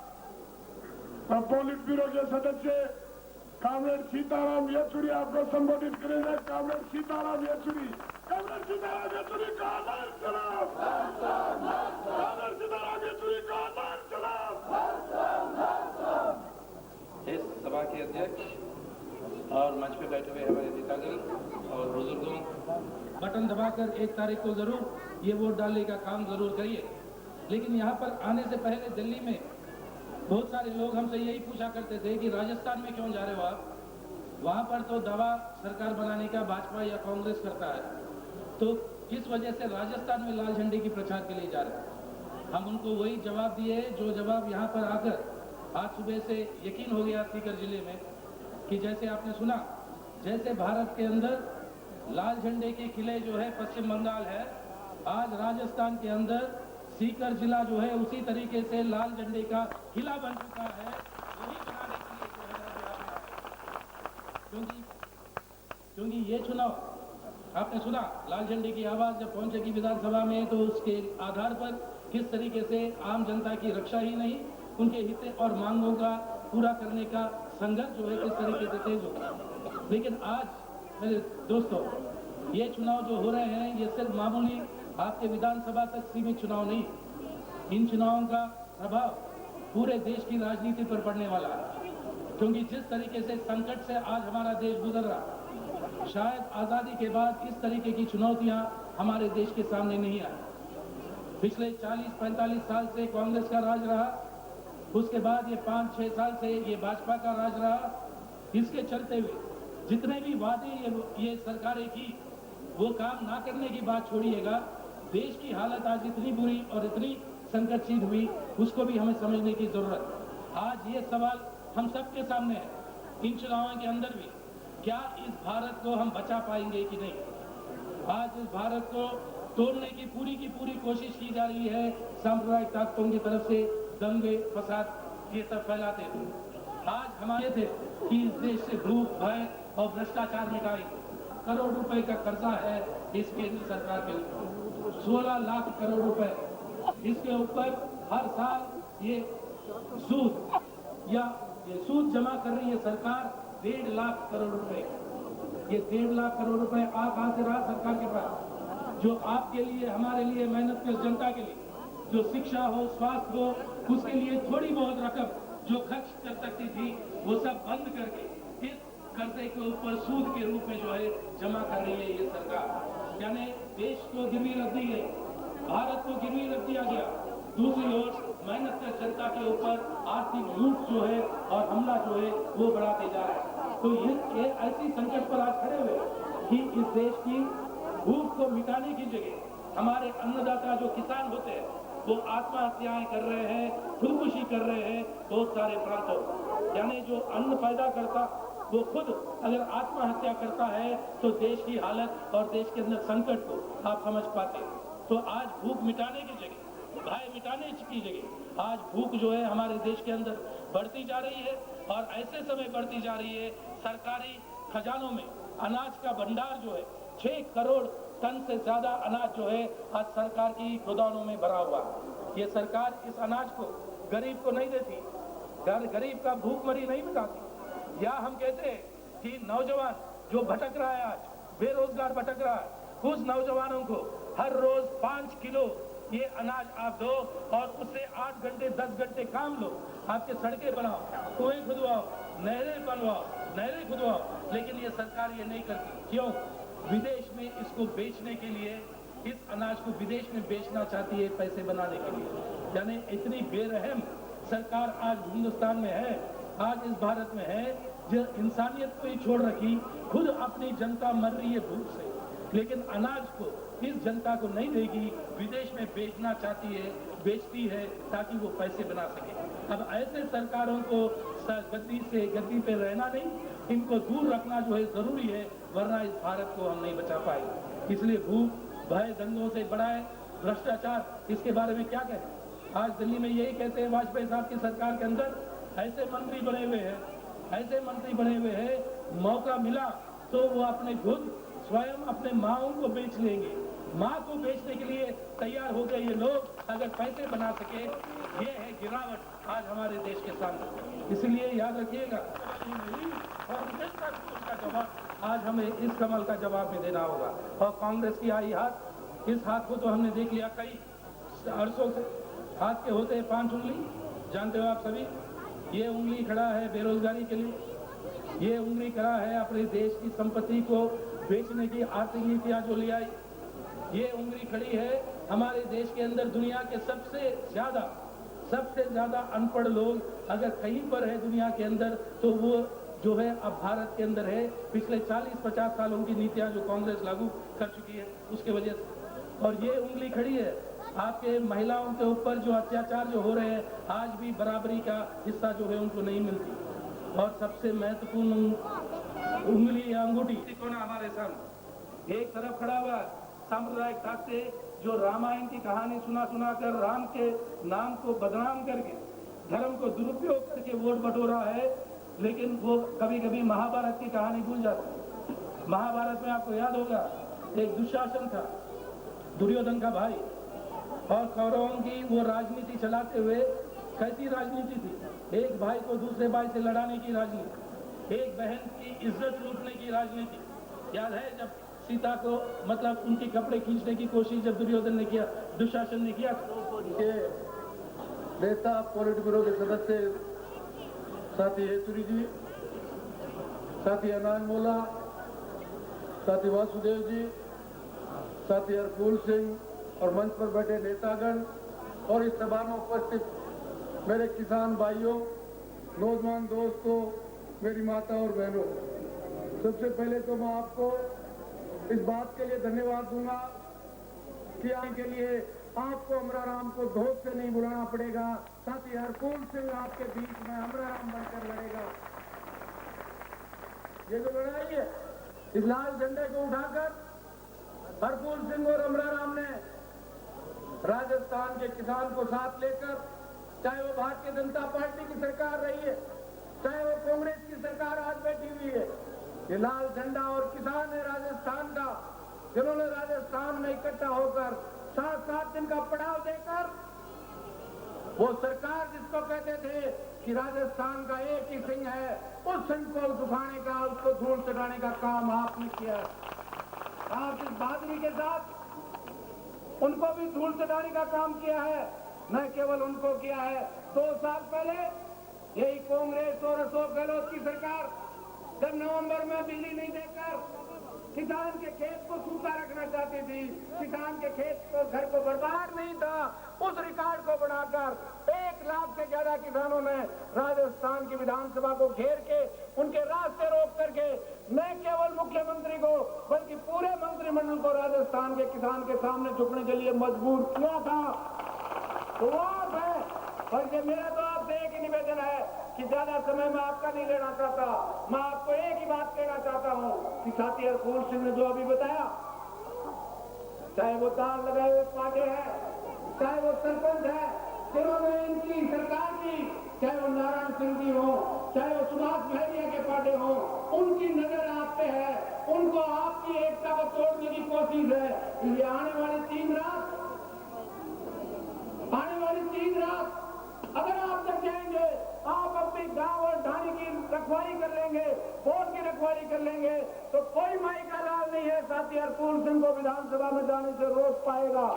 S6: पोलिट ब्यूरो के सदस्य कॉमरेड सीताराम येचुरी आपको संबोधित करेंगे। कॉमरेड सीताराम येचुरी, कॉमरेड सीताराम येचुरी का नाम चलाओ, कॉमरेड सीताराम येचुरी का नाम चलाओ।
S8: इस सभा के अध्यक्ष और मंच पे बैठे हुए हमारे नेतागण और बुजुर्गों, बटन दबाकर 1 तारीख को जरूर ये वोट डालने का काम जरूर करिए। लेकिन यहाँ पर आने से पहले दिल्ली में बहुत सारे लोग हमसे यही पूछा करते थे कि राजस्थान में क्यों जा रहे हो आप? वहाँ पर तो दावा सरकार बनाने का भाजपा या कांग्रेस करता है, तो किस वजह से राजस्थान में लाल झंडे की प्रचार के लिए जा रहे हैं? हम उनको वही जवाब दिए जो जवाब यहाँ पर आकर आज सुबह से यकीन हो गया सीकर जिले में, कि जैसे आपने सुना, जैसे भारत के अंदर लाल झंडे के किले जो है पश्चिम बंगाल है, आज राजस्थान के अंदर सीकर जिला जो है उसी तरीके से लाल झंडे का किला बन चुका है। वही बनाने के लिए जो है क्योंकि ये चुनाव आपने सुना, लाल झंडे की आवाज जब पहुंचेगी विधानसभा में तो उसके आधार पर किस तरीके से आम जनता की रक्षा ही नहीं, उनके हित और मांगों का पूरा करने का संघर्ष जो है किस तरीके से तेज होगा। लेकिन आज मेरे दोस्तों, ये चुनाव जो हो रहे हैं ये सिर्फ मामूली आपके विधानसभा तक सीमित चुनाव नहीं, इन चुनावों का प्रभाव पूरे देश की राजनीति पर पड़ने वाला है। क्योंकि जिस तरीके से संकट से आज हमारा देश गुजर रहा, शायद आजादी के बाद इस तरीके की चुनौतियां हमारे देश के सामने नहीं आई। पिछले 40-45 साल से कांग्रेस का राज रहा, उसके बाद ये 5-6 साल से ये भाजपा का राज रहा। इसके चलते हुए जितने भी वादे ये सरकारें की, वो काम ना करने की बात छोड़िएगा, देश की हालत आज इतनी बुरी और इतनी संकटशील हुई, उसको भी हमें समझने की जरूरत है। आज ये सवाल हम सबके सामने है, इन चुनावों के अंदर भी, क्या इस भारत को हम बचा पाएंगे कि नहीं? आज इस भारत को तोड़ने की पूरी कोशिश की जा रही है सांप्रदायिक ताकतों की तरफ से। दंगे फसाद ये सब फैलाते थे। आज हमारे थे कि इस देश से भूख, भय और भ्रष्टाचार मिटाएंगे। करोड़ रुपए का कर्जा है इस केंद्र सरकार के ऊपर, 16 लाख करोड़ रुपए। इसके ऊपर हर साल ये सूद जमा कर रही है सरकार 1.5 लाख करोड़ रुपए। ये 1.5 लाख करोड़ रुपए आ कहां से रहा सरकार के पास? जो आपके लिए, हमारे लिए, मेहनत कर जनता के लिए जो शिक्षा हो, स्वास्थ्य हो, उसके लिए थोड़ी बहुत रकम जो खर्च कर सकती थी, वो सब बंद करके इस कर्जे के ऊपर सूद के रूप में जो है जमा कर रही है ये सरकार। यानी देश को गिरवी रख दी गई, भारत को गिरवी रख दिया गया। दूसरी ओर मेहनत कर जनता के ऊपर आर्थिक लूट जो है और हमला जो है वो बढ़ाते जा रहे हैं। तो ये ऐसी संकट पर आज खड़े हुए कि इस देश की भूख को मिटाने की जगह हमारे अन्नदाता जो किसान होते हैं वो आत्महत्याएं कर रहे हैं, खुदकुशी कर रहे हैं बहुत सारे प्रांतों। यानी जो अन्न पैदा करता वो खुद अगर आत्महत्या करता है तो देश की हालत और देश के अंदर संकट को आप समझ पाते हैं। तो आज भूख मिटाने की जगह, भय मिटाने की जगह आज भूख जो है हमारे देश के अंदर बढ़ती जा रही है। और ऐसे समय बढ़ती जा रही है, सरकारी खजानों में अनाज का भंडार जो है 6 करोड़ टन से ज्यादा अनाज जो है आज सरकार की गोदामों में भरा हुआ है। ये सरकार इस अनाज को गरीब को नहीं देती, गरीब का भूखमरी नहीं मिटाती। या हम कहते हैं कि नौजवान जो भटक रहा है, आज बेरोजगार भटक रहा है, उस नौजवानों को हर रोज 5 किलो ये अनाज आप दो और उससे 8 घंटे 10 घंटे काम लो। आपके सड़कें बनाओ, कुएं खुदवाओ, नहरें बनवाओ, नहरें खुदवाओ। लेकिन ये सरकार ये नहीं करती। क्यों? विदेश में इसको बेचने के लिए, इस अनाज को विदेश में बेचना चाहती है पैसे बनाने के लिए। यानी इतनी बेरहम सरकार आज हिंदुस्तान में है, आज इस भारत में है, जो इंसानियत को ही छोड़ रखी, खुद अपनी जनता मर रही है भूख से, लेकिन अनाज को इस जनता को नहीं देगी, विदेश में बेचना चाहती है, बेचती है ताकि वो पैसे बना सके। अब ऐसे सरकारों को गद्दी पे रहना नहीं, इनको दूर रखना जो है जरूरी है, वरना इस भारत को हम नहीं बचा पाएंगे। इसलिए भूख, भय, दंगों से बड़ा है भ्रष्टाचार। इसके बारे में क्या कहें? आज दिल्ली में यही कहते हैं वाजपेयी साहब की सरकार के अंदर ऐसे मंत्री बने हुए हैं, मौका मिला तो वो अपने खुद स्वयं अपने माओं को बेच लेंगे। माँ को बेचने के लिए तैयार हो गए ये लोग, अगर पैसे बना सके। ये है गिरावट आज हमारे देश के सामने। इसलिए याद रखिएगा, का जवाब आज हमें इस कमल का जवाब भी देना होगा। और कांग्रेस की आई हाथ, इस हाथ को तो हमने देख लिया कई अरसों से। हाथ के होते हैं 5 उंगली, जानते हो आप सभी। ये उंगली खड़ा है बेरोजगारी के लिए, ये उंगली खड़ा है अपने देश की संपत्ति को बेचने की आर्थिक नीतियां जो ले आई। ये उंगली खड़ी है हमारे देश के अंदर दुनिया के सबसे ज्यादा अनपढ़ लोग अगर कहीं पर है दुनिया के अंदर तो वो जो है अब भारत के अंदर है। पिछले 40-50 सालों की नीतियां जो कांग्रेस लागू कर चुकी है उसके वजह से। और ये उंगली खड़ी है आपके महिलाओं के ऊपर जो अत्याचार जो हो रहे हैं, आज भी बराबरी का हिस्सा जो है उनको नहीं मिलती। और सबसे महत्वपूर्ण उंगली या अंगूठी कौन है हमारे सामने? एक तरफ खड़ा हुआ सांप्रदायिक ताकत से जो रामायण की कहानी सुना कर राम के नाम को बदनाम करके धर्म को दुरुपयोग करके वोट बटोरा है, लेकिन वो कभी कभी महाभारत की कहानी भूल जाता है। महाभारत में आपको याद होगा एक दुशासन था, दुर्योधन का भाई, और कौरवों की वो राजनीति चलाते हुए कैसी राजनीति थी? एक भाई को दूसरे भाई से लड़ाने की राजनीति, एक बहन की इज्जत लूटने की राजनीति। याद है जब सीता को मतलब उनके कपड़े खींचने की कोशिश जब दुर्योधन ने किया, दुशासन ने किया।
S9: नेता पॉलिट ब्यूरो के सदस्य साथी येचुरी जी, साथी अनान मोला, साथी वासुदेव जी, साथी हरफूल सिंह और मंच पर बैठे नेतागण और इस सभा में उपस्थित मेरे किसान भाइयों, नौजवान दोस्तों, मेरी माता और बहनों, सबसे पहले तो मैं आपको इस बात के लिए धन्यवाद दूंगा कि आने के लिए आपको अमराराम को धोख से नहीं बुलाना पड़ेगा। साथी हरफूल सिंह आपके बीच में अमराराम बनकर लड़ेगा। ये जो लड़ाई है, इस लाल झंडे को उठाकर हरफूल सिंह और अमराराम ने राजस्थान के किसान को साथ लेकर, चाहे वो भारतीय जनता पार्टी की सरकार रही है, चाहे वो कांग्रेस की सरकार आज बैठी हुई है, ये लाल झंडा और किसान है राजस्थान का, जिन्होंने राजस्थान में इकट्ठा होकर 7-7 दिन का पड़ाव देकर वो सरकार जिसको कहते थे कि राजस्थान का एक ही सिंह है, उस सिंह को दुखाने का, उसको धूल चढ़ाने का काम आपने किया। आप इस बहादुरी के साथ उनको भी धूल चढ़ाने का काम किया है। न केवल उनको किया है, 2 साल पहले यही कांग्रेस और अशोक गहलोत की सरकार जब नवंबर में बिजली नहीं देकर किसान के खेत को सूखा रखना चाहती थी, किसान के खेत को घर को बर्बाद नहीं था, उस रिकॉर्ड को बढ़ाकर 1 लाख से ज्यादा किसानों ने राजस्थान की विधानसभा को घेर के उनके रास्ते रोक करके न केवल मुख्यमंत्री को बल्कि पूरे मंत्रिमंडल को राजस्थान के किसान के सामने झुकने के लिए मजबूर किया था। तो वो आप है। और ये मेरा तो आपसे एक ही निवेदन है कि ज्यादा समय मैं आपका नहीं लेना चाहता। मैं आपको एक ही बात कहना चाहता हूं कि साथी हरफूल सिंह ने जो अभी बताया, चाहे वो तार लगाए हुए पाटे हैं, चाहे वो सरपंच है जिन्होंने इनकी सरकार की, चाहे वो नारायण सिंह जी हो, चाहे वो सुभाष महरिया के पाटे हो, उनकी नजर आप पे है, उनको आपकी एकता को तोड़ने की कोशिश है। इसलिए आने वाली 3 रात अगर आप जग जाएंगे, आप अपने गांव और ढाणी की रखवाली कर लेंगे, वोट की रखवाली कर लेंगे, तो कोई माई का लाल नहीं है साथी हरफूल सिंह को विधानसभा में जाने से रोक पाएगा।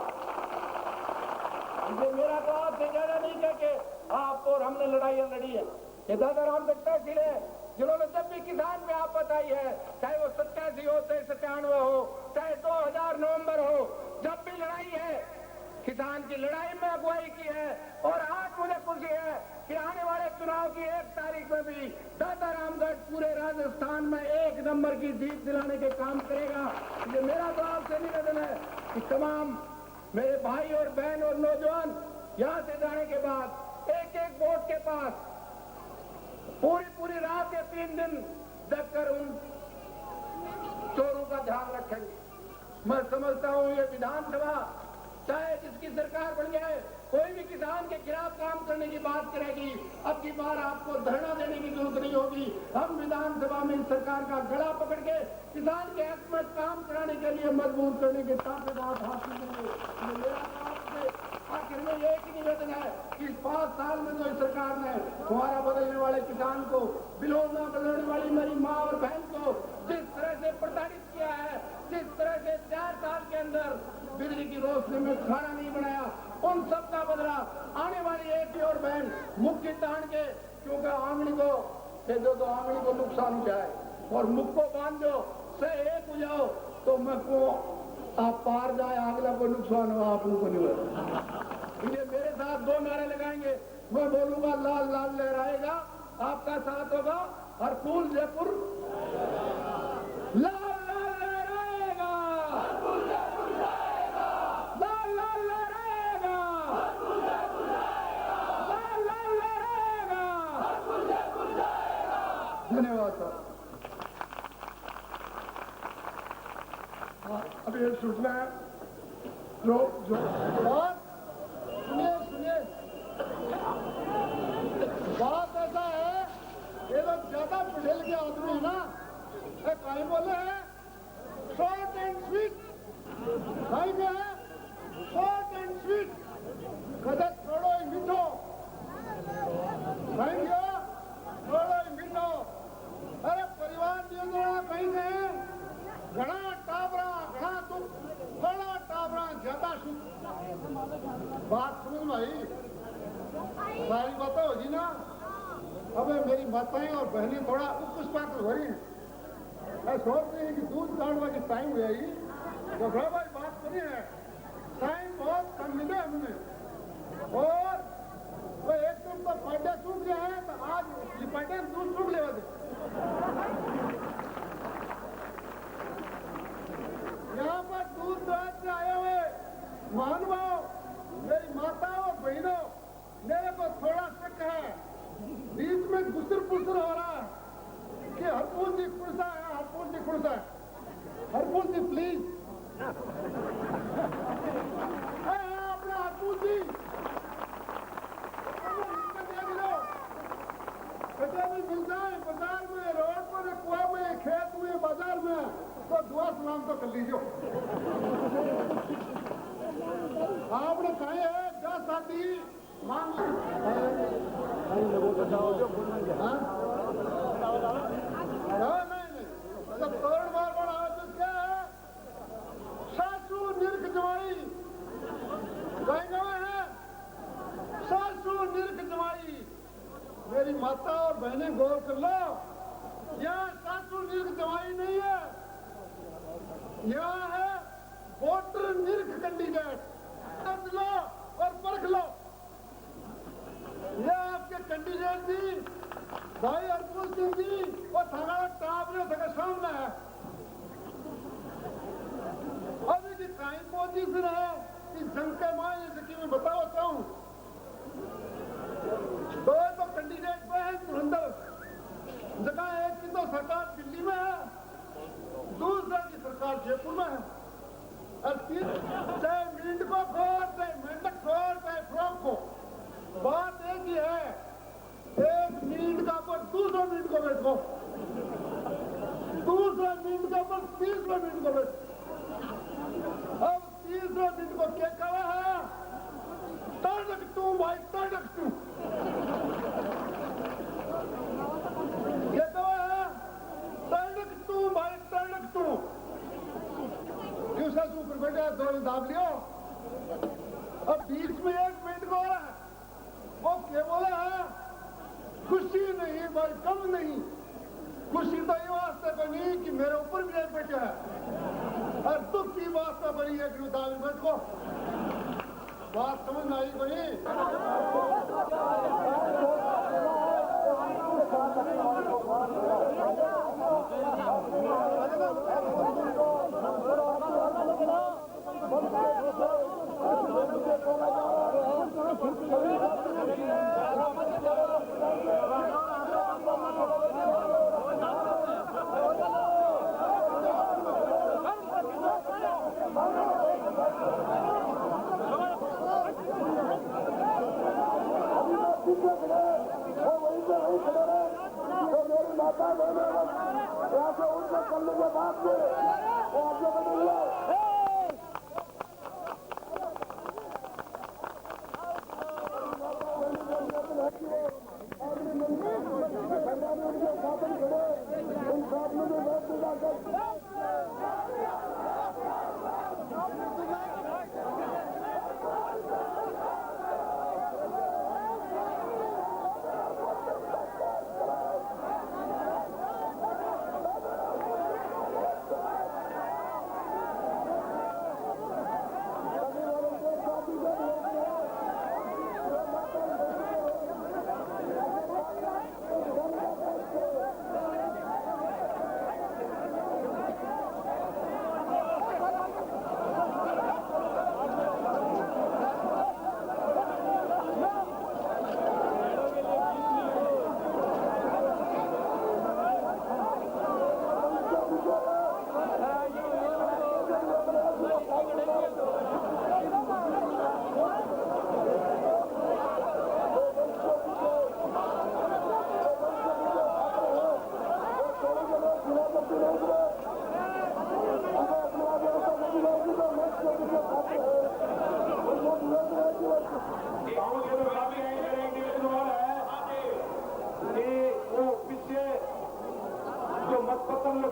S9: इसलिए मेरा तो आपसे ज्यादा नहीं कह के आप और हमने लड़ाइयां लड़ी है। ये दादा राम तहसील है जिन्होंने जब भी किसान पे आपत आई है, चाहे वो 87 हो, चाहे 97 हो, चाहे 2000 नवंबर हो, जब भी लड़ाई है किसान की लड़ाई में अगुवाई की है। और आज मुझे खुशी है कि आने वाले चुनाव की 1 तारीख में भी दादा रामगढ़ पूरे राजस्थान में 1 नंबर की जीत दिलाने के काम करेगा। ये मेरा तो आपसे निवेदन है कि तमाम मेरे भाई और बहन और नौजवान यहां से जाने के बाद एक वोट के पास पूरी रात या 3 दिन जगकर उन चोरों का ध्यान रखेंगे। मैं समझता हूँ ये विधानसभा चाहे जिसकी सरकार बन जाए, कोई भी किसान के खिलाफ काम करने की बात करेगी, अब की बार आपको धरना देने की जरूरत नहीं होगी। हम विधानसभा में इस सरकार का गला पकड़ के किसान के हक में काम कराने के लिए मजबूर करने के ताकत हासिल करेंगे। मेरा आपसे आखिर में एक ही निवेदन है कि 5 साल में जो इस सरकार ने हमारा बदलने वाले किसान को, बिलोना बदलने वाली मेरी माँ और बहन को जिस तरह से प्रताड़ित किया है, जिस तरह से 4 साल के अंदर बिजली की रोशनी में खाना नहीं बनाया, उन सब का बदला आने वाली एक और बहन मुख की तान के, क्योंकि आंगनी को दो तो आंगनी को नुकसान हो जाए और मुख को बांध दो से एक हो जाओ तो मैं को आप पार जाए, अगला को नुकसान हो आप लोगों को नहीं हो। ये मेरे साथ 2 नारे लगाएंगे, मैं बोलूंगा लाल लाल लहराएगा, आपका साथ होगा हर फूल जयपुर लाल लाल लहराएगा, लाल लाल लहराएगा, लाल लाल लहराएगा। धन्यवाद सर।
S6: अभी एक सूचना है जो सुनिए बात ऐसा है, ये लोग ज्यादा पढ़े लिखे आदमी है ना, कहीं बोले हैं शॉर्ट एंड स्वीट, कहीं क्या है शॉर्ट एंड स्वीट, कदर थोड़ो ही मीठो, कहीं क्या थोड़ो ही मीठो। अरे परिवार नियंत्रण कहीं गए घना टाबरा घना दुख, बड़ा टाबरा ज्यादा सुख। बात समझ में आई? सारी बातें होगी ना। अब मेरी माताएं और बहनें थोड़ा उस बात हो रही हैं, मैं सोच रही है कि दूध काटवा की टाइम हो जाएगी तो भाई बात करी है, टाइम बहुत कम मिले हमने और तो एक दिन तो फायदा चूक गया है तो आज लिपाटे दूध चूक ले दे। यहाँ पर दूर दराज से आए हुए महानुभाव, मेरी माता और बहनों, मेरे को थोड़ा शक है, बीच में गुसर पुसर हो रहा है कि हरपुर जी खुर्सा है, हरपुर जी खुर्सा है, हरपुर जी प्लीज अपना हरपुर जी कटे भी मिल जाए बाजार में, रोड पर, कुआ में, खेत में, बाजार में, तो दुआ सलाम तो कर लीजिए। आपने कहे है 10 शादी मांग नहीं, जब करोड़ बार बड़ा है तो क्या है, सासू निर्ख जमाई कहीं गए हैं, सासू निर्ख जमाई। मेरी माता और बहनें गौर कर लो, यहाँ सासू निर्ख जमाई नहीं है, यहाँ है वोटर निर्ख कैंडिडेट। समझ लो और परख लो, ये आपके कैंडिडेट जी भाई हरपुर सिंह जी और थगाड़ा टापरे सके सामने है। अभी की काई पोजीशन है इस जंग के मायने से कि मैं बताओ चाहूं, 2 तो कैंडिडेट पे है धुरंधर जगह, एक की तो सरकार दिल्ली में है, दूसरा की सरकार जयपुर में है, और चाहे मींड को खोर, चाहे मेंढक खोर, चाहे फ्रॉक को, बात एक ही है, एक मींड का पर दूसरा मींड को बैठो, दूसरा मींड का पर तीसरा मींड को बैठो। अब तीसरा मींड को क्या कहा है, तड़क तू भाई तड़क तू, क्या कहा है, तड़क तू भाई तड़क तू। क्यों सासू ऊपर बैठा दो दाब लियो, अब बीच में एक मिनट को है, वो क्या बोला है, खुशी नहीं भाई कम नहीं, खुशी तो ये वास्ते बनी कि मेरे ऊपर भी एक बैठा है, और दुख की वास्ते बनी है कि दाबी बैठो। बात समझ में आई बनी? पे खड़े वो वहीं पे वहीं खड़े रहे। तो मेरी माता बहनों यहाँ से उनसे करने के बाद में वो आगे बढ़ेंगे।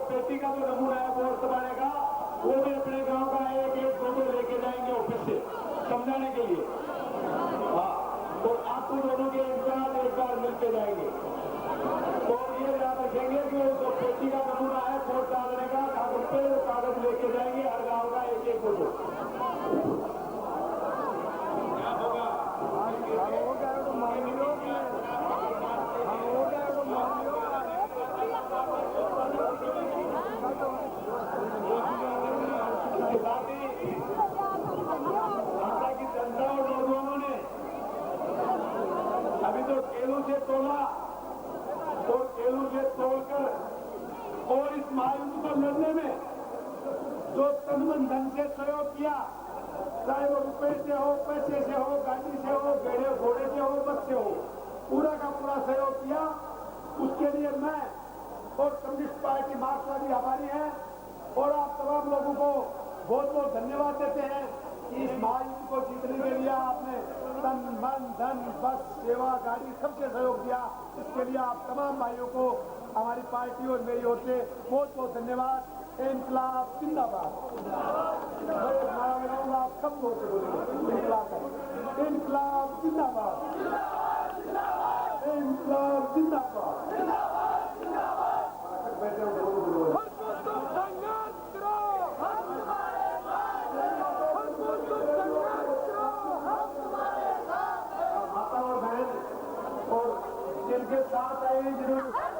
S1: पेटी का जो नमूना है वोट दबाने का, वो भी अपने गांव का एक एक फोटो लेके जाएंगे ऑफिस से समझाने के लिए। हाँ, तो आपको दोनों के इंतजार एक बार मिलते जाएंगे। तो ये याद रखेंगे कि जो पेटी का नमूना है वोट डालने का कागज पे, वो कागज लेके जाएंगे हर गांव का एक एक फोटो। क्या होगा? की जनता और नौजवानों ने अभी तो केलू से तोला और केलू से तोड़कर और इस महायुद्ध को लड़ने में जो तन मन धन से सहयोग किया, चाहे वो रुपए से हो, पैसे से हो, गाड़ी से हो, बेड़े घोड़े से हो, बस से हो, पूरा का पूरा सहयोग किया। उसके लिए मैं और कम्युनिस्ट पार्टी मार्क्सवादी आभारी है और आप तमाम लोगों को बहुत बहुत धन्यवाद देते हैं कि इस महायुद्ध को जीतने के लिए आपने तन मन धन बस सेवा गाड़ी सबसे सहयोग दिया। इसके लिए आप तमाम भाइयों को हमारी पार्टी और मेरी ओर से बहुत बहुत धन्यवाद। इंकलाब जिंदाबाद। आप सब लोग से बोलेंगे इंकलाब जिंदाबाद, इंकलाब जिंदाबाद। माता और बहन और जिनके साथ आए जिन्होंने